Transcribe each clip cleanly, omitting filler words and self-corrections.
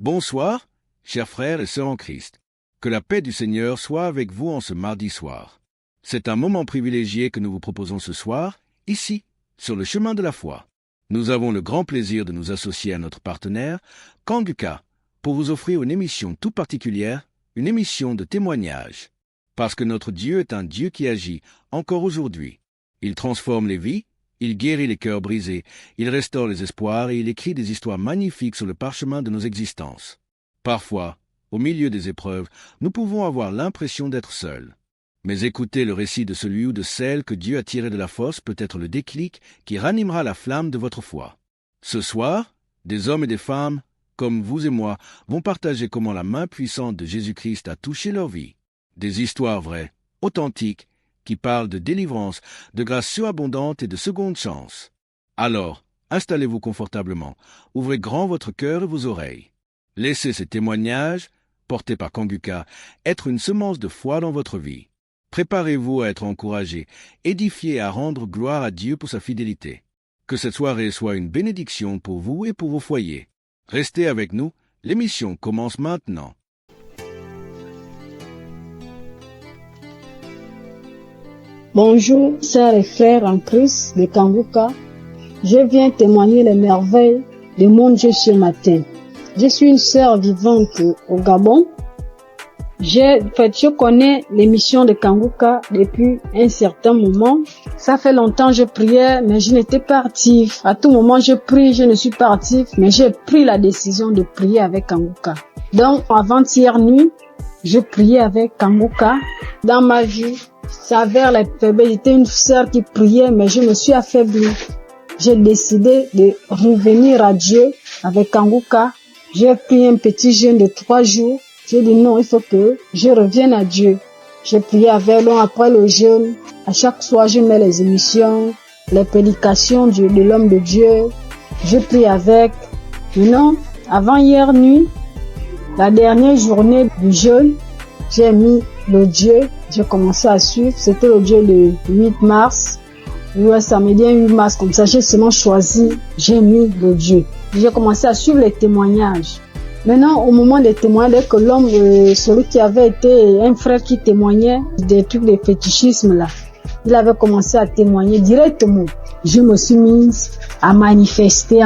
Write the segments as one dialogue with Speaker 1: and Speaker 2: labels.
Speaker 1: Bonsoir, chers frères et sœurs en Christ. Que la paix du Seigneur soit avec vous en ce mardi soir. C'est un moment privilégié que nous vous proposons ce soir, ici, sur le chemin de la foi. Nous avons le grand plaisir de nous associer à notre partenaire, Kanguka, pour vous offrir une émission tout particulière, une émission de témoignage. Parce que notre Dieu est un Dieu qui agit encore aujourd'hui. Il transforme les vies, il guérit les cœurs brisés, il restaure les espoirs et il écrit des histoires magnifiques sur le parchemin de nos existences. Parfois, au milieu des épreuves, nous pouvons avoir l'impression d'être seuls. Mais écouter le récit de celui ou de celle que Dieu a tiré de la fosse peut être le déclic qui ranimera la flamme de votre foi. Ce soir, des hommes et des femmes, comme vous et moi, vont partager comment la main puissante de Jésus-Christ a touché leur vie. Des histoires vraies, authentiques, qui parlent de délivrance, de grâce surabondante et de seconde chance. Alors, installez-vous confortablement, ouvrez grand votre cœur et vos oreilles. Laissez ces témoignages, portés par Kanguka, être une semence de foi dans votre vie. Préparez-vous à être encouragé, édifié et à rendre gloire à Dieu pour sa fidélité. Que cette soirée soit une bénédiction pour vous et pour vos foyers. Restez avec nous, l'émission commence maintenant.
Speaker 2: Bonjour, sœurs et frères en Christ de Kanguka. Je viens témoigner les merveilles de mon Dieu ce matin. Je suis une sœur vivante au Gabon. Je connais l'émission de Kanguka depuis un certain moment. Ça fait longtemps que je priais, mais je n'étais pas active. À tout moment, je prie, je ne suis pas active, mais j'ai pris la décision de prier avec Kanguka. Donc, avant-hier nuit, je priais avec Kanguka. Dans ma vie, ça vers la faiblesse. J'étais une sœur qui priait, mais je me suis affaiblie. J'ai décidé de revenir à Dieu avec Kanguka. J'ai pris un petit jeûne de 3 jours. J'ai dit non, il faut que je revienne à Dieu. J'ai prié avec lui après le jeûne. À chaque soir, je mets les émissions, les prédications de l'homme de Dieu. Je prie avec. Maintenant, avant hier nuit, la dernière journée du jeûne, j'ai mis le Dieu. J'ai commencé à suivre. C'était le Dieu le 8 mars. Ouais, ça me dit 8 mars comme ça. J'ai seulement choisi. J'ai mis le Dieu. J'ai commencé à suivre les témoignages. Maintenant, au moment des témoignages, dès que l'homme, celui qui avait été un frère qui témoignait des trucs de fétichisme là, il avait commencé à témoigner directement. Je me suis mise à manifester.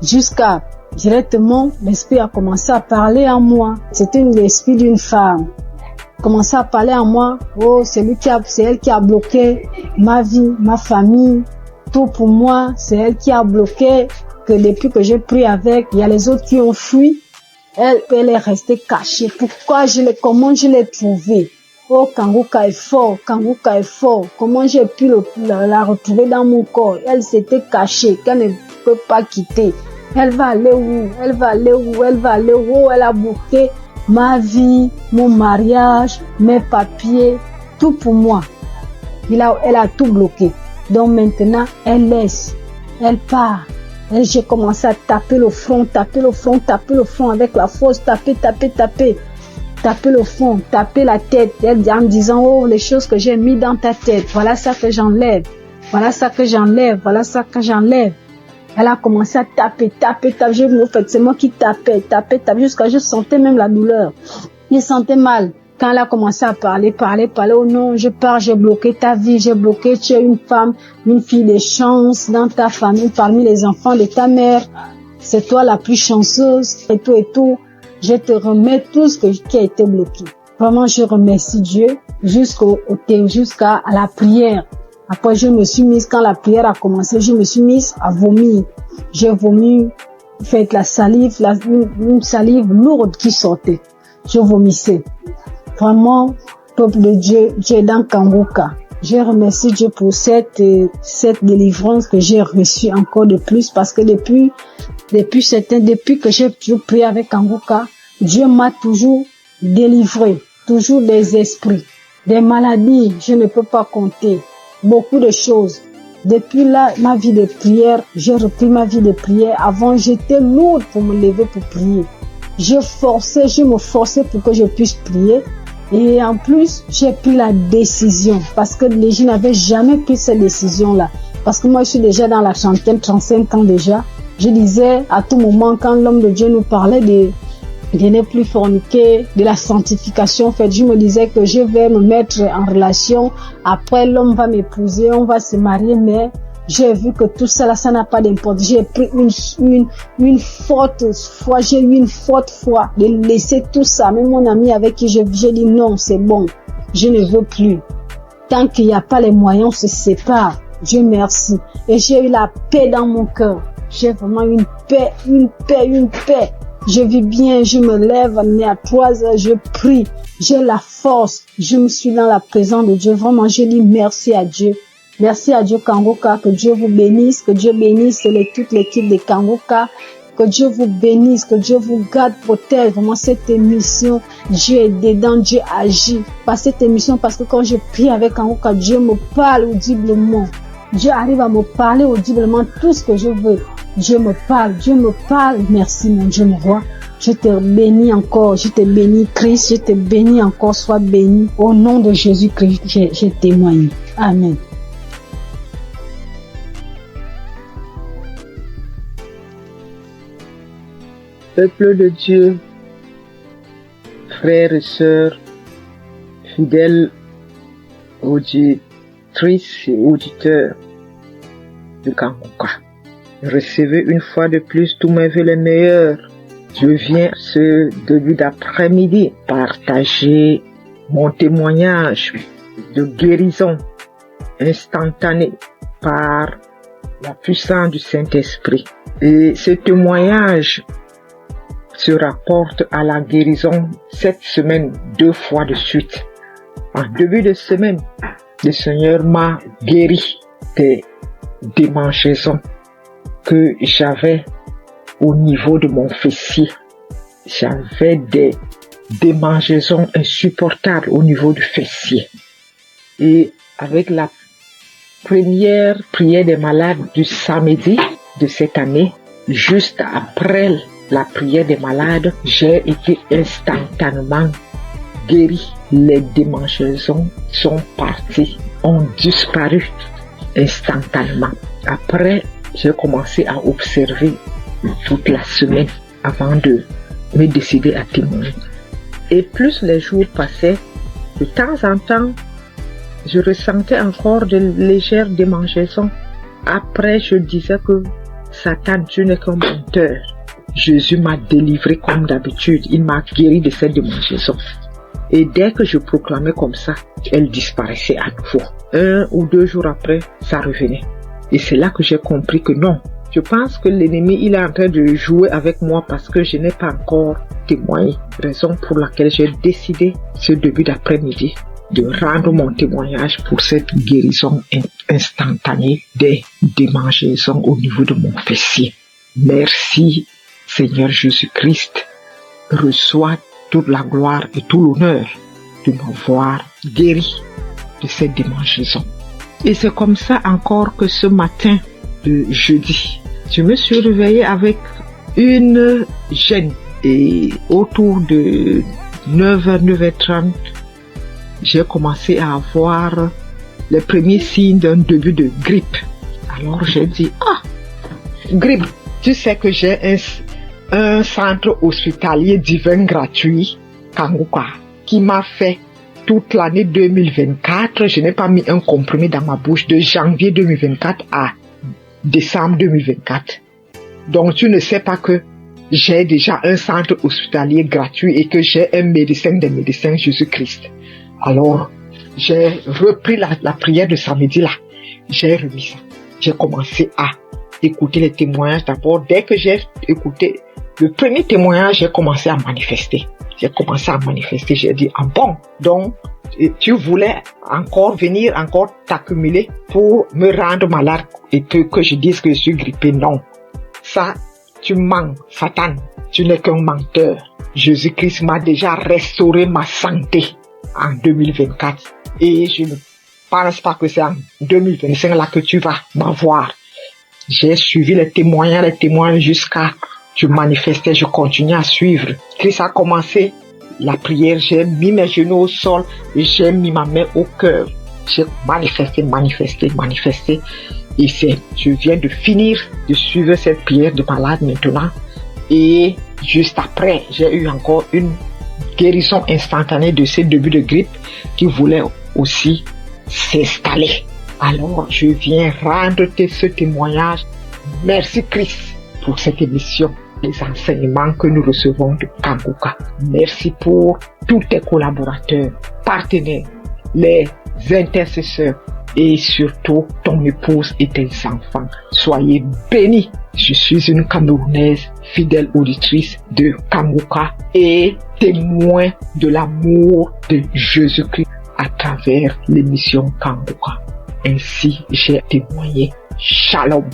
Speaker 2: Jusqu'à directement, l'esprit a commencé à parler en moi. C'était l'esprit d'une femme. Commençait à parler en moi. Oh, c'est elle qui a bloqué ma vie, ma famille, tout pour moi. C'est elle qui a bloqué. Que depuis que j'ai pris avec, il y a les autres qui ont fui. Elle est restée cachée. Comment je l'ai trouvée? Oh, Kanguka est fort. Comment j'ai pu la retrouver dans mon corps? Elle s'était cachée, qu'elle ne peut pas quitter. Elle va aller où? Elle a bloqué ma vie, mon mariage, mes papiers, tout pour moi. Elle a tout bloqué. Donc maintenant, elle laisse. Elle part. Et j'ai commencé à taper le front avec la force, taper le front, taper la tête, en me disant, oh, les choses que j'ai mis dans ta tête, voilà ça que j'enlève. Elle a commencé à taper, c'est moi qui tapais, jusqu'à je sentais même la douleur. Je sentais mal. Quand elle a commencé à parler, oh non, je pars, j'ai bloqué ta vie, tu es une femme, une fille de chance dans ta famille, parmi les enfants de ta mère. C'est toi la plus chanceuse, et tout. Je te remets tout ce qui a été bloqué. Vraiment, je remercie Dieu jusqu'à la prière. Après, quand la prière a commencé, je me suis mise à vomir. J'ai vomi, fait la salive, une salive lourde qui sortait. Je vomissais. Vraiment, peuple de Dieu, Dieu est dans Kanguka. Je remercie Dieu pour cette délivrance que j'ai reçue encore de plus, parce que depuis que j'ai toujours prié avec Kanguka, Dieu m'a toujours délivré, toujours des esprits, des maladies, je ne peux pas compter, beaucoup de choses. Depuis là, ma vie de prière, j'ai repris ma vie de prière. Avant, j'étais lourde pour me lever pour prier. Je me forçais pour que je puisse prier. Et en plus, j'ai pris la décision, parce que je n'avais jamais pris cette décision-là. Parce que moi, je suis déjà dans la trentaine, 35 ans déjà. Je disais à tout moment, quand l'homme de Dieu nous parlait de ne plus forniquer, de la sanctification, en fait, je me disais que je vais me mettre en relation. Après, l'homme va m'épouser, on va se marier, mais j'ai vu que tout ça, là, ça n'a pas d'importance. J'ai pris une forte foi, j'ai eu une forte foi de laisser tout ça. Même mon ami avec qui j'ai dit non, c'est bon, je ne veux plus. Tant qu'il n'y a pas les moyens, on se sépare. Dieu merci. Et j'ai eu la paix dans mon cœur. J'ai vraiment une paix. Je vis bien, je me lève mais à 3 heures, je prie. J'ai la force. Je me suis dans la présence de Dieu. Vraiment, je dis merci à Dieu. Merci à Dieu Kangoka, que Dieu vous bénisse, que Dieu bénisse toute l'équipe de Kangoka, que Dieu vous bénisse, que Dieu vous garde, protège. Vraiment cette émission, Dieu est dedans, Dieu agit par cette émission, parce que quand je prie avec Kangoka, Dieu me parle audiblement. Dieu arrive à me parler audiblement tout ce que je veux. Dieu me parle. Merci mon Dieu, mon roi. Je te bénis encore, je te bénis Christ, je te bénis encore, sois béni. Au nom de Jésus-Christ, je témoigne. Amen.
Speaker 3: Peuple de Dieu, frères et sœurs, fidèles auditrices et auditeurs de Kangoka, recevez une fois de plus tous mes vœux les meilleurs. Je viens ce début d'après-midi partager mon témoignage de guérison instantanée par la puissance du Saint-Esprit. Et ce témoignage se rapporte à la guérison cette semaine 2 fois de suite. En début de semaine, le Seigneur m'a guéri des démangeaisons que j'avais au niveau de mon fessier. J'avais des démangeaisons insupportables au niveau du fessier. Et avec la première prière des malades du samedi de cette année, juste après la prière des malades, j'ai été instantanément guéri. Les démangeaisons sont parties, ont disparu instantanément. Après, j'ai commencé à observer toute la semaine avant de me décider à témoigner. Et plus les jours passaient, de temps en temps, je ressentais encore de légères démangeaisons. Après, je disais que Satan, tu n'es qu'un menteur. Jésus m'a délivré comme d'habitude. Il m'a guéri de cette démangeaison. Et dès que je proclamais comme ça, elle disparaissait à nouveau. 1 ou 2 jours après, ça revenait. Et c'est là que j'ai compris que non. Je pense que l'ennemi, il est en train de jouer avec moi parce que je n'ai pas encore témoigné. Raison pour laquelle j'ai décidé ce début d'après-midi de rendre mon témoignage pour cette guérison instantanée des démangeaisons au niveau de mon fessier. Merci Seigneur Jésus-Christ, reçois toute la gloire et tout l'honneur de m'avoir guéri de cette démangeaison. Et c'est comme ça encore que ce matin de jeudi, je me suis réveillée avec une gêne. Et autour de 9h, 9h30, j'ai commencé à avoir les premiers signes d'un début de grippe. Alors j'ai dit, grippe, tu sais que j'ai un centre hospitalier divin gratuit, Kangoka, qui m'a fait toute l'année 2024. Je n'ai pas mis un comprimé dans ma bouche de janvier 2024 à décembre 2024. Donc tu ne sais pas que j'ai déjà un centre hospitalier gratuit et que j'ai un médecin des médecins, Jésus-Christ. Alors, j'ai repris la prière de samedi là. J'ai remis ça. J'ai commencé à écouter les témoignages d'abord. Dès que j'ai écouté le premier témoignage, j'ai commencé à manifester. J'ai dit, ah bon, donc tu voulais encore venir, encore t'accumuler pour me rendre malade et que je dise que je suis grippé. Non, ça, tu mens, Satan, tu n'es qu'un menteur. Jésus-Christ m'a déjà restauré ma santé en 2024 et je ne pense pas que c'est en 2025 là que tu vas m'avoir. J'ai suivi les témoins jusqu'à je manifestais, je continuais à suivre. Christ a commencé la prière, j'ai mis mes genoux au sol et j'ai mis ma main au cœur. J'ai manifesté. Et je viens de finir de suivre cette prière de malade maintenant. Et juste après, j'ai eu encore une guérison instantanée de ce début de grippe qui voulait aussi s'installer. Alors, je viens rendre ce témoignage. Merci Christ pour cette émission, les enseignements que nous recevons de Kanguka. Merci pour tous tes collaborateurs, partenaires, les intercesseurs et surtout ton épouse et tes enfants. Soyez bénis. Je suis une Camerounaise, fidèle auditrice de Kanguka et témoin de l'amour de Jésus-Christ à travers l'émission Kanguka. Ainsi, j'ai témoigné. Shalom.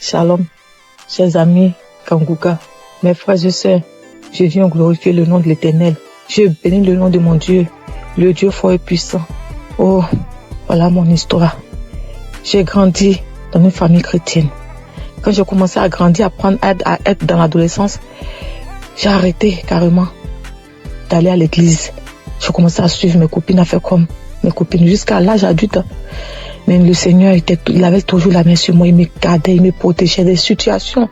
Speaker 4: Shalom, chers amis Kanguka, mes frères et sœurs, je viens glorifier le nom de l'Éternel. Je bénis le nom de mon Dieu, le Dieu fort et puissant. Oh, voilà mon histoire. J'ai grandi dans une famille chrétienne. Quand j'ai commencé à grandir, à être dans l'adolescence, j'ai arrêté carrément d'aller à l'église. J'ai commencé à suivre mes copines, à faire comme mes copines jusqu'à l'âge adulte. Mais le Seigneur il avait toujours la main sur moi, il me gardait, il me protégeait des situations.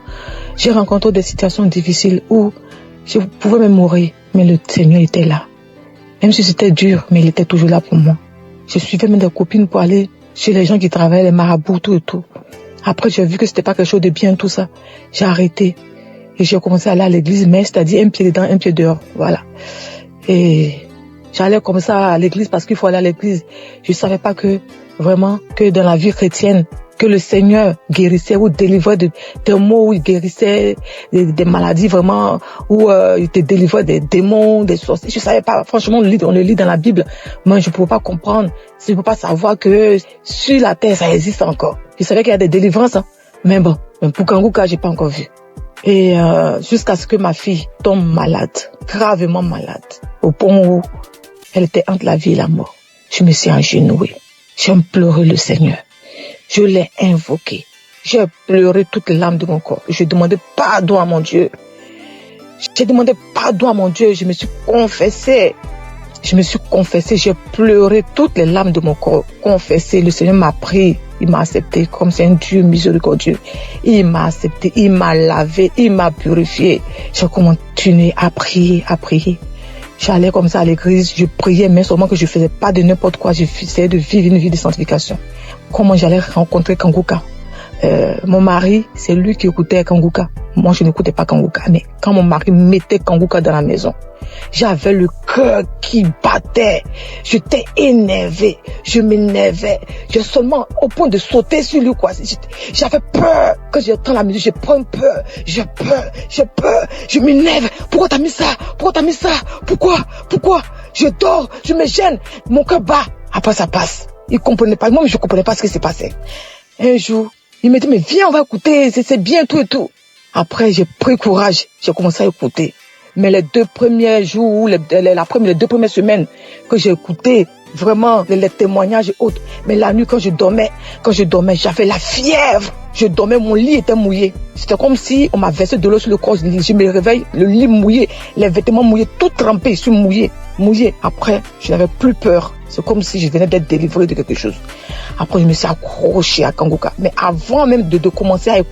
Speaker 4: J'ai rencontré des situations difficiles où je pouvais même mourir, mais le Seigneur était là. Même si c'était dur, mais il était toujours là pour moi. Je suivais même des copines pour aller chez les gens qui travaillaient, les marabouts, tout et tout. Après, j'ai vu que c'était pas quelque chose de bien, tout ça. J'ai arrêté. Et j'ai commencé à aller à l'église, mais c'est-à-dire un pied dedans, un pied dehors. Voilà. Et j'allais comme ça à l'église parce qu'il faut aller à l'église. Je savais pas que, vraiment, que dans la vie chrétienne, que le Seigneur guérissait ou délivrait des maux, où il guérissait des maladies vraiment, où il te délivrait des démons, des sorciers. Je savais pas, franchement, on le lit dans la Bible, mais je ne pouvais pas comprendre, je ne pouvais pas savoir que sur la terre, ça existe encore. Je savais qu'il y a des délivrances, hein, mais bon, pour Kanguka, j'ai pas encore vu. Et jusqu'à ce que ma fille tombe malade, gravement malade, au point où elle était entre la vie et la mort. Je me suis agenouillée, j'ai pleuré le Seigneur. Je l'ai invoqué. J'ai pleuré toutes les larmes de mon corps. Je demandais pardon à mon Dieu. J'ai demandé pardon à mon Dieu. Je me suis confessée. J'ai pleuré toutes les larmes de mon corps. Confessé. Le Seigneur m'a pris. Il m'a accepté comme c'est un Dieu miséricordieux. Il m'a accepté. Il m'a lavé. Il m'a purifié. J'ai continué à prier, à prier. J'allais comme ça à l'église. Je priais, mais seulement que je faisais pas de n'importe quoi. J'essayais de vivre une vie de sanctification. Comment j'allais rencontrer Kanguka. Mon mari, c'est lui qui écoutait Kanguka. Moi, je n'écoutais pas Kanguka. Mais quand mon mari mettait Kanguka dans la maison, j'avais le cœur qui battait. J'étais énervé. Je m'énervais. J'ai seulement au point de sauter sur lui, quoi. J'avais peur. Quand j'entends la musique, je prends peur. J'ai peur. Je m'énerve. Pourquoi t'as mis ça? Pourquoi? Je dors. Je me gêne. Mon cœur bat. Après, ça passe. Il comprenait pas. Moi, je comprenais pas ce qui s'est passé. Un jour, il me dit, mais viens, on va écouter, c'est bien, tout et tout. Après, j'ai pris courage. J'ai commencé à écouter. Mais les 2 premiers jours, les 2 premières semaines que j'ai écouté, vraiment, les témoignages et autres. Mais la nuit, quand je dormais, j'avais la fièvre. Je dormais, mon lit était mouillé. C'était comme si on m'a versé de l'eau sur le corps. Je me réveille, le lit mouillé, les vêtements mouillés, tout trempé, je suis mouillé. Après, je n'avais plus peur. C'est comme si je venais d'être délivré de quelque chose. Après, je me suis accroché à Kanguka. Mais avant même de commencer à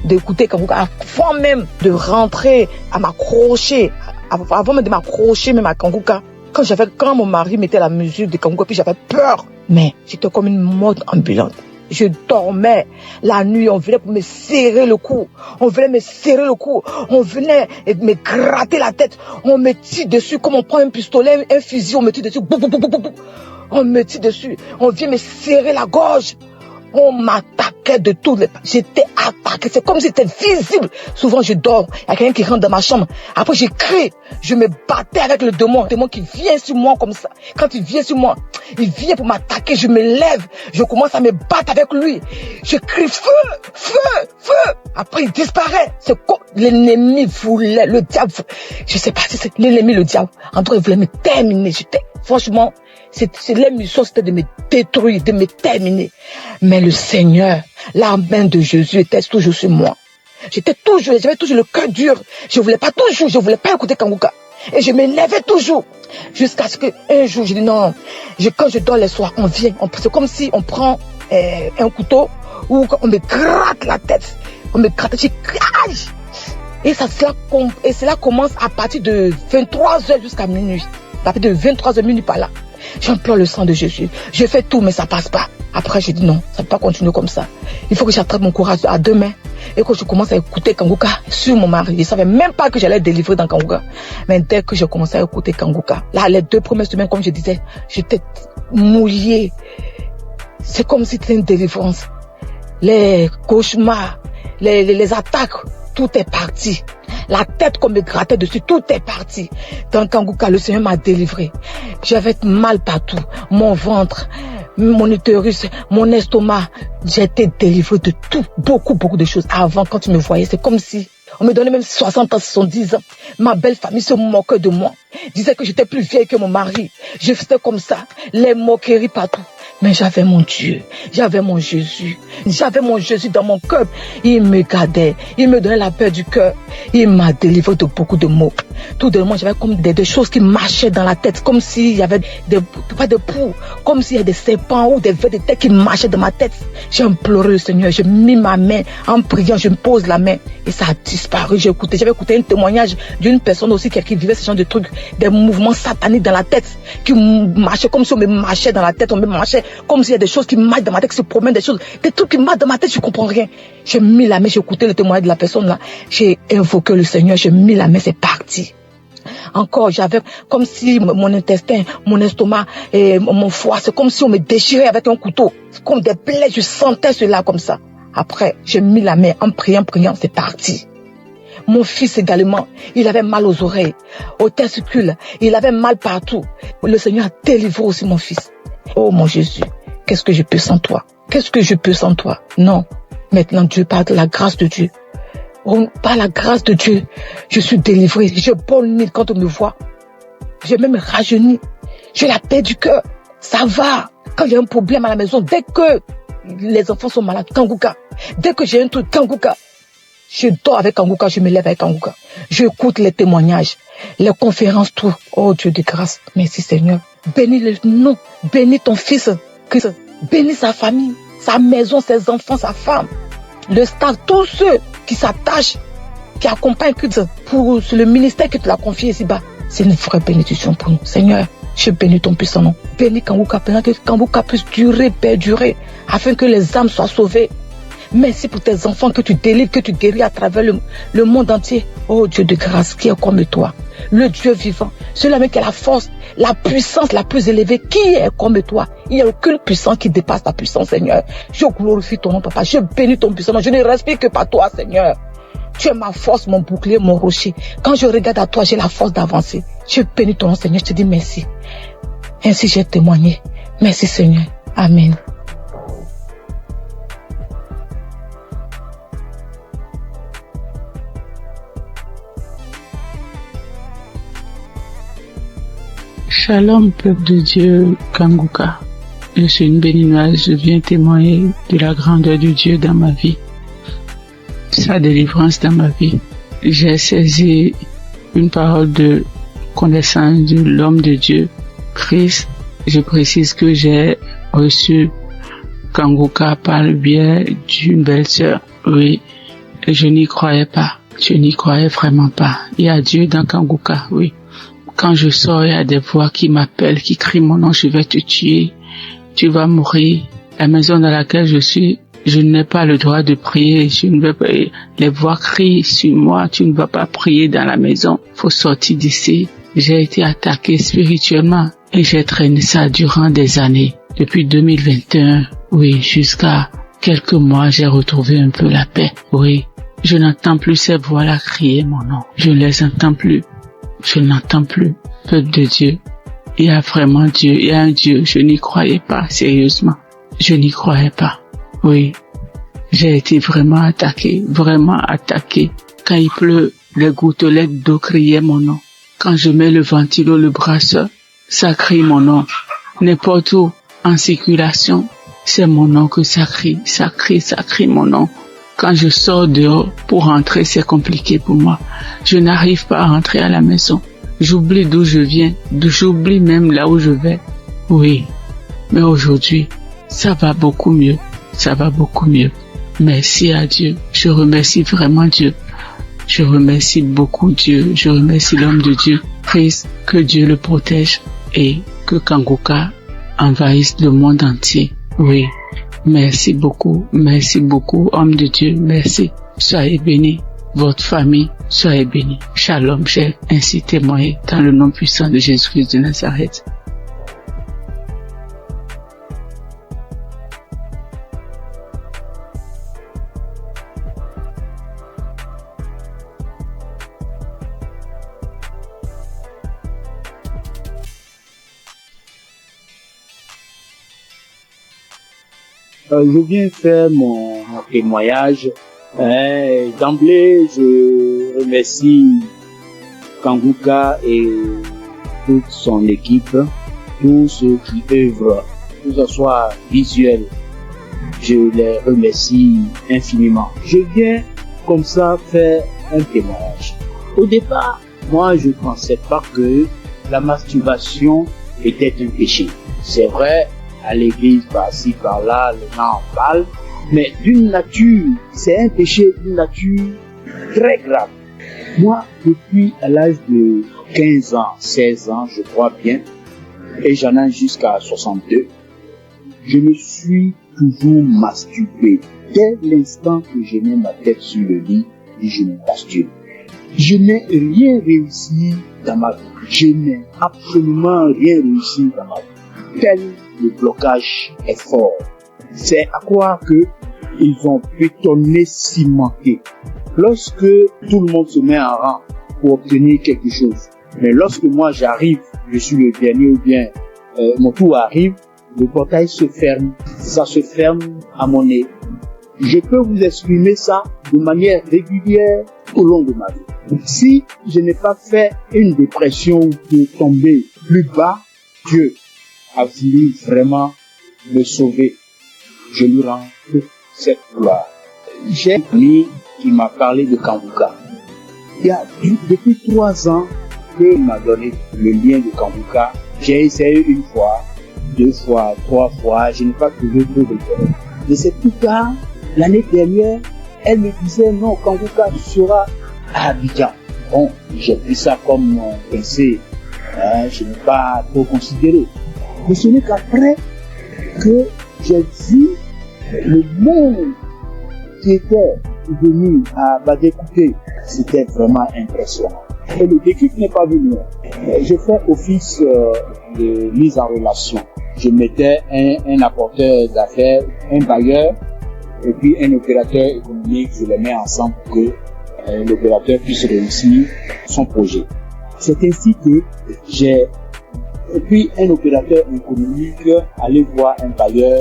Speaker 4: d'écouter Kanguka, avant même de rentrer à m'accrocher, avant même de m'accrocher même à Kanguka, quand mon mari mettait la musique de Kanguka, puis j'avais peur. Mais j'étais comme une morte ambulante. Je dormais la nuit, on venait pour me serrer le cou. On venait me gratter la tête. On me tire dessus comme on prend un pistolet, un fusil, on me tire dessus. On me tire dessus. On vient me serrer la gorge. On m'attaquait de tous les... J'étais attaqué. C'est comme si c'était visible. Souvent, je dors. Il y a quelqu'un qui rentre dans ma chambre. Après, je crie. Je me battais avec le démon qui vient sur moi comme ça. Quand il vient sur moi, il vient pour m'attaquer. Je me lève. Je commence à me battre avec lui. Je crie feu. Après, il disparaît. C'est quoi? L'ennemi voulait, le diable. Je sais pas si c'est l'ennemi, le diable. En tout cas, il voulait me terminer. Franchement, l'émission, c'était de me détruire, de me terminer. Mais le Seigneur, la main de Jésus était toujours sur moi. J'avais toujours le cœur dur. Je voulais pas écouter Kanguka. Et je me levais toujours. Jusqu'à ce qu'un jour, je dis non. Quand je dors les soirs, on vient. C'est comme si on prend un couteau ou on me gratte la tête. On me gratte, je crache. Et cela commence à partir de 23h jusqu'à minuit. À partir de 23h minuit par là. J'implore le sang de Jésus. Je fais tout, mais ça passe pas. Après, j'ai dit non, ça ne peut pas continuer comme ça. Il faut que j'attrape mon courage à deux mains et que je commence à écouter Kanguka sur mon mari. Je ne savais même pas que j'allais délivrer dans Kanguka. Mais dès que j'ai commencé à écouter Kanguka, là, les 2 premières semaines, comme je disais, j'étais mouillée. C'est comme si c'était une délivrance. Les cauchemars, les attaques, tout est parti. La tête qu'on me grattait dessus, tout est parti. Dans Kanguka, le Seigneur m'a délivré. J'avais mal partout. Mon ventre, mon utérus, mon estomac. J'ai été délivré de tout. Beaucoup de choses. Avant, quand tu me voyais, c'est comme si on me donnait même 60 ans, 70 ans. Ma belle famille se moquait de moi. Disait que j'étais plus vieille que mon mari. Je faisais comme ça. Les moqueries partout. Mais j'avais mon Dieu, j'avais mon Jésus dans mon cœur. Il me gardait, il me donnait la paix du cœur. Il m'a délivré de beaucoup de maux. Tout de moi, j'avais comme des choses qui marchaient dans la tête, comme s'il y avait pas de poux, comme s'il y avait des serpents ou des vers de tête qui marchaient dans ma tête. J'ai imploré le Seigneur, j'ai mis ma main en priant, je me pose la main et ça a disparu. J'avais écouté un témoignage d'une personne aussi qui vivait ce genre de trucs, des mouvements sataniques dans la tête, qui marchaient comme si on me marchait dans la tête, on me marchait comme s'il y a des choses qui marchent dans ma tête, qui se promènent, des trucs qui marchent dans ma tête, je comprends rien. J'ai mis la main, j'ai écouté le témoignage de la personne là, j'ai invoqué le Seigneur, j'ai mis la main, c'est parti. Encore, j'avais comme si mon intestin, mon estomac et mon foie, c'est comme si on me déchirait avec un couteau. C'est comme des plaies, je sentais cela comme ça. Après, j'ai mis la main en priant, c'est parti. Mon fils également, il avait mal aux oreilles, aux testicules, il avait mal partout. Le Seigneur a délivré aussi mon fils. Oh mon Jésus, qu'est-ce que je peux sans toi? Qu'est-ce que je peux sans toi? Non, maintenant Dieu, par la grâce de Dieu. Par la grâce de Dieu, je suis délivré. Je bonne quand on me voit. J'ai même rajeuni. J'ai la paix du cœur. Ça va. Quand il y a un problème à la maison, dès que les enfants sont malades, Kanguka. Dès que j'ai un truc, Kanguka. Je dors avec Kanguka, je me lève avec Kanguka. J'écoute les témoignages, les conférences, tout. Oh Dieu de grâce. Merci Seigneur. Bénis le nom. Bénis ton fils, Christ. Bénis sa famille, sa maison, ses enfants, sa femme. Le staff, tous ceux qui s'attachent, qui accompagnent Christ pour le ministère que tu l'as confié ici-bas. C'est une vraie bénédiction pour nous. Seigneur, je bénis ton puissant nom. Bénis Kanguka, que Kanguka puisse durer, perdurer, afin que les âmes soient sauvées. Merci pour tes enfants que tu délivres, que tu guéris à travers le monde entier. Oh Dieu de grâce, qui est comme toi, le Dieu vivant, celui qui a la force, la puissance la plus élevée, qui est comme toi. Il n'y a aucune puissance qui dépasse ta puissance, Seigneur. Je glorifie ton nom, Papa. Je bénis ton puissant nom. Je ne respire que par toi, Seigneur. Tu es ma force, mon bouclier, mon rocher. Quand je regarde à toi, j'ai la force d'avancer. Je bénis ton nom, Seigneur. Je te dis merci. Ainsi j'ai témoigné. Merci, Seigneur. Amen.
Speaker 5: Shalom, peuple de Dieu, Kanguka. Je suis une béninoise, je viens témoigner de la grandeur de Dieu dans ma vie, sa délivrance dans ma vie. J'ai saisi une parole de connaissance de l'homme de Dieu, Christ. Je précise que j'ai reçu Kanguka par le biais d'une belle-sœur. Oui, je n'y croyais pas. Je n'y croyais vraiment pas. Il y a Dieu dans Kanguka, oui. Quand je sors, il y a des voix qui m'appellent, qui crient mon nom, je vais te tuer, tu vas mourir. La maison dans laquelle je suis, je n'ai pas le droit de prier, je ne veux pas, les voix crient sur moi, tu ne vas pas prier dans la maison, faut sortir d'ici. J'ai été attaqué spirituellement et j'ai traîné ça durant des années. Depuis 2021, oui, jusqu'à quelques mois, j'ai retrouvé un peu la paix. Oui, je n'entends plus ces voix-là crier mon nom, je ne les entends plus. Je n'entends plus. Peuple de Dieu, il y a vraiment Dieu, il y a un Dieu. Je n'y croyais pas, sérieusement. Je n'y croyais pas. Oui, j'ai été vraiment attaqué. Quand il pleut, les gouttelettes d'eau criaient mon nom. Quand je mets le ventilo, le brasseur, ça crie mon nom. N'importe où, en circulation, c'est mon nom que ça crie mon nom. Quand je sors dehors pour rentrer, c'est compliqué pour moi. Je n'arrive pas à rentrer à la maison. J'oublie d'où je viens, j'oublie même là où je vais. Oui, mais aujourd'hui, ça va beaucoup mieux. Ça va beaucoup mieux. Merci à Dieu. Je remercie vraiment Dieu. Je remercie beaucoup Dieu. Je remercie l'homme de Dieu. Christ, que Dieu le protège et que Kanguka envahisse le monde entier. Oui, merci beaucoup, homme de Dieu, merci. Soyez bénis, votre famille, soyez bénis. Shalom, j'ai ainsi témoigné dans le nom puissant de Jésus-Christ de Nazareth.
Speaker 6: Je viens faire mon témoignage. D'emblée, je remercie Kanguka et toute son équipe, tous ceux qui œuvrent, que ce soit visuel. Je les remercie infiniment. Je viens comme ça faire un témoignage. Au départ, moi, je ne pensais pas que la masturbation était un péché. C'est vrai, à l'église, par-ci, par-là, les gens en parlent, mais d'une nature, c'est un péché d'une nature très grave. Moi, depuis à l'âge de 15 ans, 16 ans, je crois bien, et j'en ai jusqu'à 62, je me suis toujours masturbé. Dès l'instant que je mets ma tête sur le lit, je me masturbe. Je n'ai rien réussi dans ma vie. Je n'ai absolument rien réussi dans ma vie. Tel le blocage est fort. C'est à croire que ils ont bétonné, cimenté. Lorsque tout le monde se met en rang pour obtenir quelque chose, mais lorsque moi j'arrive, je suis le dernier ou bien mon tour arrive, le portail se ferme. Ça se ferme à mon nez. Je peux vous exprimer ça de manière régulière au long de ma vie. Si je n'ai pas fait une dépression ou de tomber plus bas, Dieu a voulu vraiment me sauver. Je lui rends toute cette gloire. J'ai un ami qui m'a parlé de Kanguka. Il y a depuis 3 ans qu'il m'a donné le lien de Kanguka. J'ai essayé une fois, 2 fois, 3 fois, je n'ai pas trouvé de l'intérêt. Mais c'est plus tard, l'année dernière, elle me disait non, Kanguka sera à Abidjan. Bon, j'ai pris ça comme mon pensée. Je n'ai pas trop considéré. Mais ce n'est qu'après que j'ai vu le monde qui était venu à Badécoupé. C'était vraiment impressionnant. Et le déclic n'est pas venu. Je fais office de mise en relation. Je mettais un apporteur d'affaires, un bailleur, et puis un opérateur économique. Je les mets ensemble pour que l'opérateur puisse réussir son projet. C'est ainsi que j'ai, et puis un opérateur économique, aller voir un bailleur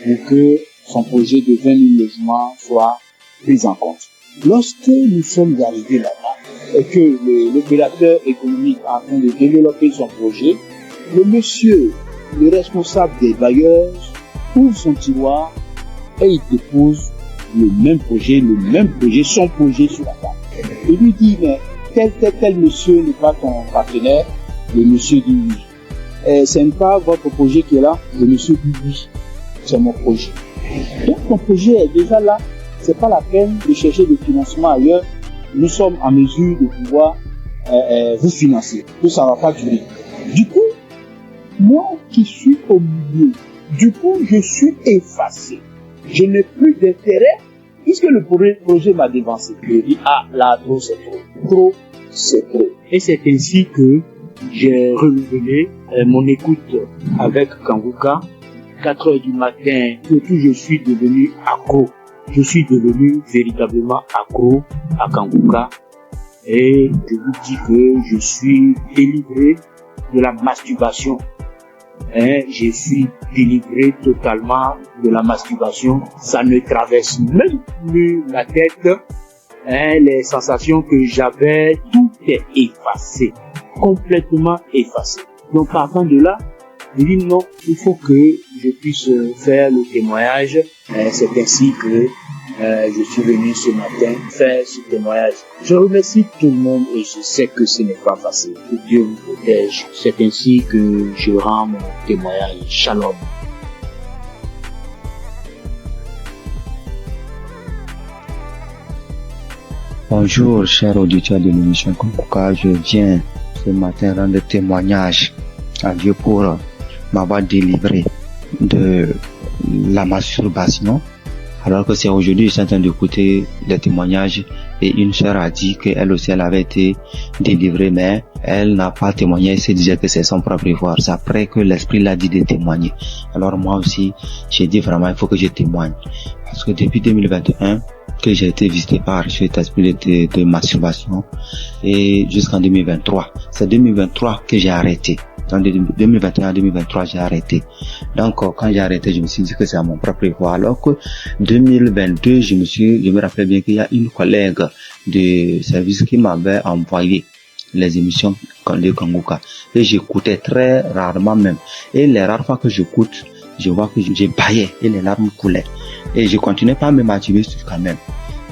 Speaker 6: pour que son projet de 20 000 logements soit pris en compte. Lorsque nous sommes arrivés là-bas et que l'opérateur économique est en train de développer son projet, le monsieur, le responsable des bailleurs, ouvre son tiroir et il dépose le même projet, son projet sur la table. Il lui dit, mais tel monsieur n'est pas ton partenaire. Le monsieur dit oui. Ce n'est pas votre projet qui est là. Le monsieur dit oui. C'est mon projet. Donc mon projet est déjà là. C'est pas la peine de chercher des financements ailleurs. Nous sommes en mesure de pouvoir vous financer. Que ça va pas durer. Du coup, moi qui suis au milieu, je suis effacé. Je n'ai plus d'intérêt puisque le projet m'a dévancé. Je dis, ah, là, trop, c'est trop. Trop, c'est trop. Et c'est ainsi que j'ai renouvelé mon écoute avec Kanguka. 4 heures du matin, surtout je suis devenu accro. Je suis devenu véritablement accro à Kanguka. Et je vous dis que je suis délivré de la masturbation. Je suis délivré totalement de la masturbation. Ça ne traverse même plus la tête. Les sensations que j'avais, tout est effacé. Complètement effacé. Donc partant de là, je dis non, il faut que je puisse faire le témoignage. C'est ainsi que je suis venu ce matin faire ce témoignage. Je remercie tout le monde et je sais que ce n'est pas facile. Que Dieu vous protège. C'est ainsi que je rends mon témoignage. Shalom.
Speaker 7: Bonjour, chers auditeurs de l'émission Kongoka. Je viens ce matin rendre témoignage à Dieu pour m'avoir délivré de la masturbation. Alors que c'est aujourd'hui, je suis en train d'écouter les témoignages et une sœur a dit qu'elle aussi, elle avait été délivrée, mais elle n'a pas témoigné, elle se disait que c'est son propre pouvoir. C'est après que l'Esprit l'a dit de témoigner. Alors moi aussi, j'ai dit vraiment, il faut que je témoigne. Parce que depuis 2021, que j'ai été visité par cet esprit de masturbation et jusqu'en 2023. C'est 2023 que j'ai arrêté. En 2021 à 2023, j'ai arrêté. Donc, quand j'ai arrêté, je me suis dit que c'est à mon propre pouvoir. Alors que 2022, je me rappelle bien qu'il y a une collègue de service qui m'avait envoyé les émissions de Kongoka. Et j'écoutais très rarement même. Et les rares fois que j'écoute, je vois que j'ai baillé et les larmes coulaient. Et je continuais pas à me masturber quand même.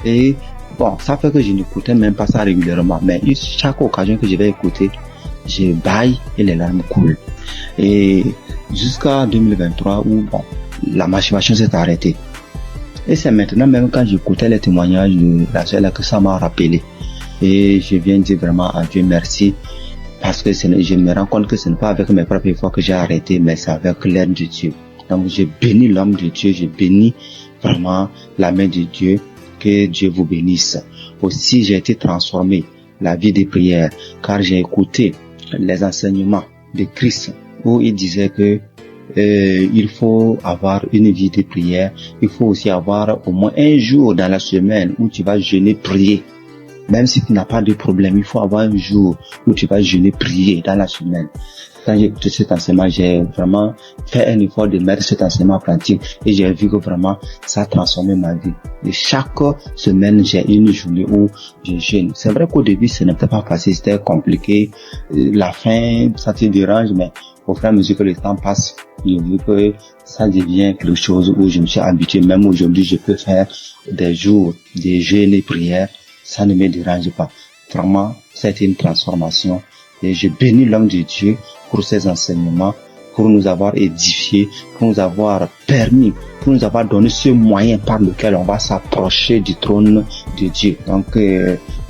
Speaker 7: Et bon, ça fait que je n'écoutais même pas ça régulièrement. Mais chaque occasion que je vais écouter, je baille et les larmes coulent. Et jusqu'à 2023 où bon, la masturbation s'est arrêtée. Et c'est maintenant même quand j'écoutais les témoignages de la sœur que ça m'a rappelé. Et je viens dire vraiment à Dieu merci. Parce que je me rends compte que ce n'est pas avec mes propres efforts que j'ai arrêté, mais c'est avec l'aide de Dieu. Donc je bénis l'homme de Dieu, je bénis vraiment la main de Dieu, que Dieu vous bénisse. Aussi j'ai été transformé, la vie de prière, car j'ai écouté les enseignements de Christ, où il disait que il faut avoir une vie de prière, il faut aussi avoir au moins un jour dans la semaine où tu vas jeûner, prier. Même si tu n'as pas de problème, il faut avoir un jour où tu vas jeûner, prier dans la semaine. Quand j'ai écouté cet enseignement, j'ai vraiment fait un effort de mettre cet enseignement en pratique et j'ai vu que vraiment ça a transformé ma vie. Et chaque semaine, j'ai une journée où je jeûne. C'est vrai qu'au début, ce n'était pas facile, c'était compliqué. La faim, ça te dérange, mais au fur et à mesure que le temps passe, j'ai vu que ça devient quelque chose où je me suis habitué. Même aujourd'hui, je peux faire des jours de jeûne et prière. Ça ne me dérange pas. Vraiment, c'était une transformation. Et je bénis l'homme de Dieu pour ses enseignements, pour nous avoir édifiés, pour nous avoir permis, pour nous avoir donné ce moyen par lequel on va s'approcher du trône de Dieu. Donc,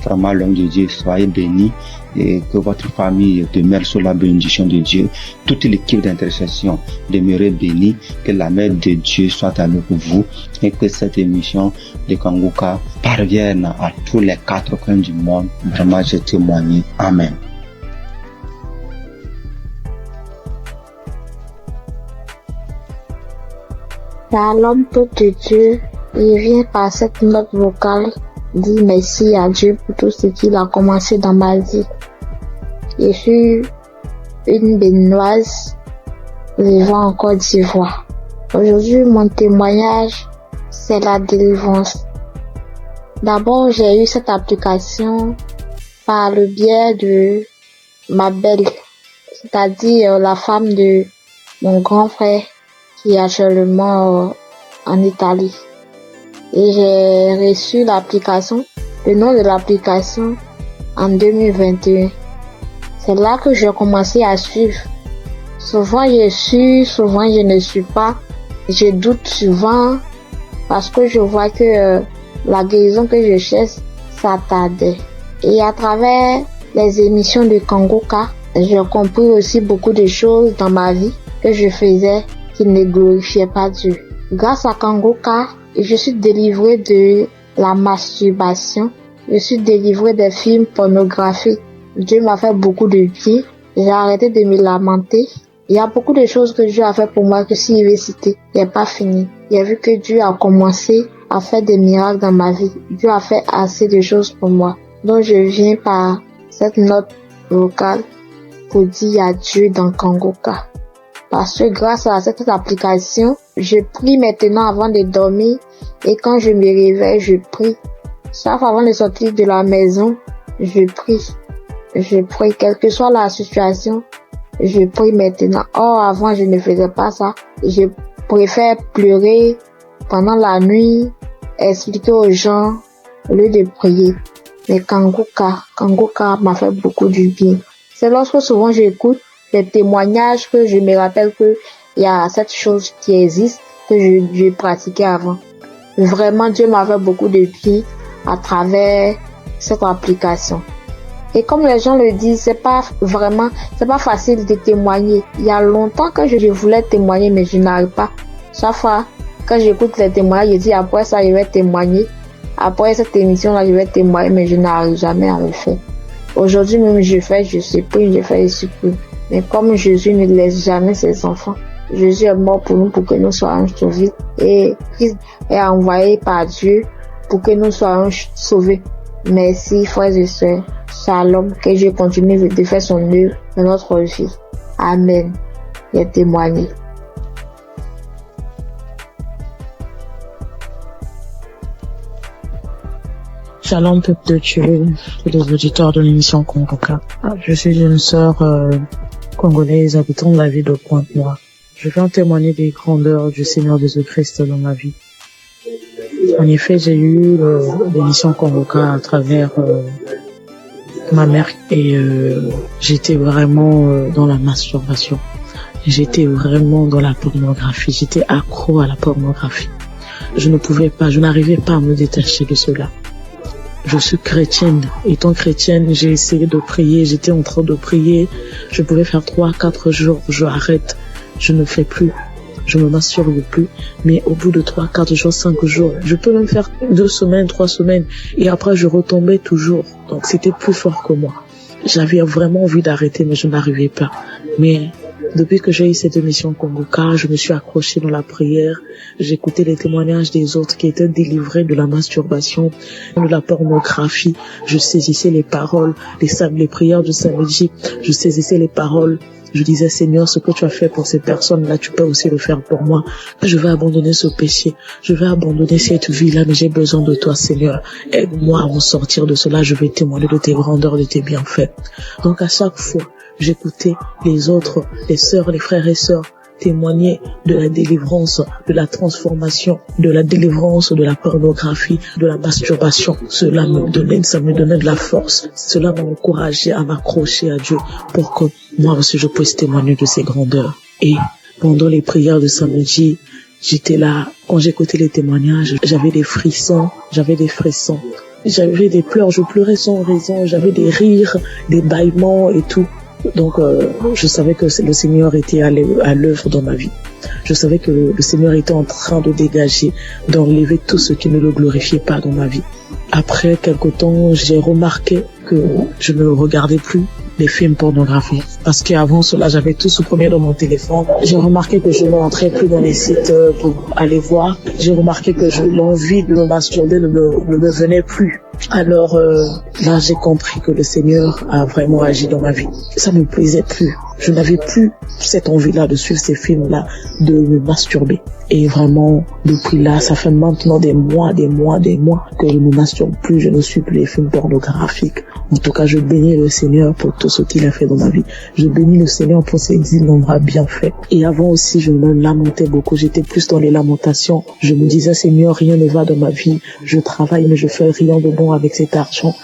Speaker 7: vraiment, l'homme de Dieu, soyez bénis et que votre famille demeure sous la bénédiction de Dieu. Toute l'équipe d'intercession demeure bénie, que la main de Dieu soit avec vous et que cette émission de Kongoka parvienne à tous les 4 coins du monde. Vraiment, je témoigne. Amen.
Speaker 8: Shalom, peuple de Dieu, il vient par cette note vocale dire merci à Dieu pour tout ce qu'il a commencé dans ma vie. Je suis une béninoise vivant en Côte d'Ivoire. Aujourd'hui, mon témoignage, c'est la délivrance. D'abord, j'ai eu cette application par le biais de ma belle, c'est-à-dire la femme de mon grand frère, qui est actuellement en Italie. Et j'ai reçu l'application, le nom de l'application en 2021. C'est là que j'ai commencé à suivre. Souvent je suis, souvent je ne suis pas. Je doute souvent parce que je vois que la guérison que je cherche, ça tardait. Et à travers les émissions de Kongoka, j'ai compris aussi beaucoup de choses dans ma vie que je faisais qui ne glorifiait pas Dieu. Grâce à Kongoka, je suis délivrée de la masturbation. Je suis délivrée des films pornographiques. Dieu m'a fait beaucoup de bien. J'ai arrêté de me lamenter. Il y a beaucoup de choses que Dieu a fait pour moi que si je vais citer, il n'est pas fini. J'ai vu que Dieu a commencé à faire des miracles dans ma vie. Dieu a fait assez de choses pour moi. Donc je viens par cette note vocale pour dire adieu dans Kongoka. Parce que grâce à cette application, je prie maintenant avant de dormir et quand je me réveille, je prie. Chaque fois avant de sortir de la maison, je prie. Je prie, quelle que soit la situation, je prie maintenant. Or, avant, je ne faisais pas ça. Je préfère pleurer pendant la nuit, expliquer aux gens au lieu de prier. Mais Kanguka m'a fait beaucoup du bien. C'est lorsque souvent j'écoute les témoignages que je me rappelle que il y a cette chose qui existe que je pratiquais avant. Vraiment, Dieu m'a fait beaucoup de bien à travers cette application. Et comme les gens le disent, c'est pas facile de témoigner. Il y a longtemps que je voulais témoigner, mais je n'arrive pas. Chaque fois, quand j'écoute les témoignages, je dis après ça, je vais témoigner. Après cette émission-là, je vais témoigner, mais je n'arrive jamais à le faire. Aujourd'hui même, je supplie, je fais, je supplie. Mais comme Jésus ne laisse jamais ses enfants, Jésus est mort pour nous, pour que nous soyons sauvés. Et Christ est envoyé par Dieu pour que nous soyons sauvés. Merci, frères et sœurs. Shalom, que Dieu continue de faire son œuvre dans notre vie. Amen. J'ai témoigné.
Speaker 4: Shalom, peuple de Dieu, et les auditeurs de l'émission Kanguka. Je suis une sœur congolaise habitant la ville de Pointe-Noire. Je viens témoigner des grandeurs du Seigneur Jésus-Christ dans ma vie. En effet, j'ai eu l'émission Kanguka à travers ma mère et j'étais vraiment dans la masturbation. J'étais vraiment dans la pornographie. J'étais accro à la pornographie. Je n'arrivais pas à me détacher de cela. Je suis chrétienne. Étant chrétienne, j'ai essayé de prier. J'étais en train de prier. Je pouvais faire 3-4 jours. Je arrête. Je ne fais plus. Je me masturbe plus. Mais au bout de 3-4 jours, 5 jours, je peux même faire 2 semaines, 3 semaines. Et après, je retombais toujours. Donc, c'était plus fort que moi. J'avais vraiment envie d'arrêter, mais je n'arrivais pas. Mais depuis que j'ai eu cette émission Kanguka, je me suis accrochée dans la prière. J'écoutais les témoignages des autres qui étaient délivrés de la masturbation, de la pornographie. Je saisissais les paroles, les prières du samedi. Je saisissais les paroles. Je disais, Seigneur, ce que tu as fait pour ces personnes-là, tu peux aussi le faire pour moi. Je vais abandonner ce péché. Je vais abandonner cette vie-là, mais j'ai besoin de toi, Seigneur. Aide-moi à m'en sortir de cela. Je vais témoigner de tes grandeurs, de tes bienfaits. Donc, à chaque fois, j'écoutais les autres, les sœurs, les frères et sœurs témoigner de la délivrance, de la transformation, de la délivrance de la pornographie, de la masturbation. Cela me donnait de la force. Cela m'a encouragé à m'accrocher à Dieu pour que moi aussi je puisse témoigner de ses grandeurs. Et pendant les prières de samedi, j'étais là, quand j'écoutais les témoignages, j'avais des frissons. J'avais des pleurs, je pleurais sans raison, j'avais des rires, des bâillements et tout. Donc, je savais que le Seigneur était à l'œuvre dans ma vie. Je savais que le Seigneur était en train de dégager, d'enlever tout ce qui ne le glorifiait pas dans ma vie. Après quelque temps, j'ai remarqué que je ne regardais plus les films pornographiques. Parce qu'avant cela, j'avais tout supprimé dans mon téléphone. J'ai remarqué que je ne rentrais plus dans les sites pour aller voir. J'ai remarqué que l'envie de me masturber ne me venait plus. Alors là, j'ai compris que le Seigneur a vraiment agi dans ma vie. Ça ne me plaisait plus. Je n'avais plus cette envie-là de suivre ces films-là, de me masturber. Et vraiment, depuis là, ça fait maintenant des mois que je ne me masturbe plus, je ne suis plus les films pornographiques. En tout cas, je bénis le Seigneur pour tout ce qu'il a fait dans ma vie. Je bénis le Seigneur pour ses innombrables bienfaits. Et avant aussi, je me lamentais beaucoup. J'étais plus dans les lamentations. Je me disais, Seigneur, rien ne va dans ma vie. Je travaille, mais je fais rien de bon avec cet argent.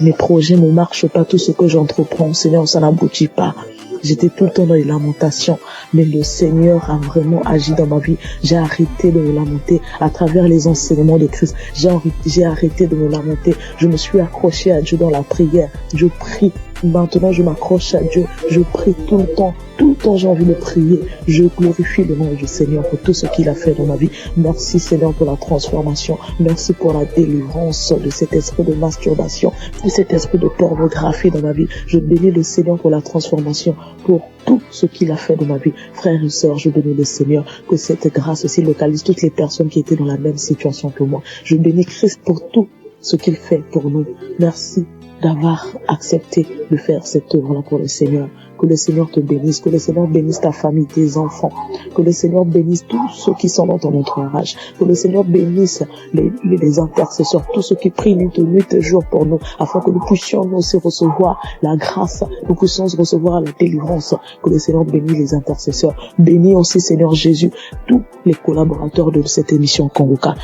Speaker 4: Mes projets ne marchent pas. Tout ce que j'entreprends, Seigneur, ça n'aboutit pas. J'étais tout le temps dans les lamentations, mais le Seigneur a vraiment agi dans ma vie. J'ai arrêté de me lamenter à travers les enseignements de Christ. J'ai arrêté de me lamenter. Je me suis accroché à Dieu dans la prière. Je prie. Maintenant, je m'accroche à Dieu. Je prie tout le temps. Tout le temps, j'ai envie de prier. Je glorifie le nom du Seigneur pour tout ce qu'il a fait dans ma vie. Merci, Seigneur, pour la transformation. Merci pour la délivrance de cet esprit de masturbation, de cet esprit de pornographie dans ma vie. Je bénis le Seigneur pour la transformation, pour tout ce qu'il a fait dans ma vie. Frères et sœurs, je bénis le Seigneur, que cette grâce aussi localise toutes les personnes qui étaient dans la même situation que moi. Je bénis Christ pour tout ce qu'il fait pour nous. Merci d'avoir accepté de faire cette œuvre-là pour le Seigneur. Que le Seigneur te bénisse, que le Seigneur bénisse ta famille, tes enfants, que le Seigneur bénisse tous ceux qui sont dans ton entourage, que le Seigneur bénisse les intercesseurs, tous ceux qui prient nuit et jour pour nous, afin que nous puissions nous aussi recevoir la grâce, nous puissions recevoir la délivrance, que le Seigneur bénisse les intercesseurs. Bénis aussi, Seigneur Jésus, tous les collaborateurs de cette émission Kanguka.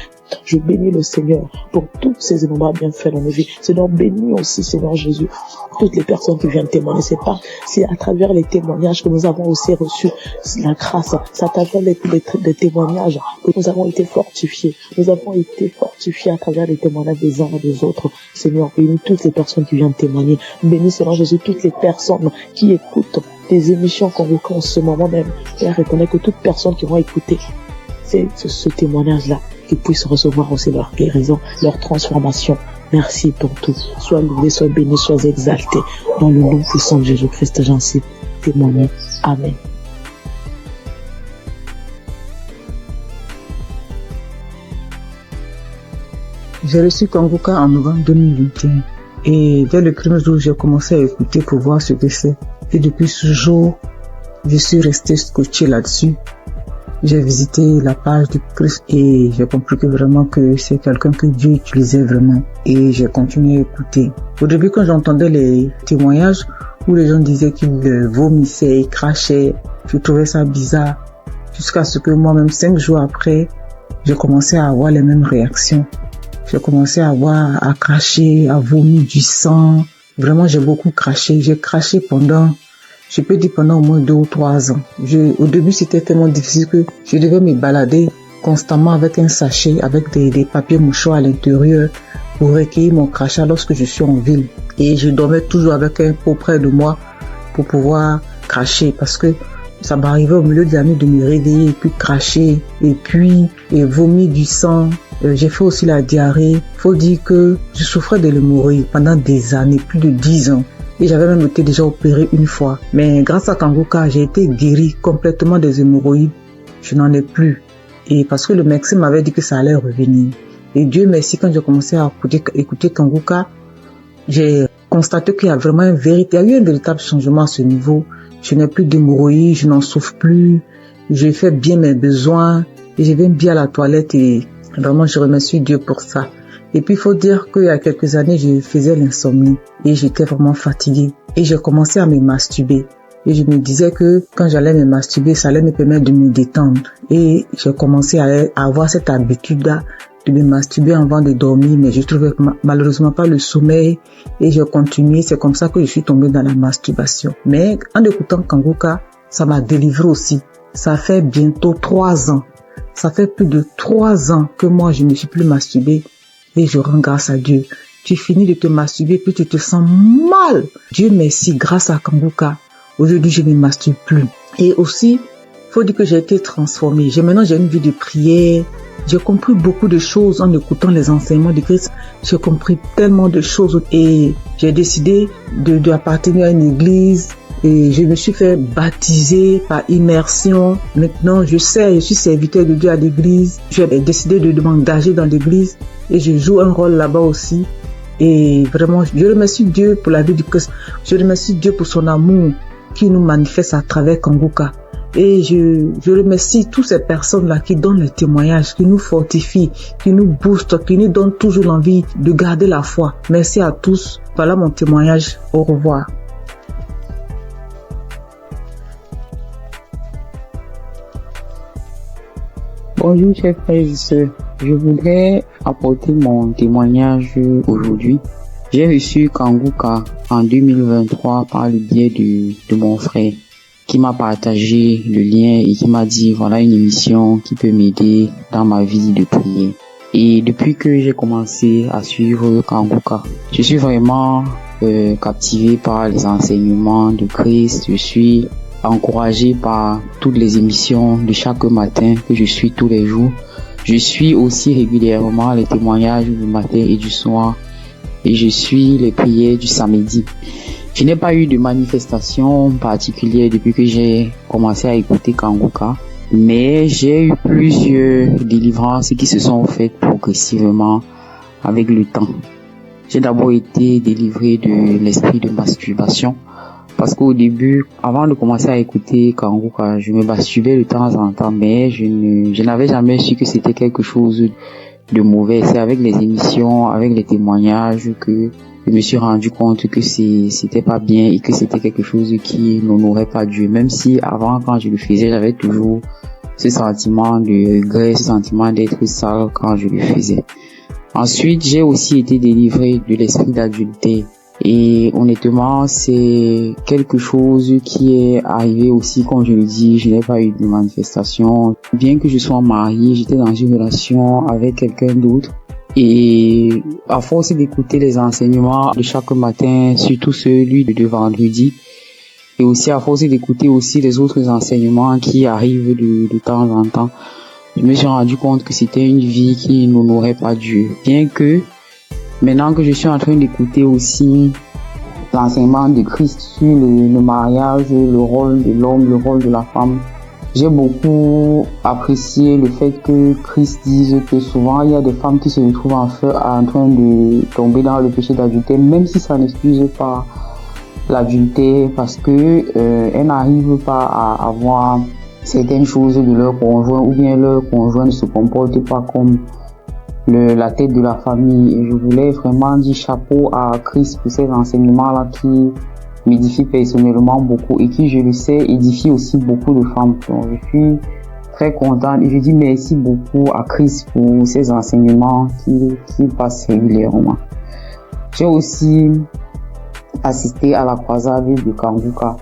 Speaker 4: Je bénis le Seigneur pour tous ces innombrables bienfaits dans nos vies. Seigneur, bénis aussi, Seigneur Jésus, toutes les personnes qui viennent témoigner. C'est à travers les témoignages que nous avons aussi reçu la grâce. C'est à travers les témoignages que nous avons été fortifiés. Nous avons été fortifiés à travers les témoignages des uns et des autres. Seigneur, bénis toutes les personnes qui viennent témoigner. Bénis, Seigneur Jésus, toutes les personnes qui écoutent des émissions qu'on écoute en ce moment même. Père, reconnais que toutes personnes qui vont écouter ce témoignage-là, qu'ils puissent recevoir aussi leur guérison, leur transformation. Merci pour tout. Sois loué, sois béni, sois exalté. Dans le nom puissant de Jésus-Christ, j'en suis témoigné. Amen.
Speaker 9: J'ai reçu Kanguka en novembre 2021. Et dès le premier jour, j'ai commencé à écouter pour voir ce que c'est. Et depuis ce jour, je suis resté scotché là-dessus. J'ai visité la page du Christ et j'ai compris que vraiment que c'est quelqu'un que Dieu utilisait vraiment. Et j'ai continué à écouter. Au début, quand j'entendais les témoignages où les gens disaient qu'ils vomissaient, ils crachaient, je trouvais ça bizarre. Jusqu'à ce que moi-même, 5 jours après, j'ai commencé à avoir les mêmes réactions. J'ai commencé à cracher, à vomir du sang. Vraiment, j'ai beaucoup craché. J'ai craché pendant au moins 2 ou 3 ans. Au début, c'était tellement difficile que je devais me balader constamment avec un sachet, avec des papiers mouchoirs à l'intérieur pour recueillir mon crachat lorsque je suis en ville. Et je dormais toujours avec un pot près de moi pour pouvoir cracher parce que ça m'arrivait au milieu de la nuit de me réveiller et puis cracher et vomir du sang. J'ai fait aussi la diarrhée. Faut dire que je souffrais de l'hémorroïde pendant des années, plus de 10 ans. Et j'avais même été déjà opéré une fois. Mais grâce à Kanguka, j'ai été guéri complètement des hémorroïdes. Je n'en ai plus. Et parce que le médecin m'avait dit que ça allait revenir. Et Dieu merci, quand j'ai commencé à écouter Kanguka, j'ai constaté qu'il y a vraiment il y a eu un véritable changement à ce niveau. Je n'ai plus d'hémorroïdes, je n'en souffre plus. Je fais bien mes besoins. Et je vais bien à la toilette et vraiment je remercie Dieu pour ça. Et puis il faut dire qu'il y a quelques années, je faisais l'insomnie et j'étais vraiment fatiguée. Et j'ai commencé à me masturber. Et je me disais que quand j'allais me masturber, ça allait me permettre de me détendre. Et j'ai commencé à avoir cette habitude-là de me masturber avant de dormir, mais je trouvais malheureusement pas le sommeil et j'ai continué. C'est comme ça que je suis tombée dans la masturbation. Mais en écoutant Kanguka, ça m'a délivré aussi. Ça fait bientôt 3 ans. Ça fait plus de 3 ans que moi je ne suis plus masturbée. Et je rends grâce à Dieu. Tu finis de te masturber, puis tu te sens mal. Dieu merci, grâce à Kanguka. Aujourd'hui, je ne me masturbe plus. Et aussi, faut dire que j'ai été transformée. Maintenant, j'ai une vie de prière. J'ai compris beaucoup de choses en écoutant les enseignements de Christ. J'ai compris tellement de choses. Et j'ai décidé d'appartenir à une église. Et je me suis fait baptiser par immersion. Maintenant, je suis serviteur de Dieu à l'église. J'ai décidé de m'engager dans l'église. Et je joue un rôle là-bas aussi. Et vraiment, je remercie Dieu pour la vie du Christ. Je remercie Dieu pour son amour qui nous manifeste à travers Kanguka. Et je remercie toutes ces personnes-là qui donnent le témoignage, qui nous fortifient, qui nous boostent, qui nous donnent toujours l'envie de garder la foi. Merci à tous. Voilà mon témoignage. Au revoir.
Speaker 10: Bonjour chers frères et sœurs, je voudrais apporter mon témoignage aujourd'hui. J'ai reçu Kanguka en 2023 par le biais de mon frère qui m'a partagé le lien et qui m'a dit voilà une émission qui peut m'aider dans ma vie de prière. Et depuis que j'ai commencé à suivre Kanguka, je suis vraiment captivé par les enseignements de Christ. Je suis encouragé par toutes les émissions de chaque matin que je suis tous les jours. Je suis aussi régulièrement les témoignages du matin et du soir et je suis les prières du samedi. Je n'ai pas eu de manifestation particulière depuis que j'ai commencé à écouter Kanguka, mais j'ai eu plusieurs délivrances qui se sont faites progressivement avec le temps. J'ai d'abord été délivré de l'esprit de masturbation. Parce qu'au début, avant de commencer à écouter Kanguka, je me masturbais de temps en temps, mais je n'avais jamais su que c'était quelque chose de mauvais. C'est avec les émissions, avec les témoignages que je me suis rendu compte que c'était pas bien et que c'était quelque chose qui n'honorait pas Dieu. Même si avant, quand je le faisais, j'avais toujours ce sentiment de regret, ce sentiment d'être sale quand je le faisais. Ensuite, j'ai aussi été délivré de l'esprit d'adultère. Et honnêtement, c'est quelque chose qui est arrivé aussi, comme je le dis, je n'ai pas eu de manifestation. Bien que je sois mariée, j'étais dans une relation avec quelqu'un d'autre. Et à force d'écouter les enseignements de chaque matin, surtout celui de vendredi, et aussi à force d'écouter aussi les autres enseignements qui arrivent de temps en temps, je me suis rendu compte que c'était une vie qui n'honorait pas Dieu. Bien que maintenant que je suis en train d'écouter aussi l'enseignement de Christ sur le mariage, le rôle de l'homme, le rôle de la femme, j'ai beaucoup apprécié le fait que Christ dise que souvent il y a des femmes qui se retrouvent en train de tomber dans le péché d'adultère, même si ça n'excuse pas l'adultère, parce que elles n'arrivent pas à avoir certaines choses de leur conjoint, ou bien leur conjoint ne se comporte pas comme la tête de la famille. Et je voulais vraiment dire chapeau à Christ pour ces enseignements-là qui m'édifient personnellement beaucoup et qui, je le sais, édifient aussi beaucoup de femmes. Donc, je suis très contente et je dis merci beaucoup à Christ pour ces enseignements qui passent régulièrement. J'ai aussi assisté à la croisade de Kanguka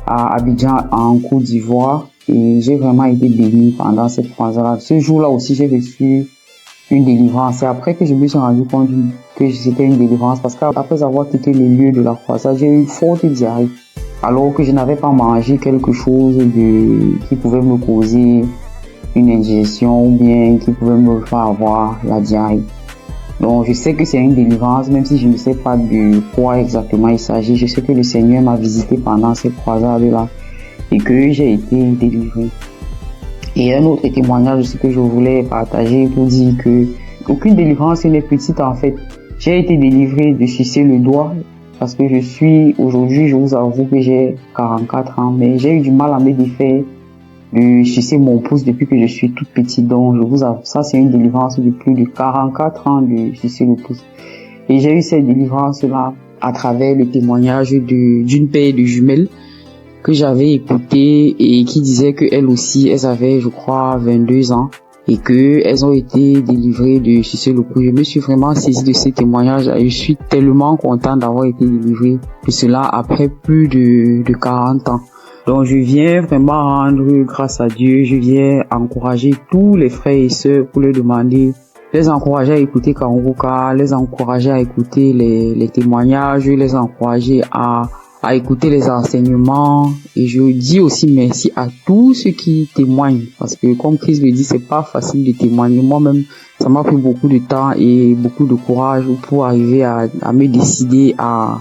Speaker 10: à Abidjan en Côte d'Ivoire et j'ai vraiment été bénie pendant cette croisade. Ce jour-là aussi, j'ai reçu une délivrance. C'est après que je me suis rendu compte que c'était une délivrance, parce qu'après avoir quitté le lieu de la croisade, j'ai eu une forte diarrhée, alors que je n'avais pas mangé quelque chose qui pouvait me causer une indigestion ou bien qui pouvait me faire avoir la diarrhée. Donc je sais que c'est une délivrance, même si je ne sais pas de quoi exactement il s'agit. Je sais que le Seigneur m'a visité pendant cette croisade-là et que j'ai été délivré. Et un autre témoignage aussi que je voulais partager pour dire que aucune délivrance n'est petite en fait. J'ai été délivré de sucer le doigt parce que aujourd'hui, je vous avoue que j'ai 44 ans, mais j'ai eu du mal à me défaire de sucer mon pouce depuis que je suis toute petite. Donc, je vous avoue, ça c'est une délivrance de plus de 44 ans de sucer le pouce. Et j'ai eu cette délivrance-là à travers le témoignage d'une paire de jumelles que j'avais écouté et qui disait qu'elles aussi, elles avaient, je crois, 22 ans et qu'elles ont été délivrées de sucer le pouce. Je me suis vraiment saisie de ces témoignages et je suis tellement contente d'avoir été délivrée de cela après plus de 40 ans. Donc je viens vraiment rendre grâce à Dieu, je viens encourager tous les frères et sœurs pour leur demander, les encourager à écouter Kanguka, les encourager à écouter les témoignages, les encourager à écouter les enseignements. Et je dis aussi merci à tous ceux qui témoignent, parce que comme Christ le dit, c'est pas facile de témoigner. Moi-même, ça m'a pris beaucoup de temps et beaucoup de courage pour arriver à me décider à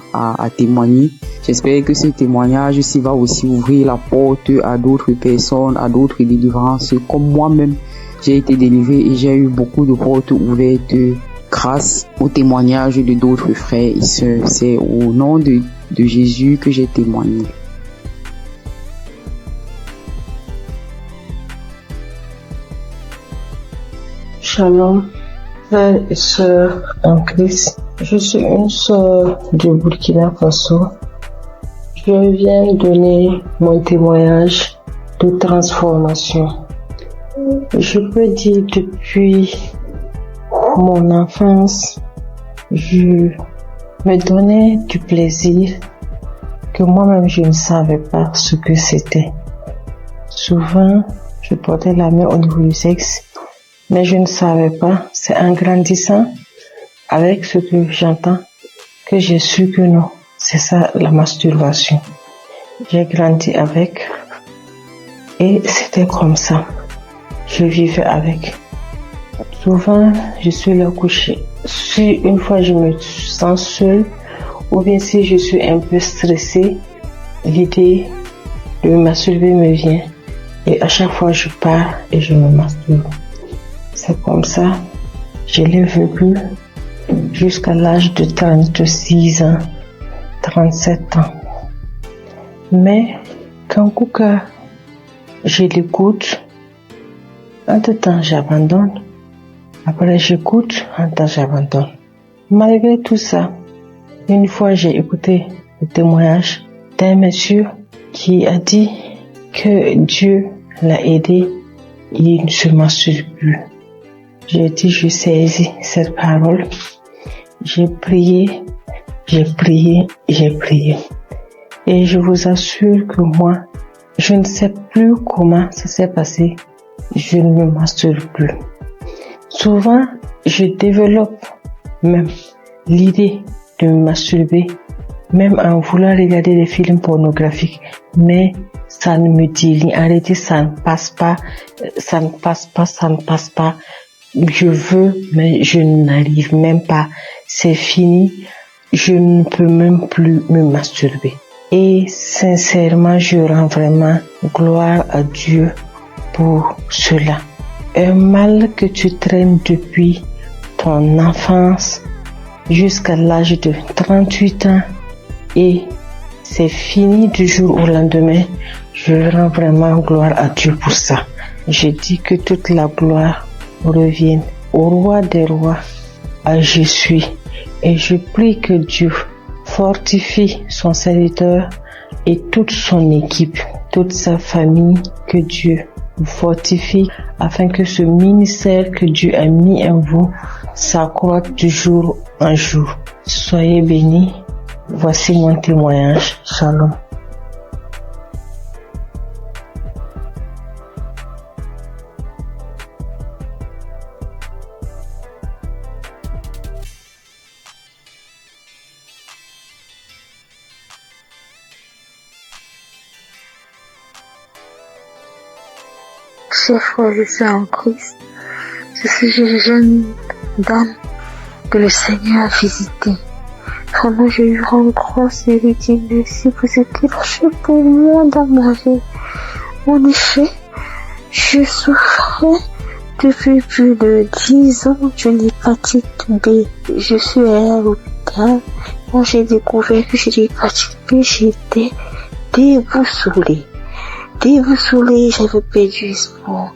Speaker 10: témoigner. J'espère que ce témoignage aussi va aussi ouvrir la porte à d'autres personnes, à d'autres délivrances. Comme moi-même, j'ai été délivré et j'ai eu beaucoup de portes ouvertes grâce au témoignage de d'autres frères et sœurs. C'est au nom de Jésus que j'ai témoigné.
Speaker 11: Shalom, frères et sœurs en Christ. Je suis une sœur du Burkina Faso. Je viens donner mon témoignage de transformation. Je peux dire depuis mon enfance, je me donnais du plaisir que moi-même je ne savais pas ce que c'était. Souvent, je portais la main au niveau du sexe, mais je ne savais pas. C'est en grandissant avec ce que j'entends que j'ai su que non, c'est ça la masturbation. J'ai grandi avec et c'était comme ça. Je vivais avec. Souvent, je suis là couchée. Si une fois je me sens seule, ou bien si je suis un peu stressée, l'idée de me masturber me vient. Et à chaque fois, je pars et je me masturbe. C'est comme ça, je l'ai vécu jusqu'à l'âge de 36 ans, 37 ans. Mais quand Kanguka, je l'écoute, entre-temps j'abandonne. Après j'écoute, entre-temps j'abandonne. Malgré tout ça, une fois j'ai écouté le témoignage d'un monsieur qui a dit que Dieu l'a aidé il ne se masturbe plus. J'ai dit, je saisis cette parole. J'ai prié. Et je vous assure que moi, je ne sais plus comment ça s'est passé. Je ne me masturbe plus. Souvent, je développe même l'idée de me masturber, même en voulant regarder des films pornographiques. Mais ça ne me dit rien. En réalité, ça ne passe pas. Je veux, mais je n'arrive même pas. C'est fini. Je ne peux même plus me masturber. Et sincèrement, je rends vraiment gloire à Dieu pour cela. Un mal que tu traînes depuis ton enfance jusqu'à l'âge de 38 ans et c'est fini du jour au lendemain. Je rends vraiment gloire à Dieu pour ça. Je dis que toute la gloire revienne au roi des rois, à Jésus. Et je prie que Dieu fortifie son serviteur et toute son équipe, toute sa famille, que Dieu vous fortifie afin que ce ministère que Dieu a mis en vous s'accroisse de jour en jour. Soyez bénis. Voici mon témoignage. Shalom.
Speaker 8: Chers frères et sœurs en Christ, je suis une jeune dame que le Seigneur a visitée. Vraiment, je lui rends grâce et lui dis merci pour ce qu'il a fait pour moi dans ma vie. En effet, je souffrais depuis plus de 10 ans d'une hépatite B. Je suis allée à l'hôpital. Quand j'ai découvert que j'ai l'hépatite B, j'étais déboussolée. J'avais perdu espoir.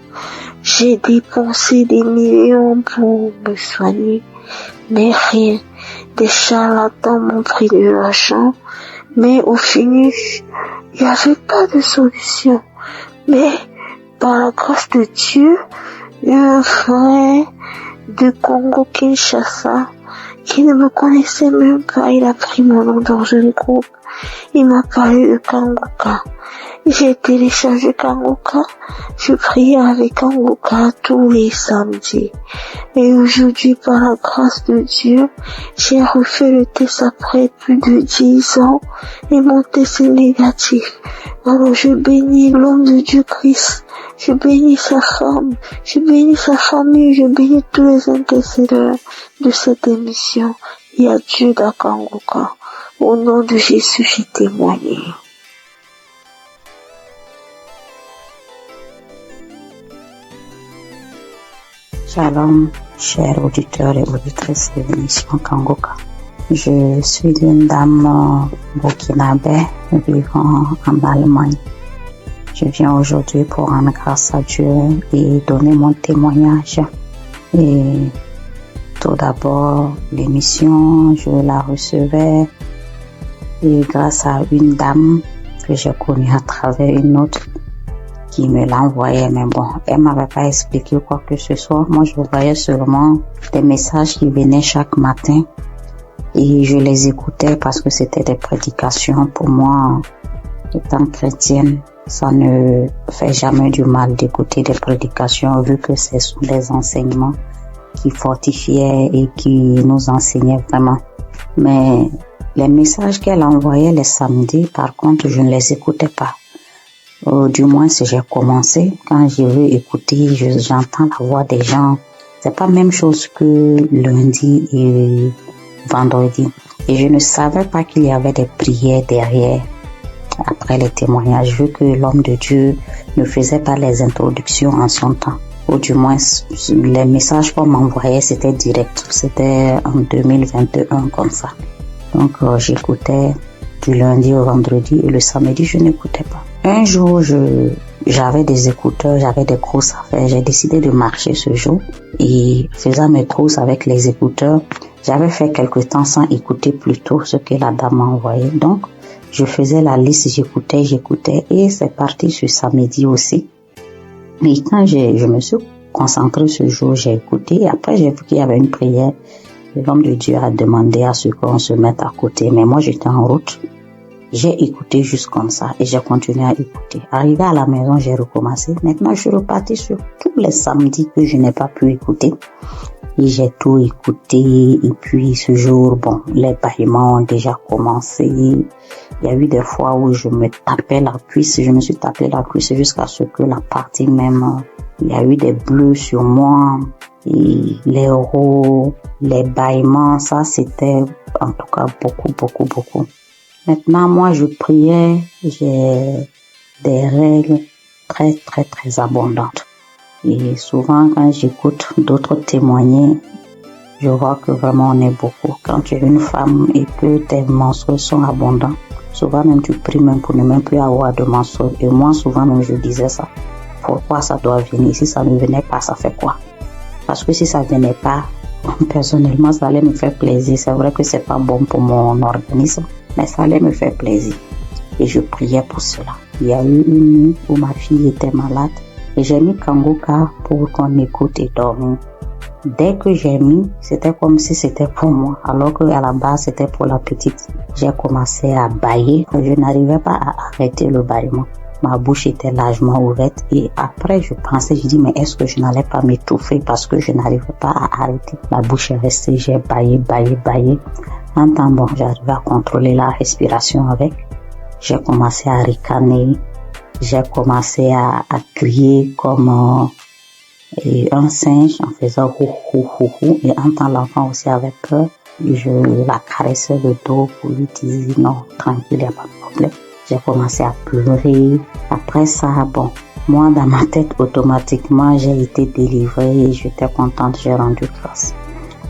Speaker 8: J'ai dépensé des millions pour me soigner, mais rien. Des charlatans m'ont pris de l'argent, mais au finish, il n'y avait pas de solution. Mais par la grâce de Dieu, un frère de Congo-Kinshasa qui ne me connaissait même pas, il a pris mon nom dans un groupe. Il m'a parlé de Kanguka. J'ai téléchargé Kanguka. Je priais avec Kanguka tous les samedis. Et aujourd'hui, par la grâce de Dieu, j'ai refait le test après plus de 10 ans et mon test est négatif. Alors je bénis l'homme de Dieu Christ. Je bénis sa femme. Je bénis sa famille. Je bénis tous les intercesseurs de cette émission. Il y a Dieu dans Kanguka. Au nom de Jésus, j'ai témoigné.
Speaker 12: Shalom, chers auditeurs et auditrices de l'émission Kanguka. Je suis une dame burkinabé vivant en Allemagne. Je viens aujourd'hui pour rendre grâce à Dieu et donner mon témoignage. Et tout d'abord, l'émission, je la recevais et grâce à une dame que j'ai connue à travers une autre qui me l'envoyait, mais bon, elle m'avait pas expliqué quoi que ce soit. Moi, je voyais seulement des messages qui venaient chaque matin et je les écoutais parce que c'était des prédications. Pour moi, étant chrétienne, ça ne fait jamais du mal d'écouter des prédications vu que ce sont des enseignements qui fortifiaient et qui nous enseignaient vraiment. Mais les messages qu'elle envoyait les samedis, par contre, je ne les écoutais pas. Du moins, si j'ai commencé, quand je veux écouter, j'entends la voix des gens. C'est pas la même chose que lundi et vendredi. Et je ne savais pas qu'il y avait des prières derrière, après les témoignages, vu que l'homme de Dieu ne faisait pas les introductions en son temps. Ou du moins, les messages qu'on m'envoyait, c'était direct. C'était en 2021, comme ça. Donc, j'écoutais du lundi au vendredi et le samedi, je n'écoutais pas. Un jour, j'avais des écouteurs, j'avais des courses à faire. J'ai décidé de marcher ce jour et faisant mes courses avec les écouteurs, j'avais fait quelque temps sans écouter plutôt ce que la dame m'a envoyé. Donc, je faisais la liste, j'écoutais et c'est parti ce samedi aussi. Mais quand je me suis concentrée ce jour, j'ai écouté. Après, j'ai vu qu'il y avait une prière. L'homme de Dieu a demandé à ce qu'on se mette à côté. Mais moi, j'étais en route. J'ai écouté juste comme ça et j'ai continué à écouter. Arrivé à la maison, j'ai recommencé. Maintenant, je suis repartie sur tous les samedis que je n'ai pas pu écouter. Et j'ai tout écouté. Et puis, ce jour, bon, les bâillements ont déjà commencé. Il y a eu des fois où je me tapais la cuisse. Je me suis tapé la cuisse jusqu'à ce que la partie même, il y a eu des bleus sur moi. Et les rots, les bâillements, ça c'était en tout cas beaucoup. Maintenant, moi je priais, j'ai des règles très abondantes. Et souvent quand j'écoute d'autres témoigner, je vois que vraiment on est beaucoup. Quand tu es une femme et que tes menstrues sont abondantes, souvent même tu pries même pour ne même plus avoir de menstrues. Et moi souvent même je disais ça. Pourquoi ça doit venir? Si ça ne venait pas, ça fait quoi? Parce que si ça venait pas, personnellement, ça allait me faire plaisir. C'est vrai que c'est pas bon pour mon organisme, mais ça allait me faire plaisir. Et je priais pour cela. Il y a eu une nuit où ma fille était malade et j'ai mis Kanguka pour qu'on écoute et dormir. Dès que j'ai mis, c'était comme si c'était pour moi, alors qu'à la base, c'était pour la petite. J'ai commencé à bâiller. Je n'arrivais pas à arrêter le bâillement. Ma bouche était largement ouverte et après je dis mais est-ce que je n'allais pas m'étouffer parce que je n'arrivais pas à arrêter. La bouche est restée, j'ai bâillé. En temps bon, j'arrivais à contrôler la respiration avec. J'ai commencé à ricaner, j'ai commencé à crier comme un singe en faisant hou et en temps l'enfant aussi avait peur. Je la caressais le dos pour lui dire non, tranquille, il n'y a pas de problème. J'ai commencé à pleurer. Après ça, bon, moi dans ma tête, automatiquement, j'ai été délivrée et j'étais contente, j'ai rendu grâce.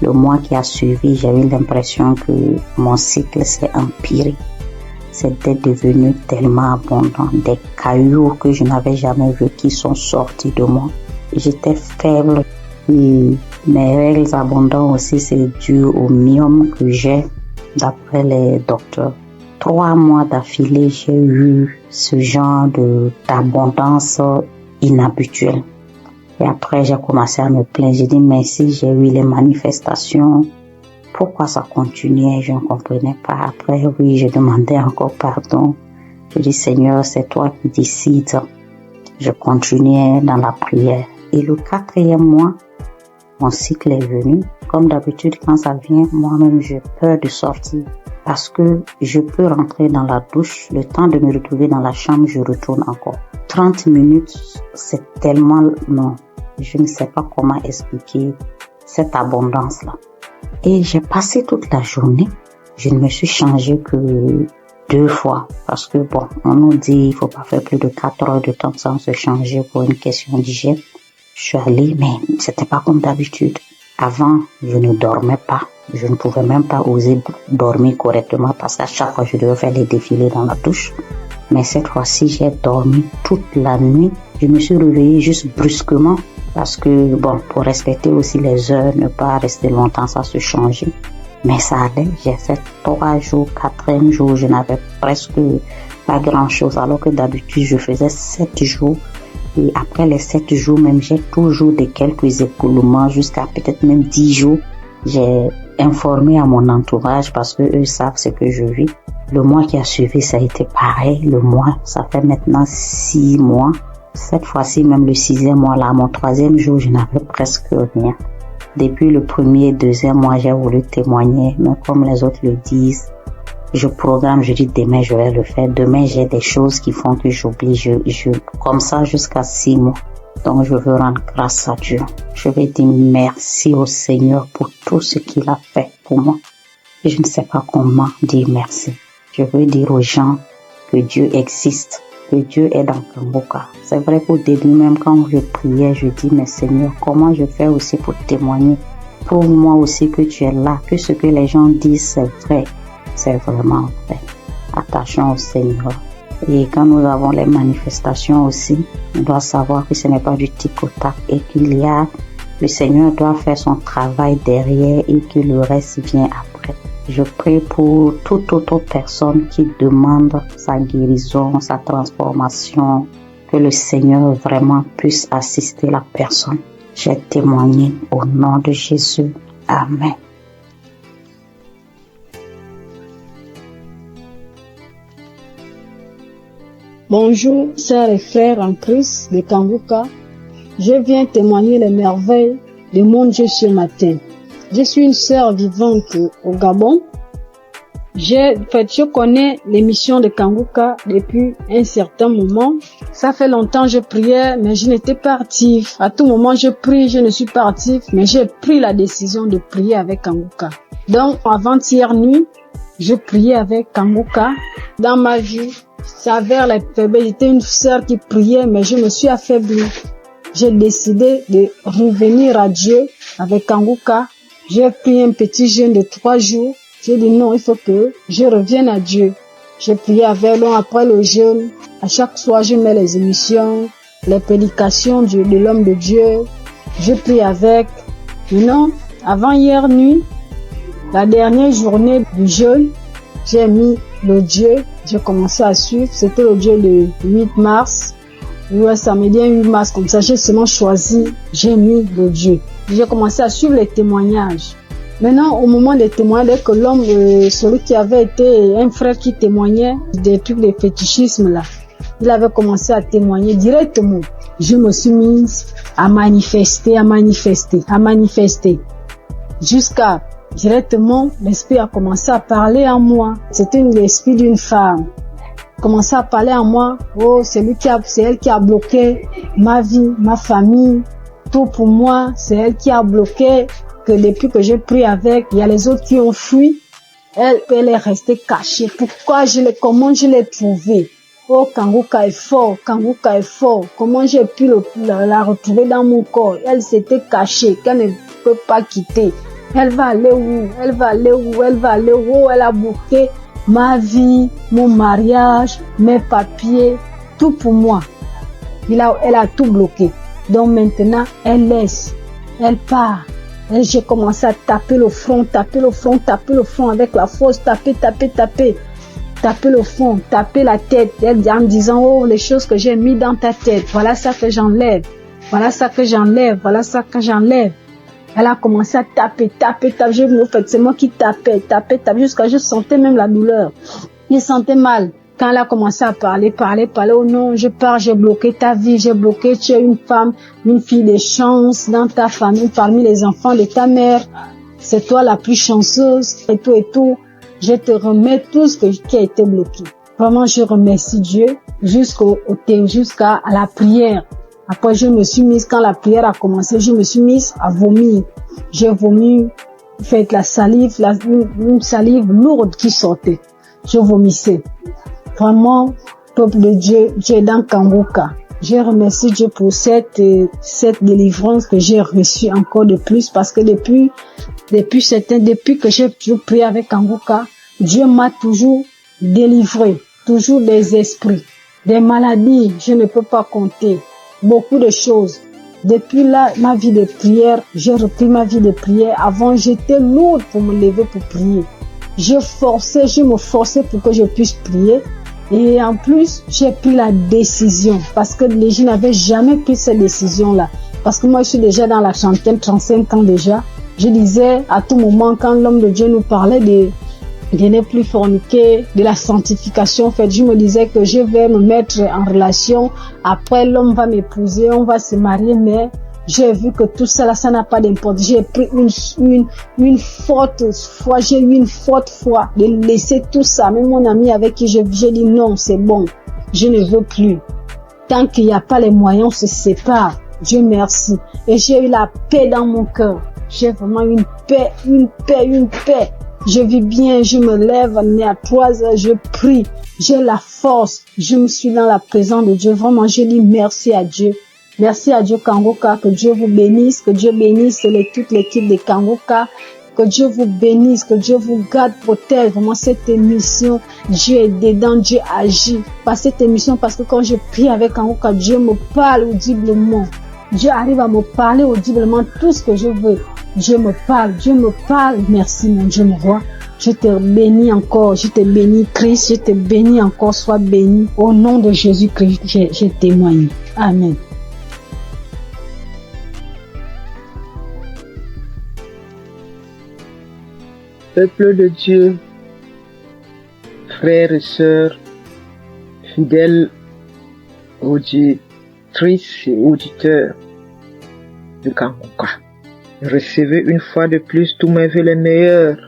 Speaker 12: Le mois qui a suivi, j'ai eu l'impression que mon cycle s'est empiré. C'était devenu tellement abondant. Des cailloux que je n'avais jamais vus qui sont sortis de moi. J'étais faible et mes règles abondantes aussi, c'est dû au myome que j'ai d'après les docteurs. 3 mois d'affilée, j'ai eu ce genre d'abondance inhabituelle. Et après, j'ai commencé à me plaindre. J'ai dit, mais si j'ai eu les manifestations, pourquoi ça continuait? Je ne comprenais pas. Après, oui, je demandais encore pardon. Je dis, Seigneur, c'est toi qui décides. Je continuais dans la prière. Et le 4e mois, mon cycle est venu. Comme d'habitude, quand ça vient, moi-même, j'ai peur de sortir. Parce que je peux rentrer dans la douche, le temps de me retrouver dans la chambre, je retourne encore. 30 minutes, c'est tellement long. Je ne sais pas comment expliquer cette abondance-là. Et j'ai passé toute la journée. Je ne me suis changée que 2 fois. Parce que bon, on nous dit il faut pas faire plus de 4 heures de temps sans se changer pour une question d'hygiène. Je suis allée, mais c'était pas comme d'habitude. Avant, je ne dormais pas. Je ne pouvais même pas oser dormir correctement parce qu'à chaque fois, je devais faire les défilés dans la douche. Mais cette fois-ci, j'ai dormi toute la nuit. Je me suis réveillée juste brusquement parce que, bon, pour respecter aussi les heures, ne pas rester longtemps sans se changer. Mais ça allait. J'ai fait 3 jours, 4e jour, je n'avais presque pas grand-chose alors que d'habitude, je faisais 7 jours. Et après les 7 jours même, j'ai toujours de quelques écoulements jusqu'à peut-être même 10 jours. J'ai informé à mon entourage parce que eux savent ce que je vis. Le mois qui a suivi, ça a été pareil. Le mois, ça fait maintenant 6 mois. Cette fois-ci, même le 6e mois, là, mon 3e jour, je n'avais presque rien. Depuis le 1er et 2e mois, j'ai voulu témoigner, mais comme les autres le disent, je programme, je dis demain je vais le faire. Demain j'ai des choses qui font que j'oublie. Comme ça jusqu'à 6 mois. Donc je veux rendre grâce à Dieu. Je vais dire merci au Seigneur pour tout ce qu'il a fait pour moi. Et je ne sais pas comment dire merci. Je veux dire aux gens que Dieu existe, que Dieu est dans Kanguka. C'est vrai qu'au début même quand je priais, je dis mais Seigneur, comment je fais aussi pour témoigner? Prouve-moi aussi que tu es là, que ce que les gens disent c'est vrai. C'est vraiment vrai. Attachons au Seigneur. Et quand nous avons les manifestations aussi, on doit savoir que ce n'est pas du tic au tac et le Seigneur doit faire son travail derrière et que le reste vient après. Je prie pour toute autre personne qui demande sa guérison, sa transformation, que que le Seigneur vraiment puisse assister la personne. J'ai témoigné au nom de Jésus. Amen.
Speaker 2: Bonjour, sœurs et frères en Christ de Kanguka. Je viens témoigner les merveilles de mon Dieu ce matin. Je suis une sœur vivante au Gabon. Je connais l'émission de Kanguka depuis un certain moment. Ça fait longtemps que je priais, mais je n'étais pas active. À tout moment, je prie, je ne suis pas active, mais j'ai pris la décision de prier avec Kanguka. Donc, avant-hier nuit, je priais avec Kanguka. Dans ma vie, ça vers les faiblesses. J'étais une sœur qui priait, mais je me suis affaiblie. J'ai décidé de revenir à Dieu avec Kanguka. J'ai pris un petit jeûne de 3 jours. J'ai dit non, il faut que je revienne à Dieu. J'ai prié avec lui après le jeûne. À chaque soir, je mets les émissions, les prédications de l'homme de Dieu. Je prie avec. Maintenant, avant hier nuit, la dernière journée du jeûne, j'ai mis le Dieu. J'ai commencé à suivre. C'était le Dieu le 8 mars. Ouais, ça me dit 8 mars comme ça. J'ai seulement choisi. J'ai mis le Dieu. J'ai commencé à suivre les témoignages. Maintenant, au moment des témoignages, dès que l'homme, celui qui avait été un frère qui témoignait des trucs de fétichisme là, il avait commencé à témoigner directement. Je me suis mise à manifester. Jusqu'à directement, l'esprit a commencé à parler en moi. C'était l'esprit d'une femme. Commencé à parler en moi. Oh, c'est elle qui a bloqué ma vie, ma famille, tout pour moi. C'est elle qui a bloqué. Que depuis que j'ai pris avec, il y a les autres qui ont fui. Elle est restée cachée. Comment je l'ai trouvée? Oh, Kanguka est fort. Comment j'ai pu la retrouver dans mon corps? Elle s'était cachée, qu'elle ne peut pas quitter. Elle va aller où? Oh, elle a bloqué ma vie, mon mariage, mes papiers, tout pour moi. Elle a tout bloqué. Donc maintenant, elle laisse. Elle part. Et j'ai commencé à taper le front avec la force, taper le front, taper la tête, en disant, oh, les choses que j'ai mis dans ta tête, voilà ça que j'enlève. Elle a commencé à taper, c'est moi qui tapais, jusqu'à je sentais même la douleur. Je sentais mal. Quand elle a commencé à parler, oh non, je pars, j'ai bloqué ta vie, tu es une femme, une fille de chance dans ta famille, parmi les enfants de ta mère. C'est toi la plus chanceuse, et tout. Je te remets tout ce qui a été bloqué. Vraiment, je remercie Dieu jusqu'à la prière. Après, je me suis mise, quand la prière a commencé, je me suis mise à vomir. J'ai vomi, fait la salive, une salive lourde qui sortait. Je vomissais. Vraiment, peuple de Dieu, Dieu est dans Kanguka. Je remercie Dieu pour cette délivrance que j'ai reçue encore de plus, parce que depuis que j'ai toujours prié avec Kanguka, Dieu m'a toujours délivré, toujours des esprits, des maladies, je ne peux pas compter, beaucoup de choses. Depuis là, ma vie de prière, j'ai repris ma vie de prière. Avant, j'étais lourde pour me lever pour prier. Je me forçais pour que je puisse prier. Et en plus, j'ai pris la décision, parce que je n'avais jamais pris cette décision-là. Parce que moi, je suis déjà dans la trentaine, 35 ans déjà. Je disais à tout moment, quand l'homme de Dieu nous parlait de ne plus forniquer, de la sanctification, en fait, je me disais que je vais me mettre en relation. Après, l'homme va m'épouser, on va se marier, mais j'ai vu que tout ça, là, ça n'a pas d'importance. J'ai pris une forte foi, j'ai eu une forte foi de laisser tout ça. Même mon ami avec qui j'ai dit non, c'est bon, je ne veux plus. Tant qu'il n'y a pas les moyens, on se sépare. Dieu merci. Et j'ai eu la paix dans mon cœur. J'ai vraiment une paix. Je vis bien, je me lève à 3 heures, je prie. J'ai la force. Je me suis dans la présence de Dieu. Vraiment, je dis merci à Dieu. Merci à Dieu Kanguka, que Dieu vous bénisse, que Dieu bénisse toute l'équipe de Kanguka, que Dieu vous bénisse, que Dieu vous garde, protège vraiment cette émission. Dieu est dedans, Dieu agit par cette émission, parce que quand je prie avec Kanguka, Dieu me parle audiblement. Dieu arrive à me parler audiblement tout ce que je veux. Dieu me parle. Merci mon Dieu, mon roi. Je te bénis encore, je te bénis Christ, je te bénis encore, sois béni. Au nom de Jésus-Christ, je témoigne. Amen.
Speaker 3: Peuple de Dieu, frères et sœurs, fidèles auditrices et auditeurs du Kanguka, recevez une fois de plus tous mes vœux les meilleurs.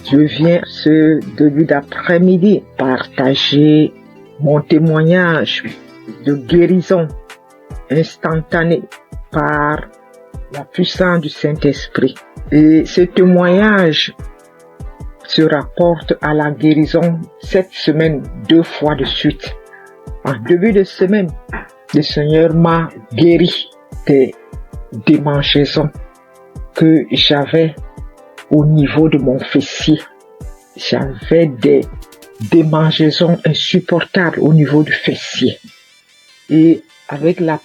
Speaker 3: Je viens ce début d'après-midi partager mon témoignage de guérison instantanée par la puissance du Saint-Esprit. Et ce témoignage se rapporte à la guérison cette semaine 2 fois de suite. En début de semaine, le Seigneur m'a guéri des démangeaisons que j'avais au niveau de mon fessier. J'avais des démangeaisons insupportables au niveau du fessier. Et avec la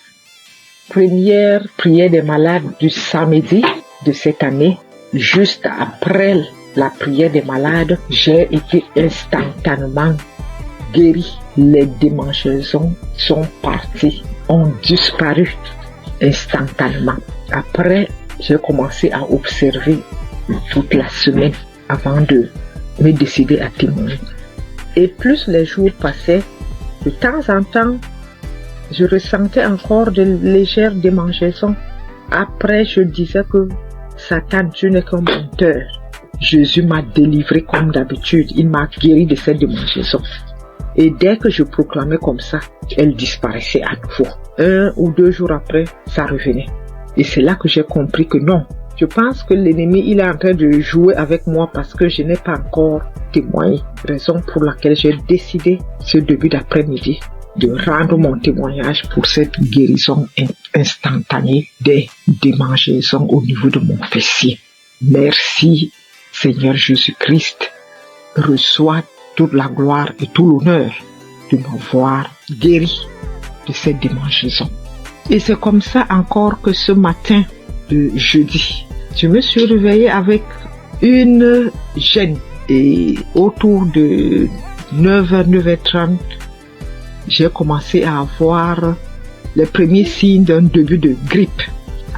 Speaker 3: première prière des malades du samedi de cette année, juste après la prière des malades, j'ai été instantanément guéri. Les démangeaisons sont parties, ont disparu instantanément. Après, j'ai commencé à observer toute la semaine avant de me décider à témoigner. Et plus les jours passaient, de temps en temps, je ressentais encore de légères démangeaisons. Après, je disais que Satan, tu n'es qu'un menteur. Jésus m'a délivré comme d'habitude. Il m'a guéri de cette démangeaison. Et dès que je proclamais comme ça, elle disparaissait à nouveau. 1 ou 2 jours après, ça revenait. Et c'est là que j'ai compris que non. Je pense que l'ennemi, il est en train de jouer avec moi parce que je n'ai pas encore témoigné. Raison pour laquelle j'ai décidé ce début d'après-midi de rendre mon témoignage pour cette guérison instantanée des démangeaisons au niveau de mon fessier. Merci Seigneur Jésus-Christ. Reçois toute la gloire et tout l'honneur de m'avoir guéri de cette démangeaison. Et c'est comme ça encore que ce matin de jeudi, je me suis réveillée avec une gêne et autour de 9h, 9h30, j'ai commencé à avoir les premiers signes d'un début de grippe.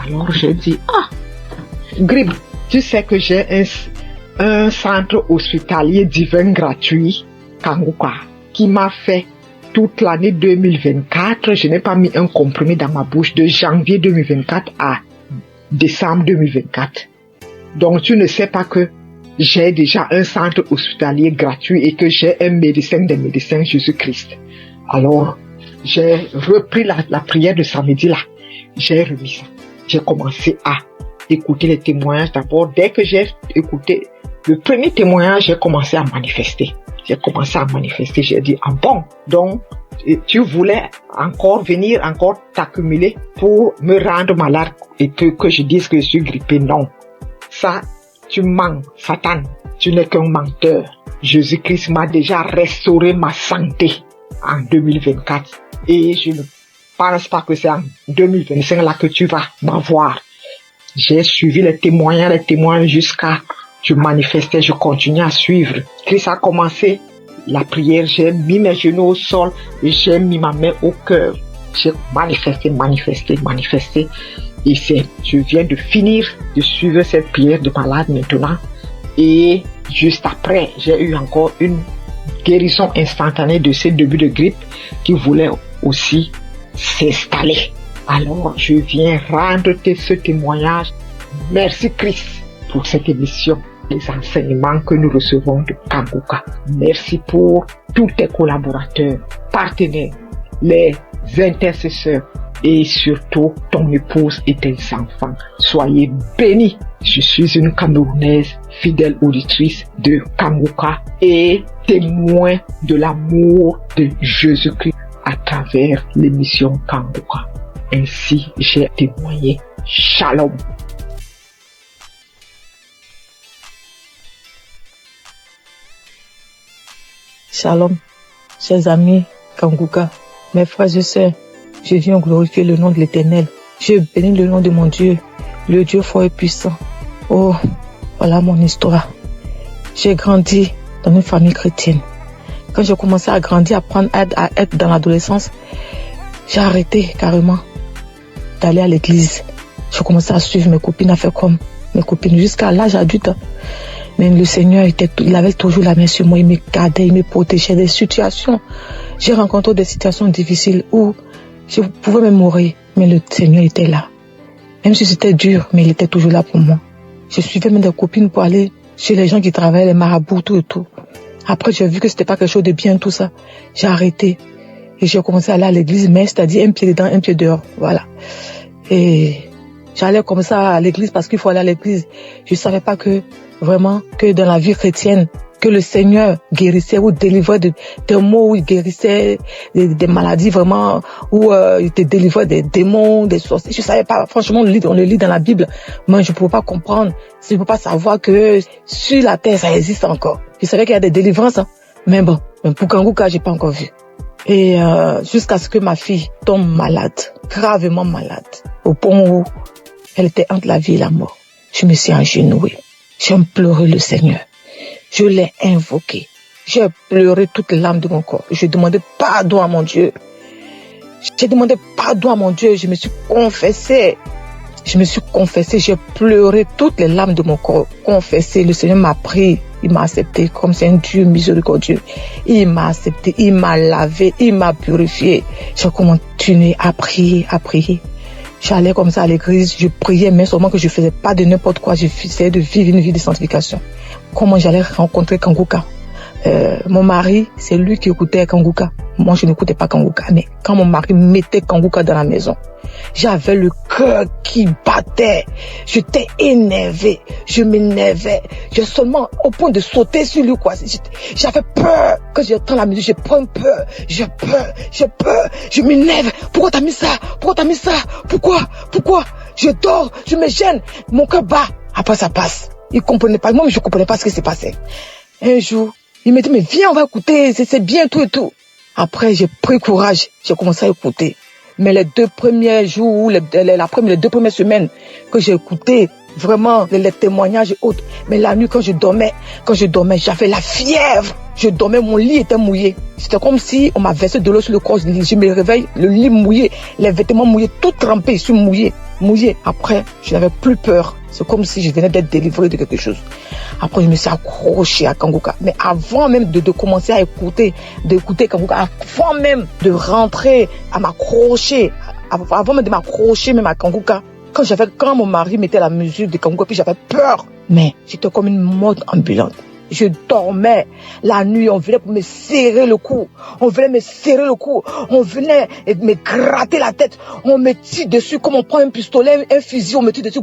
Speaker 3: Alors j'ai dit, grippe, tu sais que j'ai un centre hospitalier divin gratuit, Kanguka, qui m'a fait toute l'année 2024. Je n'ai pas mis un comprimé dans ma bouche de janvier 2024 à décembre 2024. Donc tu ne sais pas que j'ai déjà un centre hospitalier gratuit et que j'ai un médecin des médecins, Jésus-Christ. Alors, j'ai repris la prière de samedi là. J'ai remis ça. J'ai commencé à écouter les témoignages d'abord. Dès que j'ai écouté le premier témoignage, j'ai commencé à manifester. J'ai dit, bon, donc tu voulais encore venir, encore t'accumuler pour me rendre malade et que je dise que je suis grippé. Non, ça, tu mens, Satan, tu n'es qu'un menteur. Jésus-Christ m'a déjà restauré ma santé en 2024 et je ne pense pas que c'est en 2025 là que tu vas m'avoir. J'ai suivi les témoins jusqu'à je manifestais, je continuais à suivre. Christ a commencé la prière, j'ai mis mes genoux au sol et j'ai mis ma main au cœur. J'ai manifesté. Et je viens de finir de suivre cette prière de malade maintenant. Et juste après, j'ai eu encore une guérison instantanée de ce début de grippe qui voulait aussi s'installer. Alors, je viens rendre ce témoignage. Merci Christ pour cette émission, les enseignements que nous recevons de Kanguka. Merci pour tous tes collaborateurs, partenaires, les intercesseurs et surtout ton épouse et tes enfants. Soyez bénis. Je suis une Camerounaise, fidèle auditrice de Kanguka et témoin de l'amour de Jésus-Christ à travers l'émission Kanguka. Ainsi, j'ai témoigné. Shalom.
Speaker 4: Shalom, chers amis Kanguka, mes frères et sœurs, je viens glorifier le nom de l'Éternel. Je bénis le nom de mon Dieu, le Dieu fort et puissant. Oh, voilà mon histoire. J'ai grandi dans une famille chrétienne. Quand j'ai commencé à grandir, à être dans l'adolescence, j'ai arrêté carrément d'aller à l'église. J'ai commencé à suivre mes copines, à faire comme mes copines jusqu'à l'âge adulte. Mais le Seigneur, il avait toujours la main sur moi, il me gardait, il me protégeait des situations. J'ai rencontré des situations difficiles où je pouvais même mourir, mais le Seigneur était là. Même si c'était dur, mais il était toujours là pour moi. Je suivais même des copines pour aller chez les gens qui travaillaient, les marabouts, tout et tout. Après, j'ai vu que c'était pas quelque chose de bien, tout ça. J'ai arrêté. Et j'ai commencé à aller à l'église, mais c'est-à-dire un pied dedans, un pied dehors. Voilà. Et j'allais comme ça à l'église parce qu'il faut aller à l'église. Je savais pas que, vraiment, que dans la vie chrétienne, que le Seigneur guérissait ou délivrait des maux, où il guérissait des maladies vraiment, où il te délivrait des démons, des sorciers. Je savais pas, franchement, on le lit dans la Bible. Moi, je pouvais pas comprendre, je pouvais pas savoir que sur la terre, ça existe encore. Je savais qu'il y a des délivrances, hein. Mais bon, pour Kanguka, j'ai pas encore vu. Et jusqu'à ce que ma fille tombe malade, gravement malade, au point où elle était entre la vie et la mort. Je me suis agenouillée. J'ai pleuré le Seigneur. Je l'ai invoqué. J'ai pleuré toutes les larmes de mon corps. Je demandais pardon à mon Dieu. J'ai demandé pardon à mon Dieu. Je me suis confessée. J'ai pleuré toutes les larmes de mon corps. Confessé. Le Seigneur m'a pris. Il m'a accepté comme c'est un Dieu miséricordieux. Il m'a accepté. Il m'a lavé. Il m'a purifié. J'ai continué à prier, à prier. J'allais comme ça à l'église, je priais, mais seulement que je faisais pas de n'importe quoi. J'essayais de vivre une vie de sanctification. Comment j'allais rencontrer Kanguka? Mon mari, c'est lui qui écoutait Kanguka. Moi, je n'écoutais pas Kanguka. Mais quand mon mari mettait Kanguka dans la maison, j'avais le cœur qui battait. J'étais énervé. Je m'énervais. J'ai seulement au point de sauter sur lui, quoi. J'avais peur. Quand j'entends la musique, j'ai peur. J'ai peur. Je m'énerve. Pourquoi t'as mis ça? Pourquoi? Je dors. Je me gêne. Mon cœur bat. Après, ça passe. Il comprenait pas. Moi, je comprenais pas ce qui s'est passé. Un jour, il me dit, mais viens, on va écouter. C'est bien, tout et tout. Après, j'ai pris courage. J'ai commencé à écouter. Mais les 2 premiers jours, les 2 premières semaines que j'ai écouté, vraiment, les témoignages et autres. Mais la nuit, quand je dormais, j'avais la fièvre. Je dormais, mon lit était mouillé. C'était comme si on m'a versé de l'eau sur le corps. Je me réveille, le lit mouillé, les vêtements mouillés, tout trempé, je suis mouillé. Après, je n'avais plus peur. C'est comme si je venais d'être délivré de quelque chose. Après, je me suis accroché à Kanguka. Mais avant même de commencer à d'écouter Kanguka, avant même de rentrer, à m'accrocher, avant même de m'accrocher même à Kanguka, quand mon mari mettait la musique de Kanguka, puis j'avais peur. Mais j'étais comme une mort ambulante. Je dormais. La nuit, on venait pour me serrer le cou. On venait me gratter la tête. On me tire dessus comme on prend un pistolet, un fusil, on me tire dessus.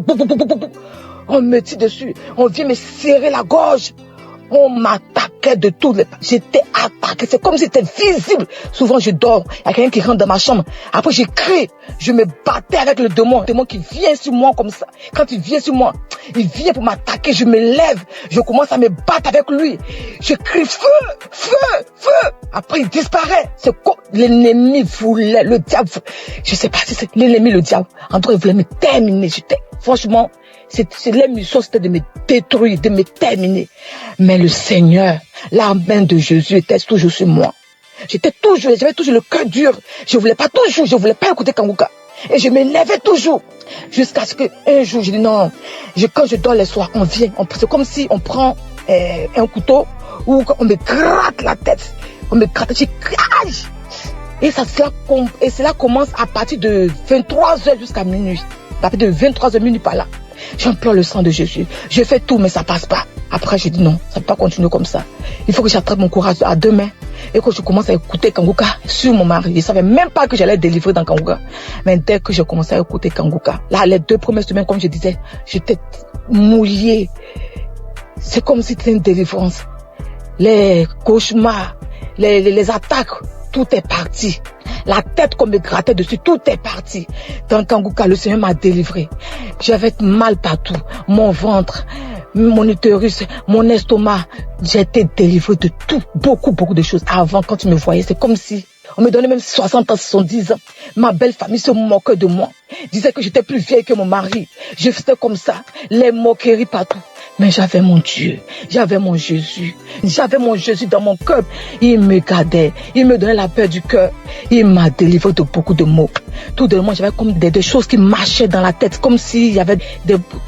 Speaker 4: On me tire dessus. On vient me serrer la gorge. On m'attaquait de tous les... J'étais attaqué. C'est comme si c'était visible. Souvent, je dors. Il y a quelqu'un qui rentre dans ma chambre. Après, je crie. Je me battais avec le démon qui vient sur moi comme ça. Quand il vient sur moi, il vient pour m'attaquer. Je me lève. Je commence à me battre avec lui. Je crie feu. Après, il disparaît. C'est comme l'ennemi voulait, le diable. Je sais pas si c'est l'ennemi, le diable. En tout cas, il voulait me terminer. Franchement, l'émission, c'était de me détruire, de me terminer. Mais le Seigneur, la main de Jésus était toujours sur moi. J'avais toujours le cœur dur. Je voulais pas écouter Kanguka. Et je m'élevais toujours. Jusqu'à ce qu'un jour, je dis non. Quand je dors les soirs, on vient. C'est comme si on prend un couteau ou on me gratte la tête. Je crache. Et cela commence à partir de 23h jusqu'à minuit. À partir de 23h minuit par là. J'implore le sang de Jésus. Je fais tout, mais ça passe pas. Après, j'ai dit non, ça ne peut pas continuer comme ça. Il faut que j'attrape mon courage à 2 mains. Et que je commence à écouter Kanguka sur mon mari. Je ne savais même pas que j'allais délivrer dans Kanguka. Mais dès que j'ai commencé à écouter Kanguka, là, les 2 premières semaines, comme je disais, j'étais mouillée. C'est comme si c'était une délivrance. Les cauchemars, les attaques, tout est parti. La tête qu'on me grattait dessus, tout est parti. Dans Kanguka, le Seigneur m'a délivré. J'avais mal partout. Mon ventre, mon utérus, mon estomac. J'ai été délivré de tout. Beaucoup de choses. Avant, quand tu me voyais, c'est comme si on me donnait même 60 ans, 70 ans. Ma belle famille se moquait de moi. Disait que j'étais plus vieille que mon mari. Je faisais comme ça. Les moqueries partout. Mais j'avais mon Dieu, j'avais mon Jésus, j'avais mon Jésus dans mon cœur. Il me gardait, il me donnait la paix du cœur. Il m'a délivré de beaucoup de maux. Tout de même, j'avais comme des choses qui marchaient dans la tête, comme s'il y avait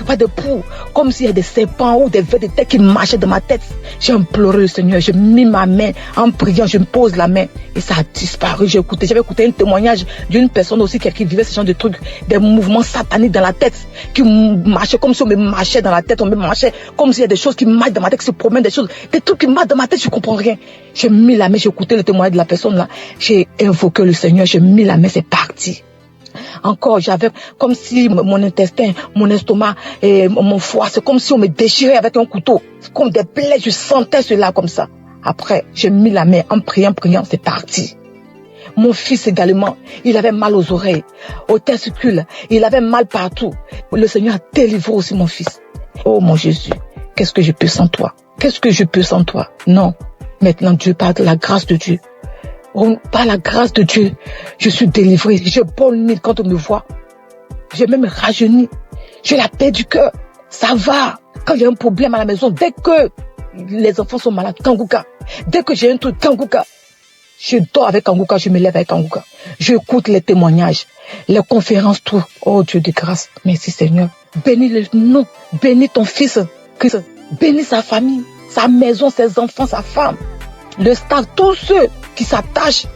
Speaker 4: pas de poux, comme s'il y avait des serpents ou des vers de tête qui marchaient dans ma tête. J'ai imploré le Seigneur, j'ai mis ma main en priant, je me pose la main et ça a disparu. J'avais écouté un témoignage d'une personne aussi qui vivait ce genre de trucs, des mouvements sataniques dans la tête, qui marchaient comme si on me marchait dans la tête, on me marchait comme s'il y a des choses qui marchent dans ma tête, qui se promènent, des trucs qui marchent dans ma tête, je comprends rien. J'ai mis la main, j'ai écouté le témoignage de la personne là, j'ai invoqué le Seigneur, j'ai mis la main, c'est parti. Encore, j'avais comme si mon intestin, mon estomac et mon foie, c'est comme si on me déchirait avec un couteau. C'est comme des plaies, je sentais cela comme ça. Après, j'ai mis la main en priant, c'est parti. Mon fils également, il avait mal aux oreilles, aux testicules, il avait mal partout. Le Seigneur a délivré aussi mon fils. Oh mon Jésus, qu'est-ce que je peux sans toi? Qu'est-ce que je peux sans toi? Non, maintenant Dieu parle de la grâce de Dieu. Oh, par la grâce de Dieu, je suis délivré. Je bonne quand on me voit. J'ai même rajeuni. J'ai la paix du cœur. Ça va. Quand il y a un problème à la maison, dès que les enfants sont malades, Kangouka. Dès que j'ai un truc, Kangouka. Je dors avec Kangouka, je me lève avec Kangouka. J'écoute les témoignages, les conférences, tout. Oh Dieu de grâce. Merci Seigneur. Bénis le nom. Bénis ton fils, Christ. Bénis sa famille, sa maison, ses enfants, sa femme. Le staff, tous ceux qui s'attachent,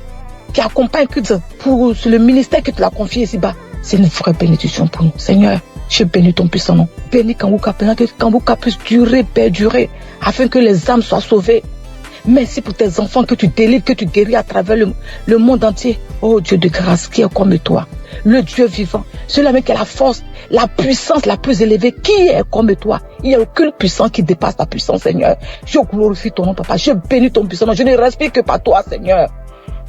Speaker 4: qui accompagnent Christ pour le ministère que tu l'as confié ici-bas. C'est une vraie bénédiction pour nous. Seigneur, je bénis ton puissant nom. Bénis Kangouka, que Kangouka puisse durer, perdurer, afin que les âmes soient sauvées. Merci pour tes enfants que tu délivres, que tu guéris à travers le monde entier. Oh Dieu de grâce, qui est comme toi, le Dieu vivant, celui qui a la force, la puissance la plus élevée, qui est comme toi. Il n'y a aucune puissance qui dépasse ta puissance, Seigneur. Je glorifie ton nom, Papa. Je bénis ton puissant nom. Je ne respire que par toi, Seigneur.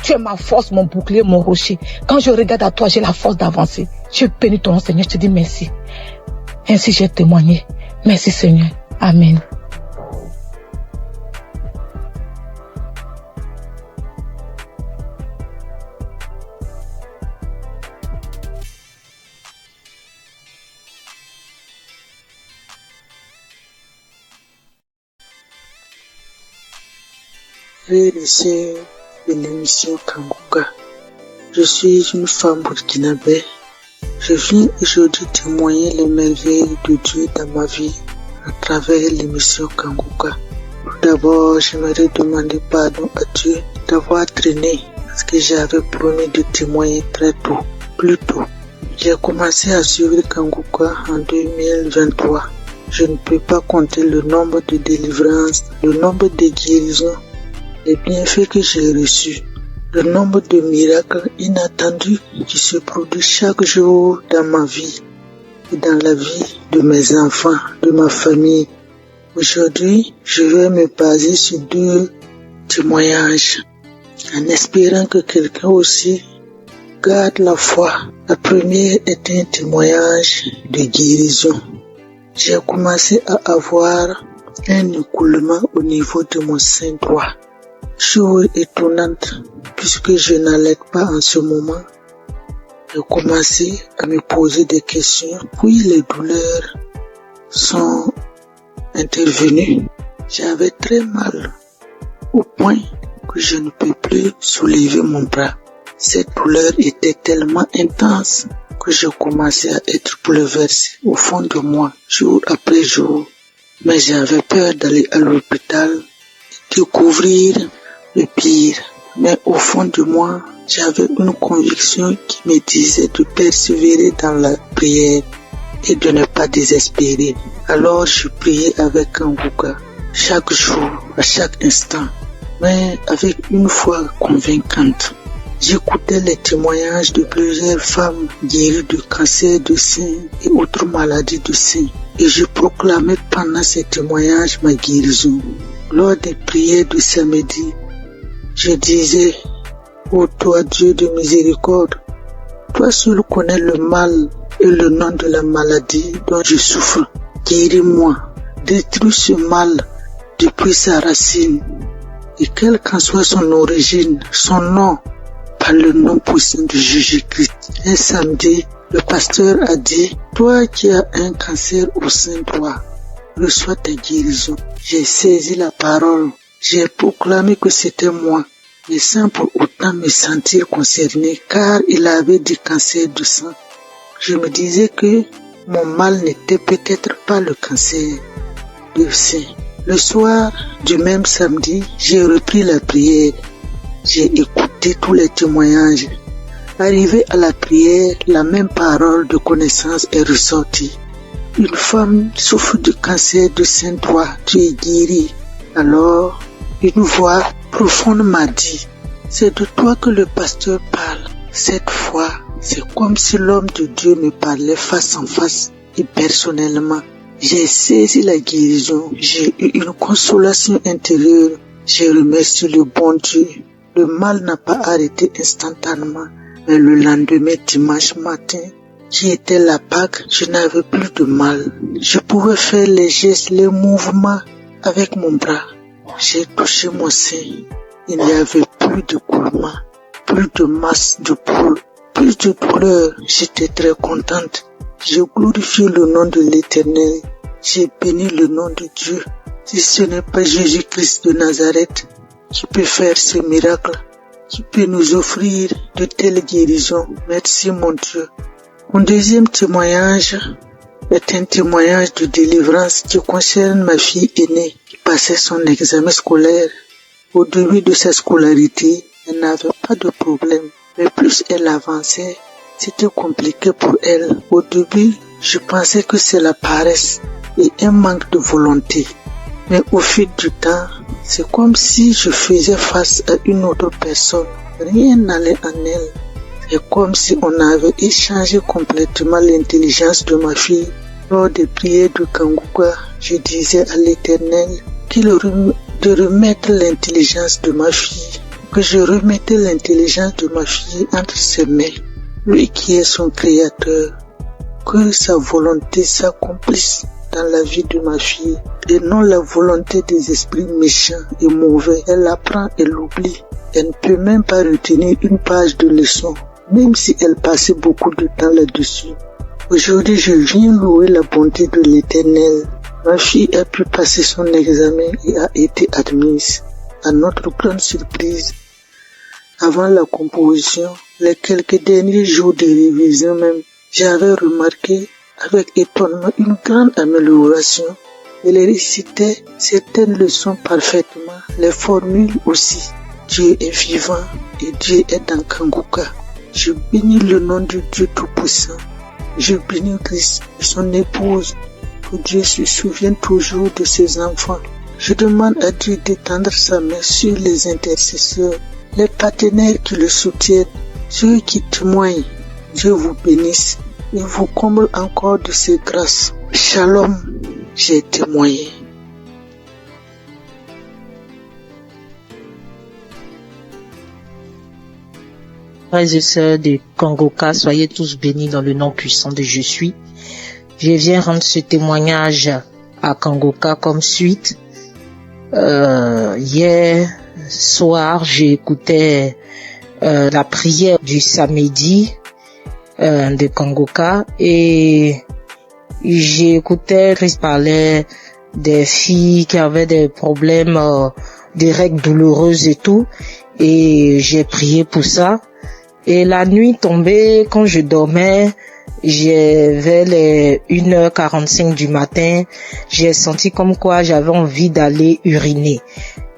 Speaker 4: Tu es ma force, mon bouclier, mon rocher. Quand je regarde à toi, j'ai la force d'avancer. Je bénis ton nom, Seigneur. Je te dis merci. Ainsi j'ai témoigné. Merci, Seigneur. Amen.
Speaker 13: Frères et sœurs de l'émission Kangouka, je suis une femme burkinabé. Je viens aujourd'hui témoigner les merveilles de Dieu dans ma vie à travers l'émission Kangouka. Tout d'abord, j'aimerais demander pardon à Dieu d'avoir traîné parce que j'avais promis de témoigner très tôt, plus tôt. J'ai commencé à suivre Kangouka en 2023. Je ne peux pas compter le nombre de délivrances, le nombre de guérisons, les bienfaits que j'ai reçus, le nombre de miracles inattendus qui se produisent chaque jour dans ma vie et dans la vie de mes enfants, de ma famille. Aujourd'hui, je vais me baser sur 2 témoignages en espérant que quelqu'un aussi garde la foi. La première est un témoignage de guérison. J'ai commencé à avoir un écoulement au niveau de mon sein droit. Chose étonnante, puisque je n'allais pas en ce moment. J'ai commencé à me poser des questions, puis les douleurs sont intervenues. J'avais très mal, au point que je ne peux plus soulever mon bras. Cette douleur était tellement intense que je commençais à être bouleversé au fond de moi, jour après jour. Mais j'avais peur d'aller à l'hôpital, découvrir le pire. Mais au fond de moi, j'avais une conviction qui me disait de persévérer dans la prière et de ne pas désespérer. Alors je priais avec Kangouka chaque jour, à chaque instant, mais avec une foi convaincante. J'écoutais les témoignages de plusieurs femmes guéries du cancer du sein et autres maladies du sein. Et je proclamais pendant ces témoignages ma guérison. Lors des prières du samedi, je disais, ô toi Dieu de miséricorde, toi seul connais le mal et le nom de la maladie dont je souffre. Guéris-moi, détruis ce mal depuis sa racine. Et quelle qu'en soit son origine, son nom, par le nom puissant de Jésus-Christ. Un samedi, le pasteur a dit, toi qui as un cancer au sein droit, reçois ta guérison. J'ai saisi la parole. J'ai proclamé que c'était moi, mais sans pour autant me sentir concerné, car il avait du cancer du sang. Je me disais que mon mal n'était peut-être pas le cancer du sein. Le soir du même samedi, j'ai repris la prière. J'ai écouté tous les témoignages. Arrivé à la prière, la même parole de connaissance est ressortie. Une femme souffre de cancer du sein, toi, tu es guérie. Alors, une voix profonde m'a dit, c'est de toi que le pasteur parle. Cette fois, c'est comme si l'homme de Dieu me parlait face en face et personnellement. J'ai saisi la guérison, j'ai eu une consolation intérieure. J'ai remercié le bon Dieu. Le mal n'a pas arrêté instantanément, mais le lendemain, dimanche matin, qui était la Pâque, je n'avais plus de mal. Je pouvais faire les gestes, les mouvements avec mon bras. J'ai touché mon sein. Il n'y avait plus de coulement, plus de masse de poule, plus de douleur. J'étais très contente. J'ai glorifié le nom de l'Éternel. J'ai béni le nom de Dieu. Si ce n'est pas Jésus-Christ de Nazareth qui peut faire ce miracle, qui peut nous offrir de telles guérisons, merci mon Dieu. Mon deuxième témoignage est un témoignage de délivrance qui concerne ma fille aînée qui passait son examen scolaire. Au début de sa scolarité, elle n'avait pas de problème, mais plus elle avançait, c'était compliqué pour elle. Au début, je pensais que c'est la paresse et un manque de volonté. Mais au fil du temps, c'est comme si je faisais face à une autre personne. Rien n'allait en elle. C'est comme si on avait échangé complètement l'intelligence de ma fille. Lors des prières de Kanguka, je disais à l'Éternel de remettre l'intelligence de ma fille, que je remettais l'intelligence de ma fille entre ses mains, lui qui est son créateur, que sa volonté s'accomplisse dans la vie de ma fille et non la volonté des esprits méchants et mauvais. Elle apprend et l'oublie. Elle ne peut même pas retenir une page de leçon, même si elle passait beaucoup de temps là-dessus. Aujourd'hui, je viens louer la bonté de l'Éternel. Ma fille a pu passer son examen et a été admise. À notre grande surprise, avant la composition, les quelques derniers jours de révision même, j'avais remarqué avec étonnement une grande amélioration. Elle récitait certaines leçons parfaitement, les formules aussi. Dieu est vivant et Dieu est dans Kanguka. Je bénis le nom de Dieu Tout-Puissant. Je bénis Christ et son épouse. Que Dieu se souvienne toujours de ses enfants. Je demande à Dieu d'étendre sa main sur les intercesseurs, les partenaires qui le soutiennent, ceux qui témoignent. Dieu vous bénisse et vous comble encore de ses grâces. Shalom, j'ai témoigné.
Speaker 4: Frères et sœurs de Kanguka, soyez tous bénis dans le nom puissant de Je suis. Je viens rendre ce témoignage à Kanguka comme suite. Hier soir, j'ai écouté la prière du samedi de Kanguka et j'ai écouté Christ parlait des filles qui avaient des problèmes, des règles douloureuses et tout, et j'ai prié pour ça. Et la nuit tombée, quand je dormais, vers les 1h45 du matin, j'ai senti comme quoi j'avais envie d'aller uriner.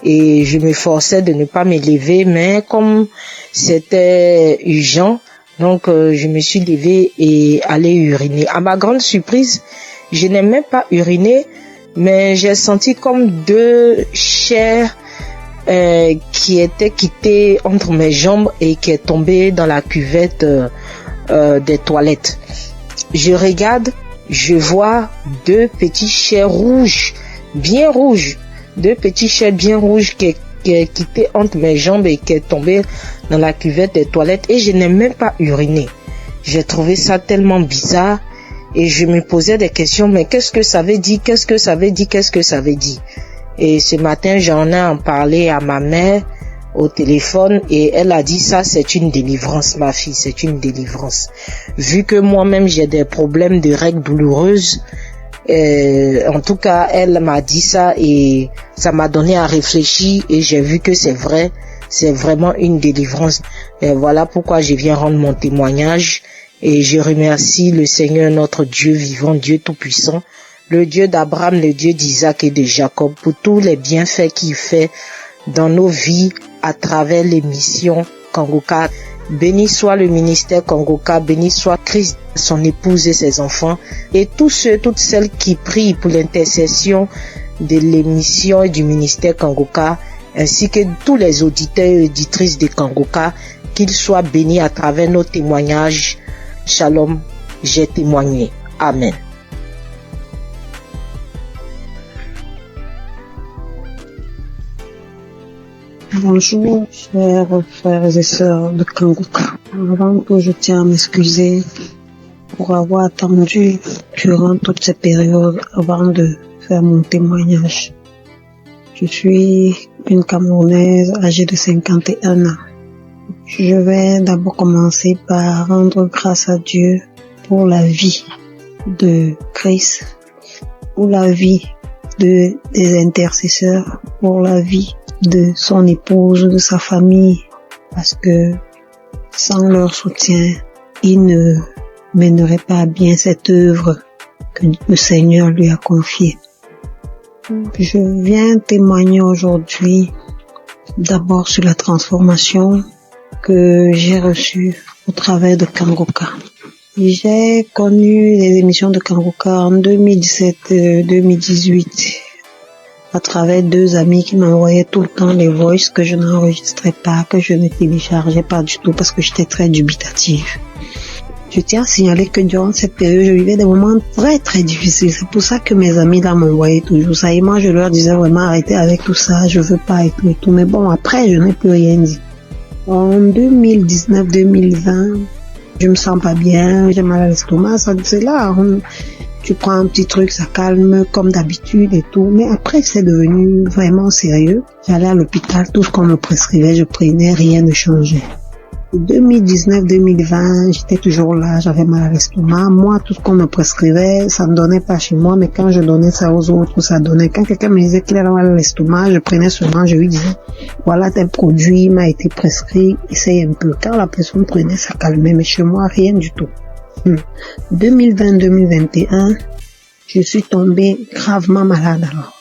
Speaker 4: Et je me forçais de ne pas me lever, mais comme c'était urgent, donc je me suis levée et allé uriner. À ma grande surprise, je n'ai même pas uriné, mais j'ai senti comme deux chairs qui était quittée entre mes jambes et qui est tombée dans la cuvette des toilettes. Je regarde, je vois deux petits chairs rouges, bien rouges, deux petits chairs bien rouges qui est quitté entre mes jambes et qui est tombé dans la cuvette des toilettes et je n'ai même pas uriné. J'ai trouvé ça tellement bizarre et je me posais des questions, mais qu'est-ce que ça veut dire, qu'est-ce que ça veut dire, qu'est-ce que ça veut dire? Et ce matin, j'en ai parlé à ma mère au téléphone et elle a dit ça, c'est une délivrance, ma fille, c'est une délivrance. Vu que moi-même j'ai des problèmes de règles douloureuses,
Speaker 3: En tout cas, elle m'a dit ça et ça m'a donné à réfléchir et j'ai vu que c'est vrai, c'est vraiment une délivrance. Et voilà pourquoi je viens rendre mon témoignage et je remercie le Seigneur, notre Dieu vivant, Dieu tout-puissant, le Dieu d'Abraham, le Dieu d'Isaac et de Jacob, pour tous les bienfaits qu'il fait dans nos vies à travers l'émission Kanguka. Béni soit le ministère Kanguka, béni soit Christ, son épouse et ses enfants, et tous ceux, toutes celles qui prient pour l'intercession de l'émission et du ministère Kanguka, ainsi que tous les auditeurs et auditrices de Kanguka, qu'ils soient bénis à travers nos témoignages. Shalom, j'ai témoigné. Amen.
Speaker 11: Bonjour, chers frères et sœurs de Kanguka. Avant tout, je tiens à m'excuser pour avoir attendu durant toute cette période avant de faire mon témoignage. Je suis une Camerounaise âgée de 51 ans. Je vais d'abord commencer par rendre grâce à Dieu pour la vie de Chris, pour la vie des intercesseurs, pour la vie de son épouse, de sa famille, parce que sans leur soutien, il ne mènerait pas bien cette œuvre que le Seigneur lui a confiée. Je viens témoigner aujourd'hui d'abord sur la transformation que j'ai reçue au travers de Kanguka. J'ai connu les émissions de Kanguka en 2017-2018 à travers deux amis qui m'envoyaient tout le temps les voices que je n'enregistrais pas, que je ne téléchargeais pas du tout parce que j'étais très dubitative. Je tiens à signaler que durant cette période, je vivais des moments très très difficiles. C'est pour ça que mes amis là m'envoyaient toujours ça. Et moi, je leur disais vraiment arrêtez avec tout ça, je veux pas et tout. Mais bon, après, je n'ai plus rien dit. En 2019-2020, je me sens pas bien, j'ai mal à l'estomac, c'est là. Tu prends un petit truc, ça calme comme d'habitude et tout. Mais après, c'est devenu vraiment sérieux. J'allais à l'hôpital, tout ce qu'on me prescrivait, je prenais, rien ne changeait. 2019-2020, j'étais toujours là, j'avais mal à l'estomac. Moi, tout ce qu'on me prescrivait, ça ne donnait pas chez moi, mais quand je donnais ça aux autres, ça donnait. Quand quelqu'un me disait qu'il avait mal à l'estomac, je prenais seulement, je lui disais, voilà tel produit m'a été prescrit, essaye un peu. Quand la personne prenait, ça calmait, mais chez moi, rien du tout. 2020-2021, je suis tombée gravement malade alors.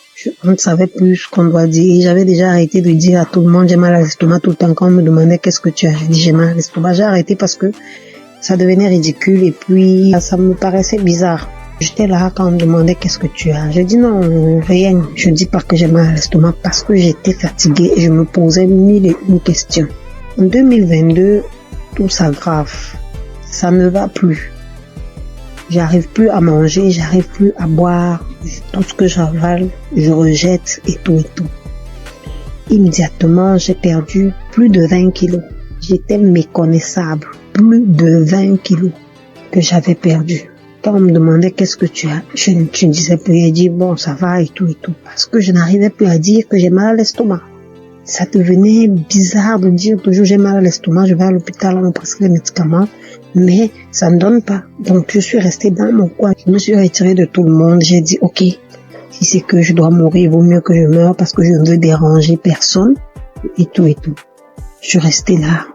Speaker 11: On ne savait plus ce qu'on doit dire. J'avais déjà arrêté de dire à tout le monde j'ai mal à l'estomac tout le temps quand on me demandait qu'est-ce que tu as. J'ai dit j'ai mal à l'estomac. J'ai arrêté parce que ça devenait ridicule et puis ça me paraissait bizarre. J'étais là quand on me demandait qu'est-ce que tu as. J'ai dit non, rien. Je dis pas que j'ai mal à l'estomac parce que j'étais fatiguée et je me posais mille et une questions. En 2022, tout s'aggrave. Ça ne va plus. J'arrive plus à manger, j'arrive plus à boire. Tout ce que j'avale, je rejette et tout et tout. Immédiatement, j'ai perdu plus de 20 kilos. J'étais méconnaissable. Plus de 20 kilos que j'avais perdu. Quand on me demandait qu'est-ce que tu as, je ne disais plus. J'ai dit bon, ça va et tout et tout. Parce que je n'arrivais plus à dire que j'ai mal à l'estomac. Ça devenait bizarre de dire toujours j'ai mal à l'estomac, je vais à l'hôpital, on me prescrit les médicaments, mais ça ne donne pas. Donc je suis restée dans mon coin, je me suis retirée de tout le monde, j'ai dit ok, si c'est que je dois mourir, il vaut mieux que je meure parce que je ne veux déranger personne et tout et tout. Je suis restée là,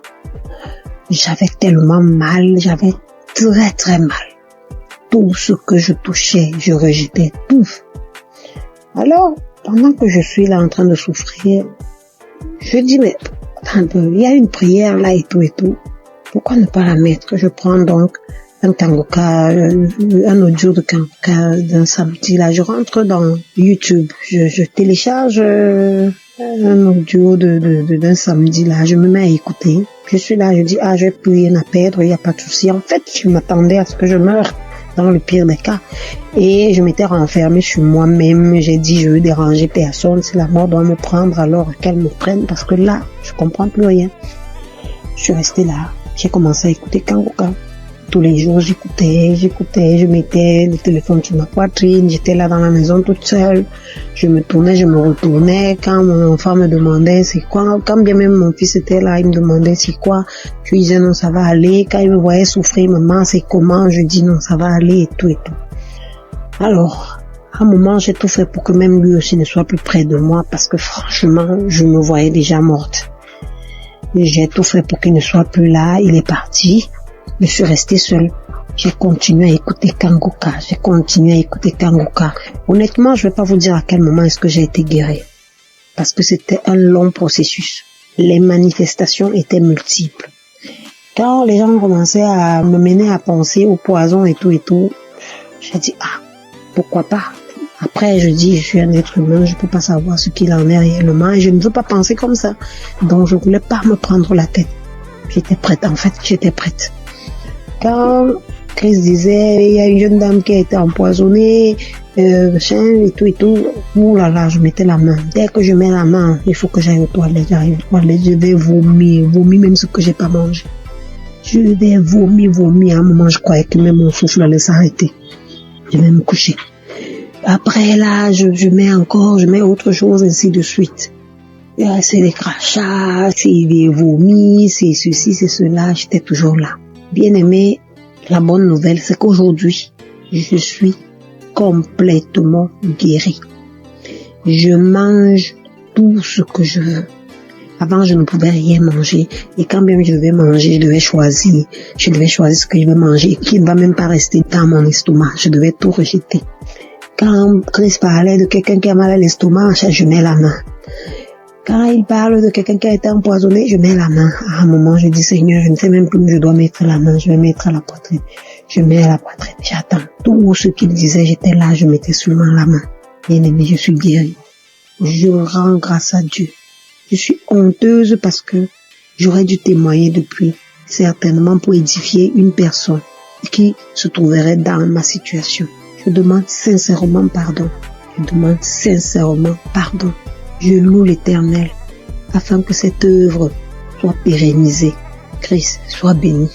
Speaker 11: j'avais tellement mal, j'avais très très mal. Tout ce que je touchais, je rejetais tout. Alors, pendant que je suis là en train de souffrir, je dis, mais attends un peu, il y a une prière là et tout et tout. Pourquoi ne pas la mettre? Je prends donc un Kanguka, un audio de Kanguka d'un samedi là. Je rentre dans YouTube, je télécharge un audio d'un samedi là. Je me mets à écouter. Je suis là, je dis, je n'ai plus rien à perdre, il n'y a pas de souci. En fait, je m'attendais à ce que je meure dans le pire des cas. Et je m'étais renfermée sur moi-même. J'ai dit, je veux déranger personne. Si la mort doit me prendre, alors qu'elle me prenne. Parce que là, je comprends plus rien. Je suis restée là. J'ai commencé à écouter Kanguka. Tous les jours, j'écoutais. Je mettais le téléphone sur ma poitrine. J'étais là dans la maison toute seule. Je me tournais, je me retournais. Quand mon enfant me demandait c'est quoi, quand bien même mon fils était là, il me demandait c'est quoi. Je lui disais non, ça va aller. Quand il me voyait souffrir, maman, c'est comment? Je dis non, ça va aller et tout et tout.
Speaker 14: Alors, à un moment, j'ai tout fait pour que même lui aussi ne soit plus près de moi parce que franchement, je me voyais déjà morte. J'ai tout fait pour qu'il ne soit plus là. Il est parti. Je suis restée seule. J'ai continué à écouter Kanguka. Honnêtement, je vais pas vous dire à quel moment est-ce que j'ai été guérie. Parce que c'était un long processus. Les manifestations étaient multiples. Quand les gens commençaient à me mener à penser au poison et tout, j'ai dit, pourquoi pas? Après, je dis, je suis un être humain, je peux pas savoir ce qu'il en est réellement et je ne veux pas penser comme ça. Donc, je voulais pas me prendre la tête. J'étais prête. Quand Chris disait, il y a une jeune dame qui a été empoisonnée, et tout, ouh là là, je mettais la main. Dès que je mets la main, il faut que j'aille aux toilettes, je vais vomir même ce que j'ai pas mangé. Je vais vomir. À un moment, je croyais que même mon souffle allait s'arrêter. Je vais me coucher. Après là, je mets autre chose, ainsi de suite. C'est des crachats, c'est des vomis, c'est ceci, c'est cela, j'étais toujours là. Bien aimé, la bonne nouvelle, c'est qu'aujourd'hui, je suis complètement guérie. Je mange tout ce que je veux. Avant, je ne pouvais rien manger. Et quand même je devais manger, je devais choisir ce que je vais manger, qui ne va même pas rester dans mon estomac. Je devais tout rejeter. Quand Chris parlait de quelqu'un qui a mal à l'estomac, je mets la main. Quand il parle de quelqu'un qui a été empoisonné, je mets la main. À un moment, je dis, Seigneur, je ne sais même plus où je dois mettre la main. Je vais mettre à la poitrine. Je mets à la poitrine. J'attends. Tout ce qu'il disait, j'étais là, je mettais seulement la main. Bien aimé, je suis guérie. Je rends grâce à Dieu. Je suis honteuse parce que j'aurais dû témoigner depuis, certainement pour édifier une personne qui se trouverait dans ma situation. Je demande sincèrement pardon. Je loue l'Éternel afin que cette œuvre soit pérennisée. Christ, sois béni.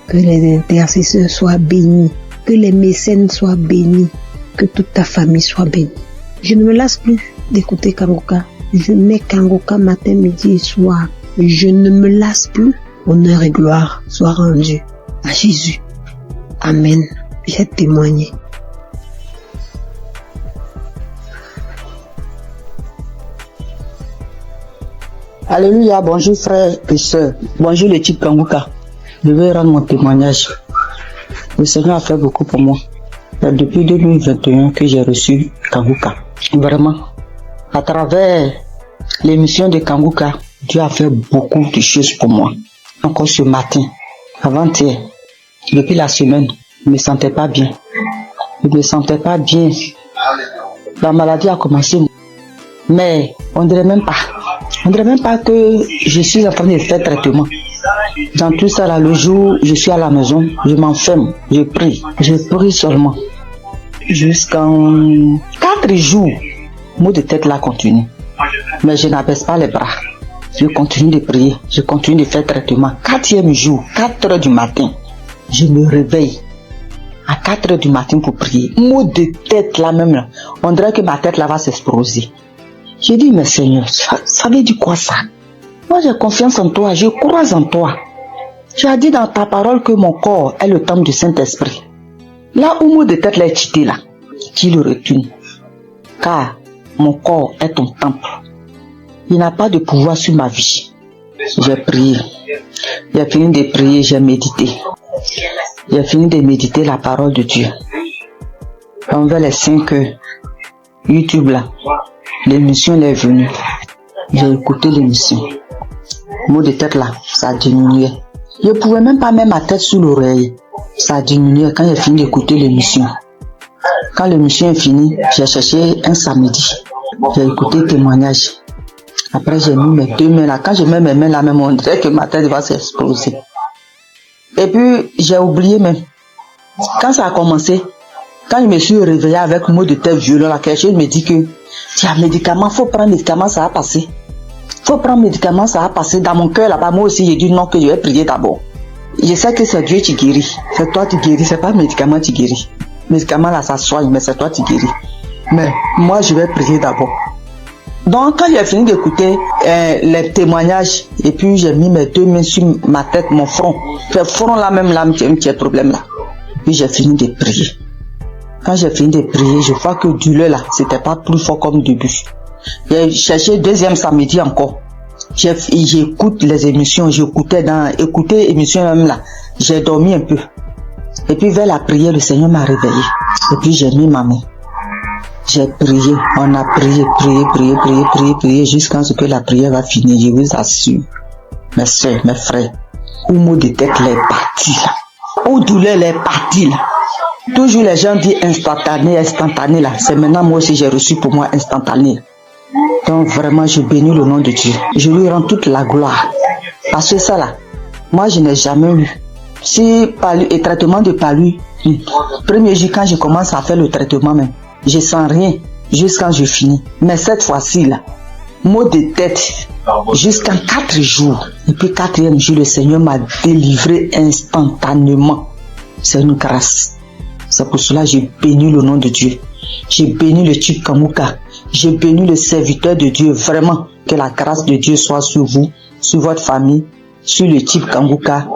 Speaker 14: Que les intercesseurs soient bénis. Que les mécènes soient bénis. Que toute ta famille soit bénie. Je ne me lasse plus d'écouter Kanguka. Je mets Kanguka matin, midi et soir. Je ne me lasse plus. Honneur et gloire soient rendus à Jésus. Amen. J'ai témoigné.
Speaker 15: Alléluia, bonjour frères et sœurs. Bonjour l'équipe Kanguka. Je vais rendre mon témoignage. Le Seigneur a fait beaucoup pour moi. C'est depuis 2021 que j'ai reçu Kanguka. Vraiment, à travers l'émission de Kanguka, Dieu a fait beaucoup de choses pour moi. Encore ce matin, avant-hier, depuis la semaine, je ne me sentais pas bien. La maladie a commencé. Mais on dirait même pas que je suis en train de faire traitement. Dans tout ça là, le jour je suis à la maison, je m'enferme, je prie seulement. Jusqu'en 4 jours, maux de tête là continue. Mais je n'abaisse pas les bras. Je continue de prier, je continue de faire traitement. 4e jour, 4 heures du matin, je me réveille à 4 heures du matin pour prier. Maux de tête là même là, on dirait que ma tête là va s'exploser. J'ai dit, mais Seigneur, ça veut dire quoi ça? Moi j'ai confiance en toi, je crois en toi. Tu as dit dans ta parole que mon corps est le temple du Saint-Esprit. Là où mot de tête là est quitté là, tu le retournes. Car mon corps est ton temple. Il n'a pas de pouvoir sur ma vie. J'ai prié. J'ai fini de prier, j'ai médité. J'ai fini de méditer la parole de Dieu. Envers les 5 YouTube là, l'émission est venue. J'ai écouté l'émission. Mot de tête là, ça a diminué. Je ne pouvais même pas mettre ma tête sous l'oreille. Ça a diminué quand j'ai fini d'écouter l'émission. Quand l'émission est finie, j'ai cherché un samedi. J'ai écouté le témoignage. Après, j'ai mis mes 2 mains là. Quand je mets mes mains là, même on dirait que ma tête va s'exploser. Et puis, j'ai oublié même. Quand ça a commencé, quand je me suis réveillé avec un mot de tête violent là, quelque chose me dit que tiens, médicament, faut prendre médicament, ça va passer. Faut prendre médicament, ça va passer. Dans mon cœur là-bas, moi aussi, j'ai dit non, que je vais prier d'abord. Je sais que c'est Dieu qui guérit. C'est toi qui guéris, c'est pas le médicament qui guérit. Le médicament là, ça soigne, mais c'est toi qui guéris. Mais moi, je vais prier d'abord. Donc, quand j'ai fini d'écouter les témoignages, et puis j'ai mis mes 2 mains sur ma tête, mon front. Le front là même, là, un petit problème là. Puis j'ai fini de prier. Quand j'ai fini de prier, je vois que douleur là, c'était pas plus fort comme début. J'ai cherché deuxième samedi encore. J'écoute les émissions, écouter émissions même là. J'ai dormi un peu. Et puis vers la prière, le Seigneur m'a réveillé. Et puis j'ai mis ma main. J'ai prié, on a prié jusqu'à ce que la prière va finir. Je vous assure, mes soeurs, mes frères, où mot de tête les parti là, où douleur les parti là. Toujours les gens disent instantané là. C'est maintenant moi aussi j'ai reçu pour moi instantané. Donc vraiment je bénis le nom de Dieu. Je lui rends toute la gloire. Parce que ça là, moi je n'ai jamais eu. Si palu et traitement de palu, premier jour quand je commence à faire le traitement même, je sens rien jusqu'à je finis. Mais cette fois-ci là, mot de tête jusqu'à 4 jours. Et puis 4e jour, le Seigneur m'a délivré instantanément. C'est une grâce. C'est pour cela que j'ai béni le nom de Dieu. J'ai béni le type Kanguka. J'ai béni le serviteur de Dieu. Vraiment, que la grâce de Dieu soit sur vous, sur votre famille, sur le type Kanguka,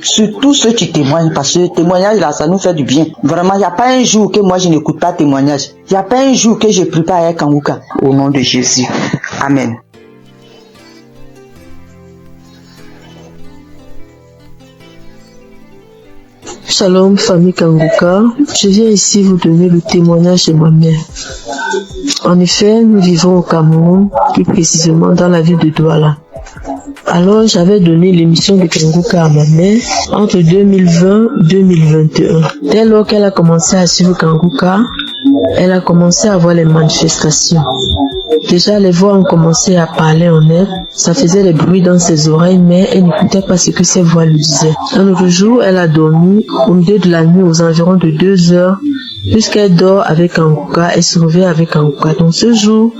Speaker 15: sur tous ceux qui témoignent, parce que le témoignage là, ça nous fait du bien. Vraiment, il n'y a pas un jour que moi je n'écoute pas témoignage. Il n'y a pas un jour que je prie pas avec Kanguka. Au nom de Jésus. Amen.
Speaker 4: Shalom, famille Kanguka. Je viens ici vous donner le témoignage de ma mère. En effet, nous vivons au Cameroun, plus précisément dans la ville de Douala. Alors, j'avais donné l'émission de Kanguka à ma mère entre 2020 et 2021. Dès lors qu'elle a commencé à suivre Kanguka, elle a commencé à voir les manifestations. Déjà, les voix ont commencé à parler en elle. Ça faisait des bruits dans ses oreilles, mais elle n'écoutait pas ce que ses voix lui disaient. Un autre jour, elle a dormi au milieu de la nuit aux environs de 2 heures. Puisqu'elle dort avec Kanguka, elle se réveille avec Kanguka. Donc ce jour,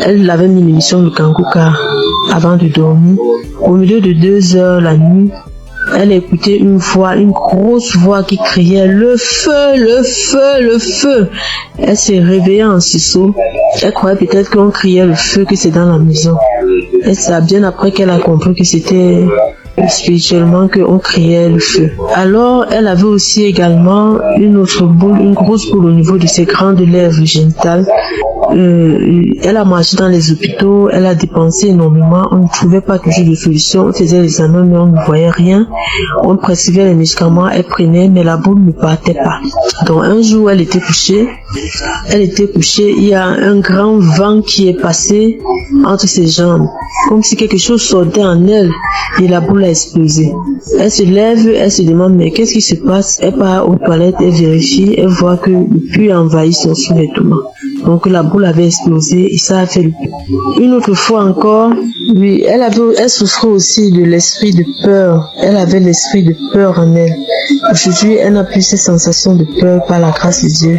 Speaker 4: elle avait mis l'émission de Kanguka avant de dormir. Au milieu de 2 heures la nuit, elle écoutait une voix, une grosse voix qui criait « Le feu, le feu, le feu !» Elle s'est réveillée en sursaut. Elle croyait peut-être qu'on criait le feu, que c'est dans la maison. Et c'est bien après qu'elle a compris que c'était spirituellement qu'on criait le feu. Alors, elle avait aussi également une autre boule, une grosse boule au niveau de ses grandes lèvres génitales. Elle a marché dans les hôpitaux, elle a dépensé énormément, on ne trouvait pas toujours de solution, on faisait les examens mais on ne voyait rien, on prescrivait les médicaments, elle prenait mais la boule ne partait pas. Donc un jour elle était couchée, il y a un grand vent qui est passé entre ses jambes, comme si quelque chose sortait en elle et la boule a explosé. Elle se lève, elle se demande mais qu'est-ce qui se passe, elle part aux toilettes, elle vérifie, elle voit que le puits a envahi son sous-vêtement. Donc la boule avait explosé et ça a fait le puits. Une autre fois encore, oui, elle souffrait aussi de l'esprit de peur. Elle avait l'esprit de peur en elle. Aujourd'hui, elle n'a plus ces sensations de peur par la grâce de Dieu.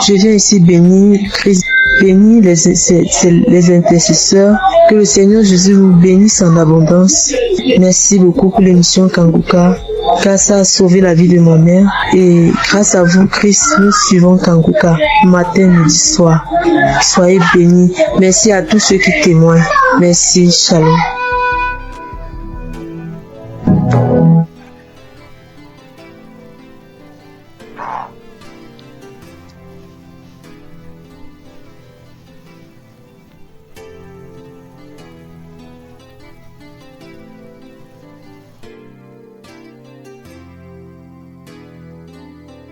Speaker 4: Je viens ici bénir Christ, bénir les intercesseurs. Que le Seigneur Jésus vous bénisse en abondance. Merci beaucoup pour l'émission Kanguka, car ça a sauvé la vie de ma mère. Et grâce à vous, Christ, nous suivons Kanguka, matin, midi, soir. Soyez bénis. Merci à tous ceux qui témoignent. Merci, shalom.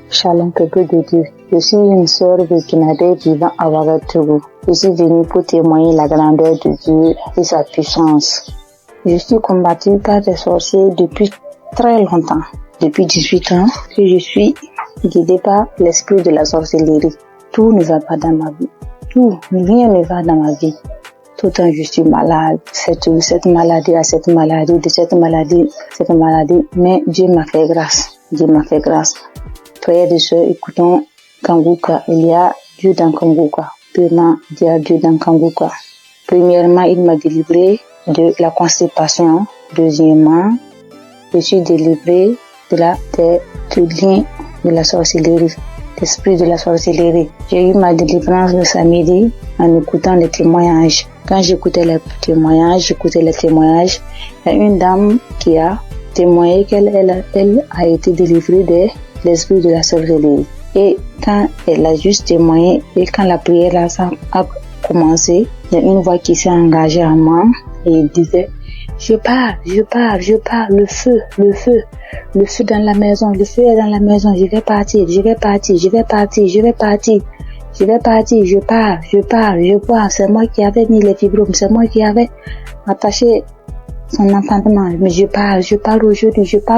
Speaker 8: Shalom, peuple de Dieu. Je suis une sœur burkinabé vivant à Ouagadougou. Je suis venue pour témoigner la grandeur de Dieu et sa puissance. Je suis combattue par des sorciers depuis très longtemps. Depuis 18 ans que je suis guidée par l'esprit de la sorcellerie. Tout ne va pas dans ma vie. Rien ne va dans ma vie. Tout le temps je suis malade. Cette maladie, mais Dieu m'a fait grâce. Dieu m'a fait grâce. Frères et sœurs, écoutons Kanguka. Il y a Dieu dans Kanguka. Premièrement, il y a Dieu dans Kanguka. Premièrement, il m'a délivré de la constipation. Deuxièmement, je suis délivré du lien de la sorcellerie, l'esprit de la sorcellerie. J'ai eu ma délivrance le samedi en écoutant les témoignages. Quand j'écoutais les témoignages, il y a une dame qui a témoigné qu'elle a été délivrée de l'esprit de la sorcellerie.
Speaker 12: Et quand elle a juste témoigné, et quand la prière là, ça a commencé, il y a une voix qui s'est engagée en moi et elle disait, je pars, le feu dans la maison, le feu est dans la maison, je vais partir, je pars, c'est moi qui avais mis les fibromes, c'est moi qui avais attaché son entendement, mais je pars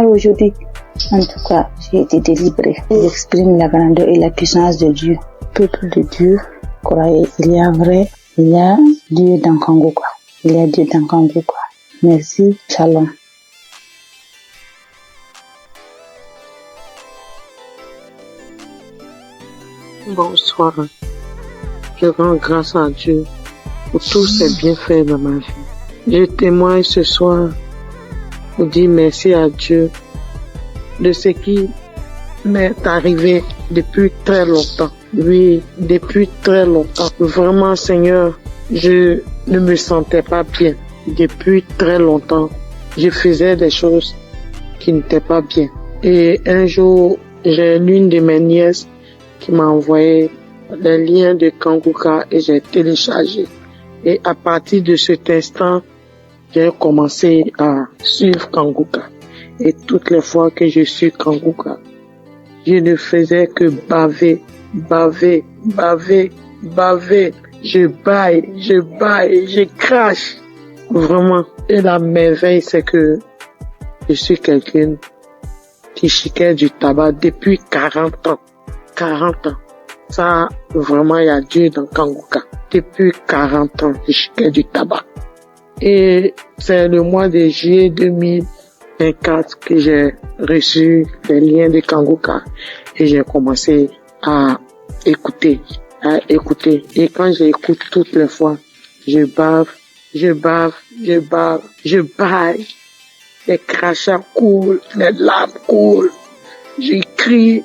Speaker 12: aujourd'hui. En tout cas, j'ai été délivrée. J'exprime la grandeur et la puissance de Dieu. Peuple de Dieu, croyez, il y a Dieu dans Kanguka. Merci, shalom.
Speaker 13: Bonsoir. Je rends grâce à Dieu pour tous ses bienfaits dans ma vie. Je témoigne ce soir pour dire merci à Dieu de ce qui m'est arrivé depuis très longtemps. Oui, depuis très longtemps. Vraiment, Seigneur, je ne me sentais pas bien. Depuis très longtemps, je faisais des choses qui n'étaient pas bien. Et un jour, j'ai l'une de mes nièces qui m'a envoyé les liens de Kanguka et j'ai téléchargé. Et à partir de cet instant, j'ai commencé à suivre Kanguka. Et toutes les fois que je suis Kanguka, je ne faisais que baver. Je baille, je crache. Vraiment. Et la merveille, c'est que je suis quelqu'un qui chiquait du tabac depuis 40 ans. 40 ans. Ça, vraiment, il y a Dieu dans Kanguka. Depuis 40 ans, je chiquais du tabac. Et c'est le mois de juillet 2024 que j'ai reçu les liens de Kanguka et j'ai commencé à écouter. Et quand j'écoute toutes les fois, je bave, je baille. Les crachats coulent, les larmes coulent. Je crie.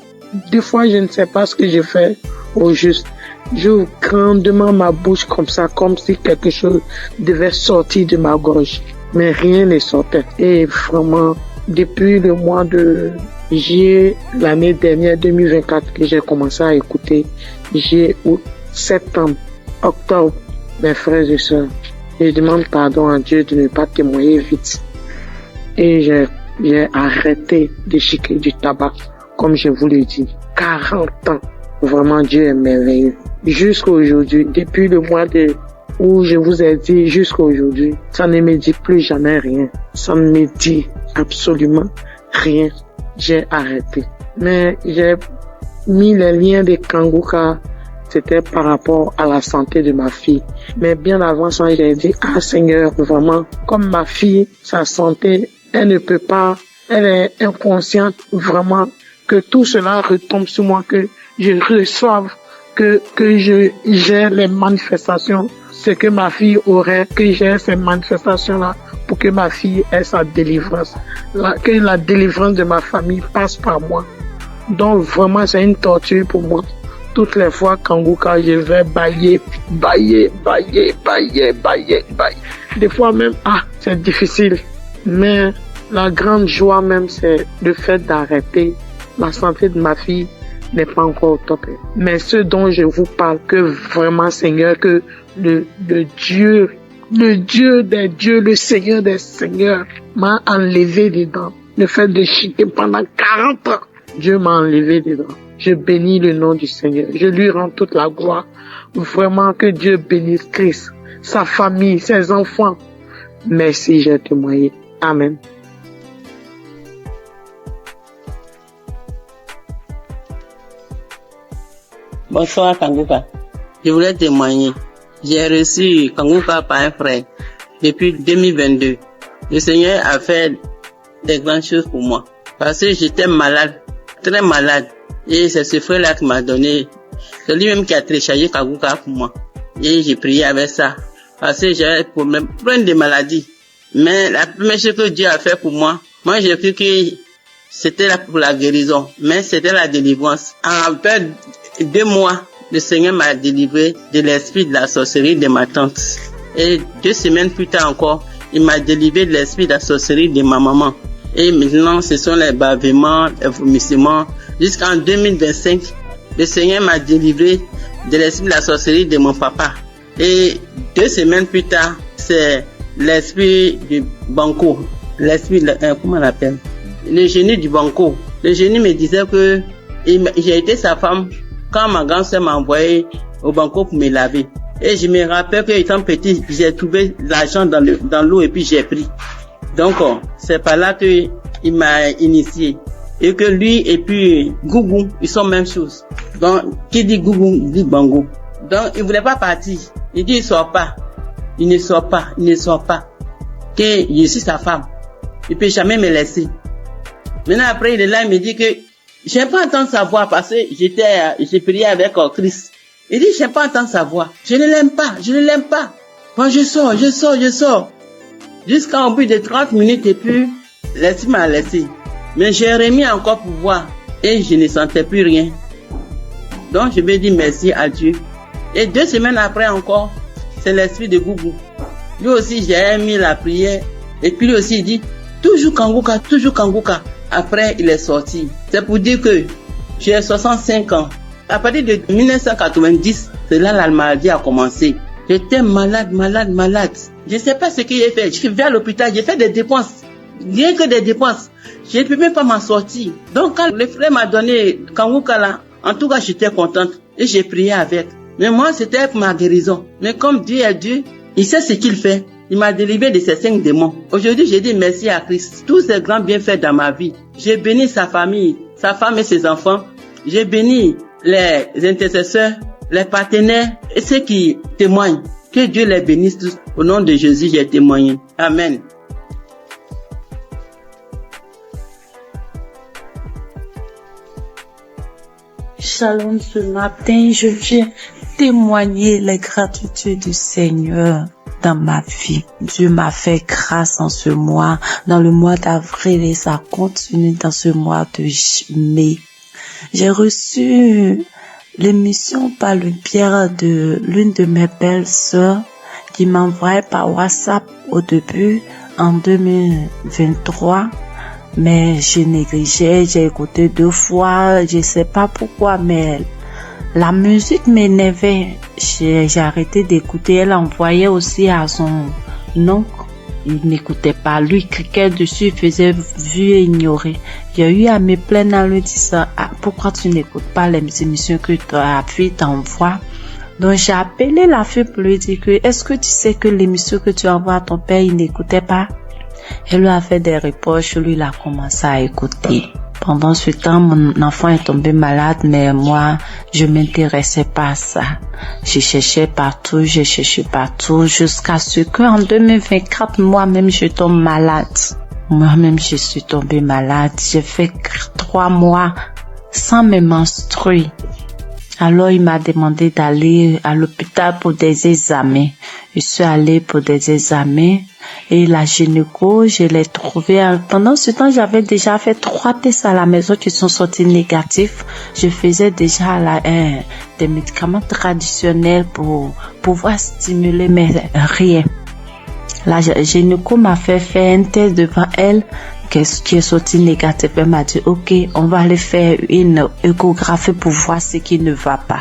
Speaker 13: Des fois, je ne sais pas ce que je fais au juste. J'ouvre grandement ma bouche comme ça, comme si quelque chose devait sortir de ma gorge. Mais rien ne sortait. Et vraiment, depuis le mois de juillet, l'année dernière, 2024, que j'ai commencé à écouter, juillet, août, septembre, octobre, mes frères et sœurs, je demande pardon à Dieu de ne pas témoigner vite. Et j'ai arrêté de chiquer du tabac, comme je vous l'ai dit. 40 ans. Vraiment, Dieu est merveilleux. Jusqu'à aujourd'hui, depuis le mois où je vous ai dit jusqu'à aujourd'hui, ça ne me dit plus jamais rien. Ça ne me dit absolument rien. J'ai arrêté. Mais j'ai mis les liens de Kanguka, c'était par rapport à la santé de ma fille. Mais bien avant ça, j'ai dit, Seigneur, vraiment, comme ma fille, sa santé, elle ne peut pas, elle est inconsciente, vraiment, que tout cela retombe sur moi, que je reçoive, que j'ai les manifestations, ce que ma fille aurait, que j'ai ces manifestations-là pour que ma fille ait sa délivrance, que la délivrance de ma famille passe par moi. Donc vraiment, c'est une torture pour moi. Toutes les fois, Kanguka, je vais bailler. Des fois même, c'est difficile. Mais la grande joie même, c'est le fait d'arrêter. La santé de ma fille n'est pas encore au top. Mais ce dont je vous parle, que vraiment, Seigneur, que le Dieu des dieux, le Seigneur des seigneurs m'a enlevé dedans. Le fait de chiquer pendant 40 ans, Dieu m'a enlevé dedans. Je bénis le nom du Seigneur. Je lui rends toute la gloire. Vraiment que Dieu bénisse Christ, sa famille, ses enfants. Merci, j'ai témoigné. Amen.
Speaker 16: Bonsoir Kanguka. Je voulais témoigner. J'ai reçu Kanguka par un frère depuis 2022. Le Seigneur a fait des grandes choses pour moi. Parce que j'étais malade, très malade. Et c'est ce frère-là qui m'a donné. C'est lui-même qui a téléchargé Kanguka pour moi. Et j'ai prié avec ça. Parce que j'avais plein de maladies. Mais la première chose que Dieu a fait pour moi, j'ai cru que c'était là pour la guérison. Mais c'était la délivrance. En fait, 2 mois, le Seigneur m'a délivré de l'esprit de la sorcellerie de ma tante. Et 2 semaines plus tard encore, il m'a délivré de l'esprit de la sorcellerie de ma maman. Et maintenant, ce sont les bavements, les vomissements. Jusqu'en 2025, le Seigneur m'a délivré de l'esprit de la sorcellerie de mon papa. Et 2 semaines plus tard, c'est l'esprit du banco, l'esprit, comment on l'appelle, le génie du banco. Le génie me disait que j'ai été sa femme quand ma grand-sœur m'a envoyé au banco pour me laver. Et je me rappelle qu'étant petit, j'ai trouvé l'argent dans l'eau et puis j'ai pris. Donc, c'est par là qu'il m'a initié. Et que lui et puis Gougou, ils sont même chose. Donc, qui dit Gougou, dit Bango. Donc, il voulait pas partir. Il dit, il sort pas. Il ne sort pas. Il ne sort pas. Que je suis sa femme. Il peut jamais me laisser. Maintenant, après, il est là, il me dit que j'aime pas entendre sa voix parce que j'ai prié avec Christ. Il dit, j'aime pas entendre sa voix. Je ne l'aime pas. Je ne l'aime pas. Bon, je sors. Jusqu'à au bout de 30 minutes et puis, l'esprit m'a laissé. Mais j'ai remis encore pour voir et je ne sentais plus rien. Donc je vais dire merci à Dieu. Et 2 semaines après encore, c'est l'esprit de Gougou. Lui aussi j'ai mis la prière et puis lui aussi il dit toujours Kanguka, toujours Kanguka. Après il est sorti. C'est pour dire que j'ai 65 ans. À partir de 1990, c'est là la maladie a commencé. J'étais malade. Je ne sais pas ce que j'ai fait. Je suis vers l'hôpital, j'ai fait des dépenses. Rien que des dépenses. Je ne peux même pas m'en sortir. Donc quand le frère m'a donné Kanguka là, en tout cas j'étais contente et j'ai prié avec. Mais moi c'était pour ma guérison. Mais comme Dieu est Dieu, il sait ce qu'il fait. Il m'a délivré de ces 5 démons. Aujourd'hui j'ai dit merci à Christ. Tous ces grands bienfaits dans ma vie. J'ai béni sa famille, sa femme et ses enfants. J'ai béni les intercesseurs, les partenaires et ceux qui témoignent. Que Dieu les bénisse tous. Au nom de Jésus j'ai témoigné. Amen.
Speaker 17: Shalom, ce matin, je viens témoigner les gratuités du Seigneur dans ma vie. Dieu m'a fait grâce en ce mois, dans le mois d'avril et ça continue dans ce mois de mai. J'ai reçu l'émission par le biais de l'une de mes belles sœurs qui m'envoyait par WhatsApp au début en 2023. Mais je négligeais, j'ai écouté 2 fois, je sais pas pourquoi, mais la musique m'énervait. J'ai arrêté d'écouter, elle envoyait aussi à son oncle, il n'écoutait pas, lui cliquait dessus, il faisait vu et ignorer. J'ai eu à me plaindre en lui disant, pourquoi tu n'écoutes pas les émissions que ta fille t'envoie? Donc j'ai appelé la fille pour lui dire que, est-ce que tu sais que l'émission que tu envoies à ton père, il n'écoutait pas? Elle lui a fait des reproches, lui il a commencé à écouter. Pendant ce temps, mon enfant est tombé malade, mais moi, je m'intéressais pas à ça. J'ai cherché partout, jusqu'à ce qu'en 2024, moi-même, je tombe malade. Moi-même, je suis tombée malade. J'ai fait 3 mois sans me menstruer. Alors, il m'a demandé d'aller à l'hôpital pour des examens. Je suis allée pour des examens et la gynéco, je l'ai trouvée. Pendant ce temps, j'avais déjà fait 3 tests à la maison qui sont sortis négatifs. Je faisais déjà des médicaments traditionnels pour pouvoir stimuler, mais rien. La gynéco m'a fait faire un test devant elle qui est sorti négatif. Elle m'a dit, ok, on va aller faire une échographie pour voir ce qui ne va pas.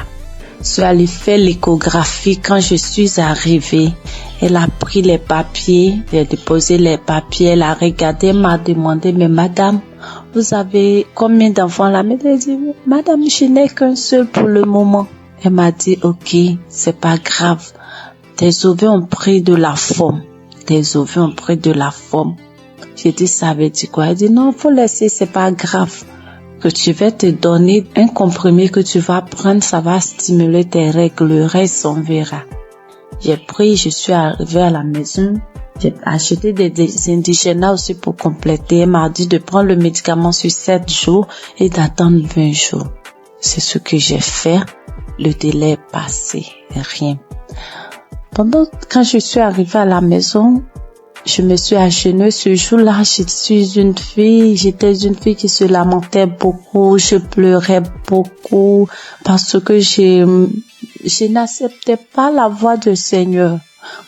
Speaker 17: Je suis allée faire l'échographie. Quand je suis arrivée, elle a pris les papiers, elle a déposé les papiers, elle a regardé, elle m'a demandé, mais madame, vous avez combien d'enfants là? Elle a dit, madame, je n'ai qu'un seul pour le moment. Elle m'a dit, ok, c'est pas grave. Tes ovaires ont pris de la forme. J'ai dit, ça veut dire quoi? Elle dit, non, faut laisser, c'est pas grave. Que tu vas te donner un comprimé que tu vas prendre, ça va stimuler tes règles, le reste on verra. J'ai pris, je suis arrivée à la maison, j'ai acheté des indigènes aussi pour compléter. Elle m'a dit de prendre le médicament sur 7 jours et d'attendre 20 jours. C'est ce que j'ai fait. Le délai est passé, rien. Quand je suis arrivée à la maison, je me suis agenouillée ce jour-là. J'étais une fille qui se lamentait beaucoup. Je pleurais beaucoup parce que je n'acceptais pas la voix du Seigneur.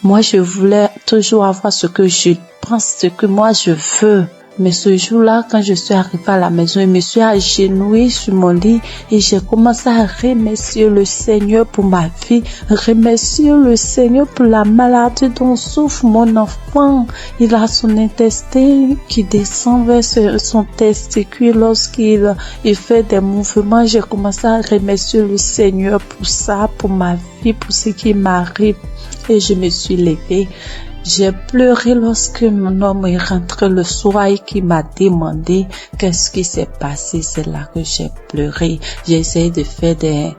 Speaker 17: Moi, je voulais toujours avoir ce que je pense, ce que moi je veux. Mais ce jour-là, quand je suis arrivée à la maison, je me suis agenouillée sur mon lit et j'ai commencé à remercier le Seigneur pour ma vie, remercier le Seigneur pour la maladie dont souffre mon enfant. Il a son intestin qui descend vers son testicule lorsqu'il fait des mouvements. J'ai commencé à remercier le Seigneur pour ça, pour ma vie, pour ce qui m'arrive. Et je me suis levée. J'ai pleuré lorsque mon homme est rentré le soir et qui m'a demandé qu'est-ce qui s'est passé. C'est là que j'ai pleuré. J'ai essayé de faire des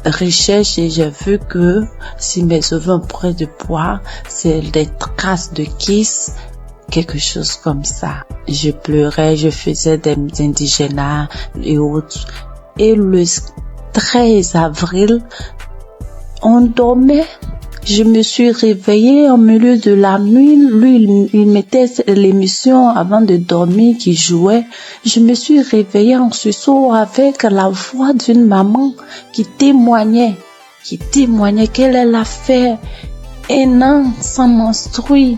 Speaker 17: recherches et j'ai vu que si mes œufs ont pris de poids, c'est des traces de kiss, quelque chose comme ça. Je pleurais, je faisais des indigénats et autres. Et le 13 avril, on dormait. Je me suis réveillée au milieu de la nuit. Lui, il mettait l'émission avant de dormir qui jouait. Je me suis réveillée en sursaut avec la voix d'une maman qui témoignait qu'elle a fait un an sans menstruer,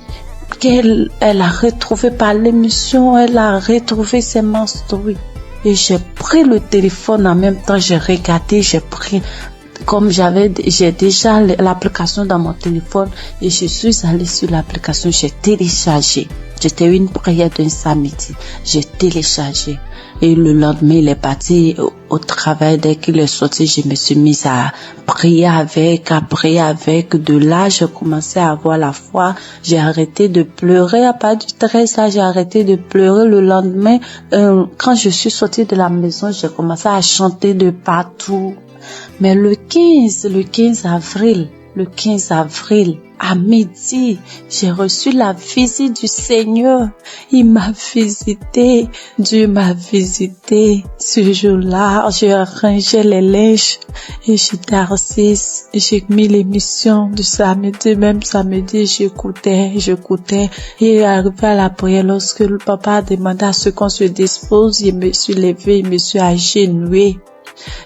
Speaker 17: qu'elle a retrouvé par l'émission, elle a retrouvé ses menstrues. Et j'ai pris le téléphone en même temps, j'ai regardé, j'ai pris... Comme j'ai déjà l'application dans mon téléphone et je suis allée sur l'application, j'ai téléchargé. C'était une prière d'un samedi. J'ai téléchargé. Et le lendemain, il est parti au travail. Dès qu'il est sorti, je me suis mise à prier avec. De là, j'ai commencé à avoir la foi. J'ai arrêté de pleurer. À partir du 13, là, j'ai arrêté de pleurer. Le lendemain, quand je suis sortie de la maison, j'ai commencé à chanter de partout. Mais le 15 avril, à midi, j'ai reçu la visite du Seigneur. Il m'a visité, Dieu m'a visité. Ce jour-là, j'ai rangé les linges et j'étais assise. J'ai mis l'émission du samedi, même samedi, j'écoutais. Et arrivé à la prière, lorsque le papa a demandé à ce qu'on se dispose, je me suis levée, je me suis agenouillée.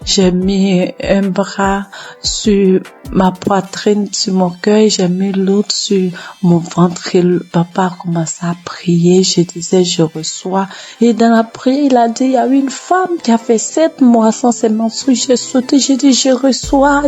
Speaker 17: J'ai mis un bras sur ma poitrine, sur mon cœur, j'ai mis l'autre sur mon ventre et le papa a commencé à prier. Je disais, je reçois. Et dans la prière, il a dit, il y a une femme qui a fait 7 mois sans ses menstrues. J'ai sauté, j'ai dit, je reçois.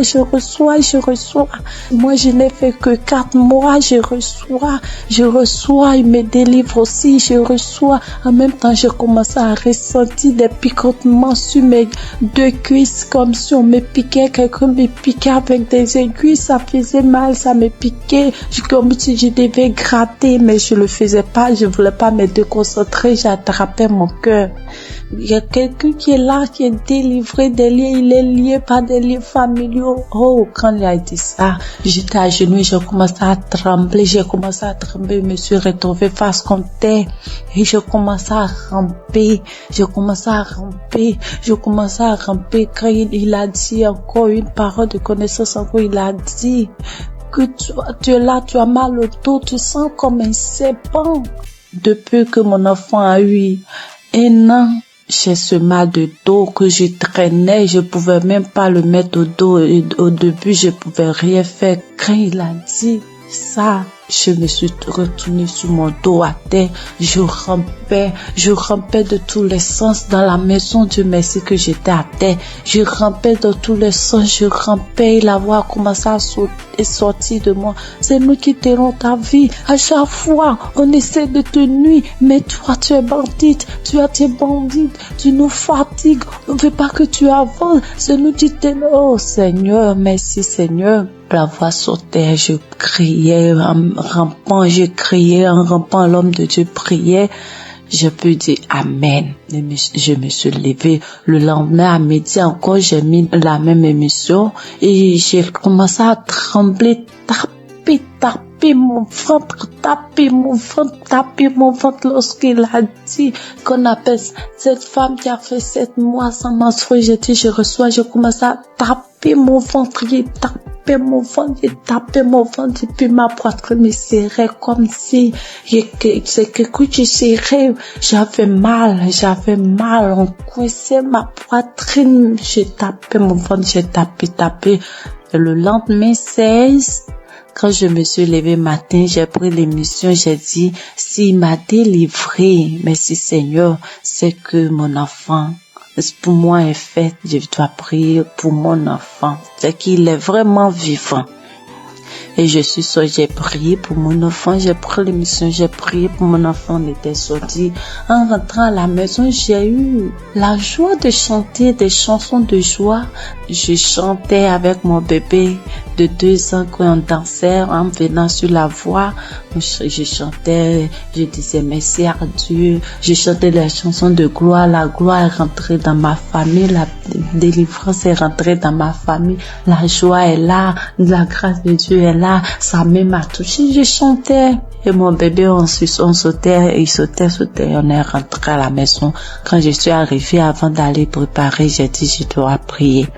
Speaker 17: Moi, je n'ai fait que 4 mois, je reçois. Il me délivre aussi, je reçois. En même temps, j'ai commencé à ressentir des picotements sur mes 2 cuisses, comme si on me piquait, quelqu'un me piquait avec des aiguilles, ça faisait mal, ça me piquait, comme si je devais gratter, mais je le faisais pas, je voulais pas me déconcentrer, j'attrapais mon cœur. Il y a quelqu'un qui est là, qui est délivré des liens, il est lié par des liens familiaux. Oh, quand il a dit ça, j'étais à genoux, j'ai commencé à trembler, je me suis retrouvée face contre terre et je commençais à ramper, quand il a dit encore une parole de connaissance, il a dit que tu es là, tu as mal au dos, tu sens comme un serpent. Depuis que mon enfant a eu 1 an, j'ai ce mal de dos que je traînais, je pouvais même pas le mettre au dos et au début je pouvais rien faire. Quand il a dit ça, je me suis retournée sur mon dos à terre, je rampais de tous les sens dans la maison. Dieu merci que j'étais à terre, je rampais dans tous les sens, et la voix a commencé à sortir de moi. C'est nous qui tenons ta vie. À chaque fois, on essaie de te nuire, mais toi, tu es bandite, tu nous fatigues, on ne veut pas que tu avances, c'est nous qui tenons. Oh Seigneur, merci Seigneur. La voix sautait, je criais en rampant, l'homme de Dieu priait. Je peux dire Amen. Je me suis levée. Le lendemain à midi encore, j'ai mis la même émission et j'ai commencé à trembler, taper mon ventre lorsqu'il a dit qu'on appelle cette femme qui a fait 7 mois sans menstruer. J'ai dit je reçois, je commence à taper mon ventre, j'ai tapé mon ventre et puis ma poitrine me serrait comme si c'est quelque chose qui serrait. J'avais mal, on coinçait ma poitrine, j'ai tapé mon ventre, j'ai tapé. Et le lendemain 16, quand je me suis levée matin, j'ai pris l'émission, j'ai dit, s'il m'a délivré, merci Seigneur, c'est que mon enfant, pour moi est fait, je dois prier pour mon enfant. C'est qu'il est vraiment vivant. Et j'ai prié pour mon enfant, j'ai pris l'émission, j'ai prié pour mon enfant, on était sorti. En rentrant à la maison, j'ai eu la joie de chanter des chansons de joie. Je chantais avec mon bébé de 2 ans quand on dansait en venant sur la voie. Je chantais, je disais merci à Dieu. Je chantais les chansons de gloire. La gloire est rentrée dans ma famille, la délivrance est rentrée dans ma famille. La joie est là, la grâce de Dieu est là. Sa main m'a touché, je chantais. Et mon bébé, on sautait, il sautait, on est rentré à la maison. Quand je suis arrivée, avant d'aller préparer, j'ai dit, je dois prier.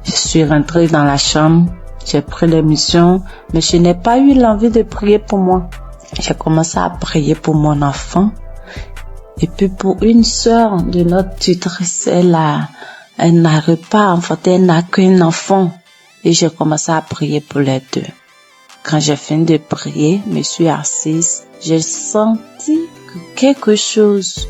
Speaker 17: Je suis rentrée dans la chambre, j'ai pris l'émission, mais je n'ai pas eu l'envie de prier pour moi. J'ai commencé à prier pour mon enfant. Et puis pour une sœur de notre tutrice, elle n'arrive pas à enfanter, elle n'a qu'un enfant. Et j'ai commencé à prier pour les deux. Quand j'ai fini de prier, je me suis assise, j'ai senti que quelque chose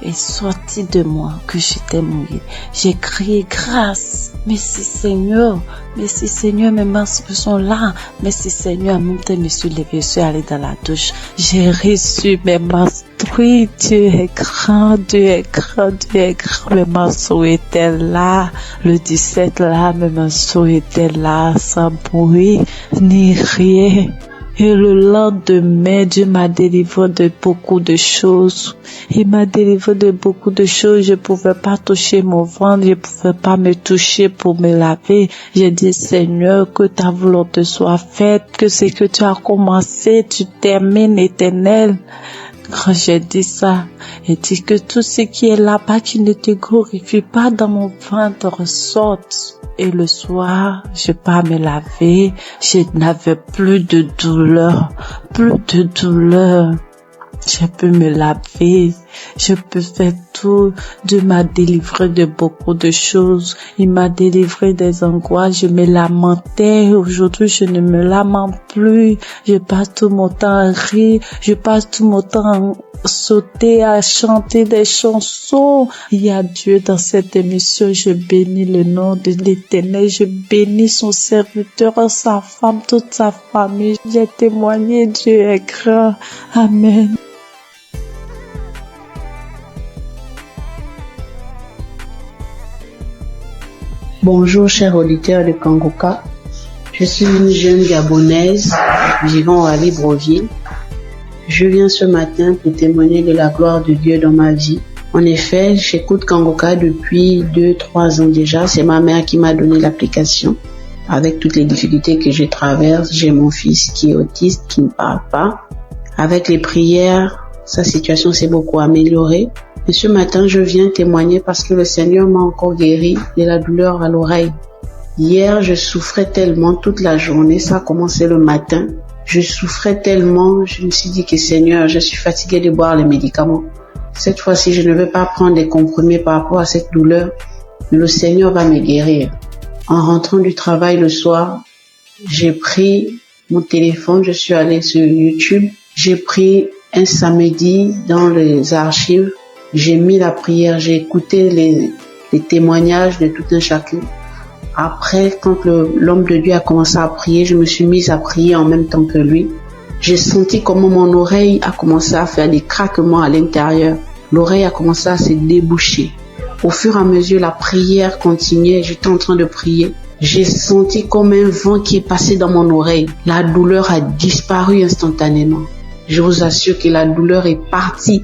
Speaker 17: est sorti de moi, que j'étais mouillée. J'ai crié grâce. Merci Seigneur, mes menstrues sont là. Merci Seigneur, en même temps, je me suis levée, je suis allée dans la douche. J'ai reçu mes menstrues. Dieu est grand, Dieu est grand, Dieu est grand. Mes menstrues étaient là. Le 17 là, mes menstrues étaient là, sans bruit, ni rien. Et le lendemain, Dieu m'a délivré de beaucoup de choses. Il m'a délivré de beaucoup de choses. Je pouvais pas toucher mon ventre, je pouvais pas me toucher pour me laver. J'ai dit, Seigneur, que ta volonté soit faite, que ce que tu as commencé, tu termines, Éternel. Quand j'ai dit ça, j'ai dit que tout ce qui est là-bas qui ne te glorifie pas dans mon ventre sorte. Et le soir, je pars me laver, je n'avais plus de douleur, Je peux me laver, je peux faire tout. Dieu m'a délivré de beaucoup de choses. Il m'a délivré des angoisses. Je me lamentais. Aujourd'hui, je ne me lamente plus. Je passe tout mon temps à rire. Je passe tout mon temps à sauter, à chanter des chansons. Il y a Dieu dans cette émission. Je bénis le nom de l'Éternel. Je bénis son serviteur, sa femme, toute sa famille. J'ai témoigné. Dieu est grand. Amen.
Speaker 18: Bonjour chers auditeurs de Kanguka, je suis une jeune Gabonaise vivant à Libreville. Je viens ce matin pour témoigner de la gloire de Dieu dans ma vie. En effet, j'écoute Kanguka depuis 2-3 ans déjà. C'est ma mère qui m'a donné l'application. Avec toutes les difficultés que je traverse, j'ai mon fils qui est autiste, qui ne parle pas. Avec les prières, sa situation s'est beaucoup améliorée. Et ce matin, je viens témoigner parce que le Seigneur m'a encore guéri de la douleur à l'oreille. Hier, je souffrais tellement toute la journée, ça a commencé le matin. Je souffrais tellement, je me suis dit que Seigneur, je suis fatiguée de boire les médicaments. Cette fois-ci, je ne vais pas prendre des comprimés par rapport à cette douleur. Le Seigneur va me guérir. En rentrant du travail le soir, j'ai pris mon téléphone, je suis allée sur YouTube. J'ai pris un samedi dans les archives. J'ai mis la prière, j'ai écouté les témoignages de tout un chacun. Après, quand l'homme de Dieu a commencé à prier, je me suis mise à prier en même temps que lui. J'ai senti comment mon oreille a commencé à faire des craquements à l'intérieur. L'oreille a commencé à se déboucher. Au fur et à mesure, la prière continuait. J'étais en train de prier. J'ai senti comme un vent qui est passé dans mon oreille. La douleur a disparu instantanément. Je vous assure que la douleur est partie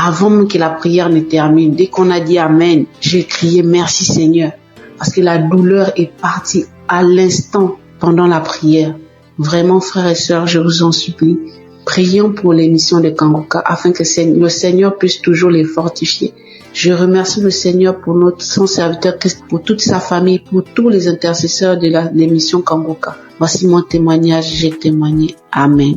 Speaker 18: avant même que la prière ne termine. Dès qu'on a dit Amen, j'ai crié merci Seigneur. Parce que la douleur est partie à l'instant pendant la prière. Vraiment, frères et sœurs, je vous en supplie, prions pour l'émission de Kanguka afin que le Seigneur puisse toujours les fortifier. Je remercie le Seigneur pour son serviteur, pour toute sa famille, pour tous les intercesseurs de l'émission Kanguka. Voici mon témoignage, j'ai témoigné. Amen.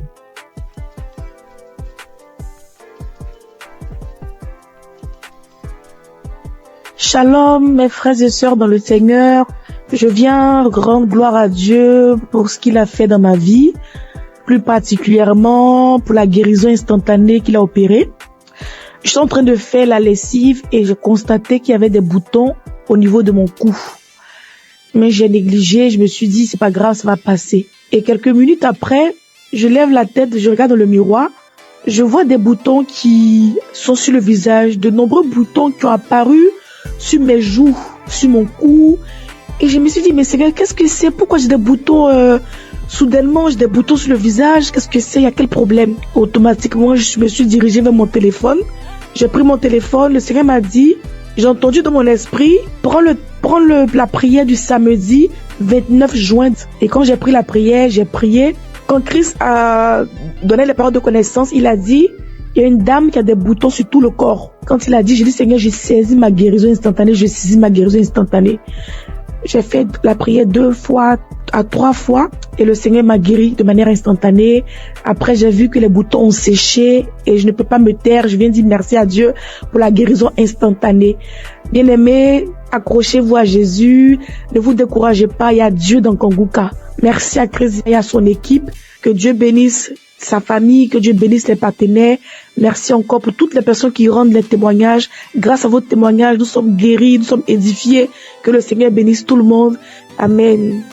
Speaker 4: Shalom, mes frères et sœurs dans le Seigneur. Je viens rendre gloire à Dieu pour ce qu'il a fait dans ma vie, plus particulièrement pour la guérison instantanée qu'il a opérée. Je suis en train de faire la lessive et j'ai constaté qu'il y avait des boutons au niveau de mon cou. Mais j'ai négligé, je me suis dit c'est pas grave, ça va passer. Et quelques minutes après, je lève la tête, je regarde dans le miroir, je vois des boutons qui sont sur le visage, de nombreux boutons qui ont apparu sur mes joues, sur mon cou. Et je me suis dit mais Seigneur, qu'est-ce que c'est? Pourquoi j'ai des boutons soudainement, j'ai des boutons sur le visage? Qu'est-ce que c'est? Il y a quel problème? Automatiquement, je me suis dirigée vers mon téléphone. J'ai pris mon téléphone, le Seigneur m'a dit, j'ai entendu dans mon esprit, prends la prière du samedi 29 juin. Et quand j'ai pris la prière, j'ai prié. Quand Christ a donné les paroles de connaissance, il a dit, il y a une dame qui a des boutons sur tout le corps. Quand il a dit, j'ai dit, Seigneur, j'ai saisi ma guérison instantanée, j'ai saisi ma guérison instantanée. J'ai fait la prière 2 fois à 3 fois et le Seigneur m'a guéri de manière instantanée. Après, j'ai vu que les boutons ont séché et je ne peux pas me taire. Je viens dire merci à Dieu pour la guérison instantanée. Bien-aimés, accrochez-vous à Jésus. Ne vous découragez pas. Il y a Dieu dans Kanguka. Merci à Christ et à son équipe. Que Dieu bénisse sa famille, que Dieu bénisse les partenaires. Merci encore pour toutes les personnes qui rendent les témoignages. Grâce à vos témoignages, nous sommes guéris, nous sommes édifiés. Que le Seigneur bénisse tout le monde. Amen.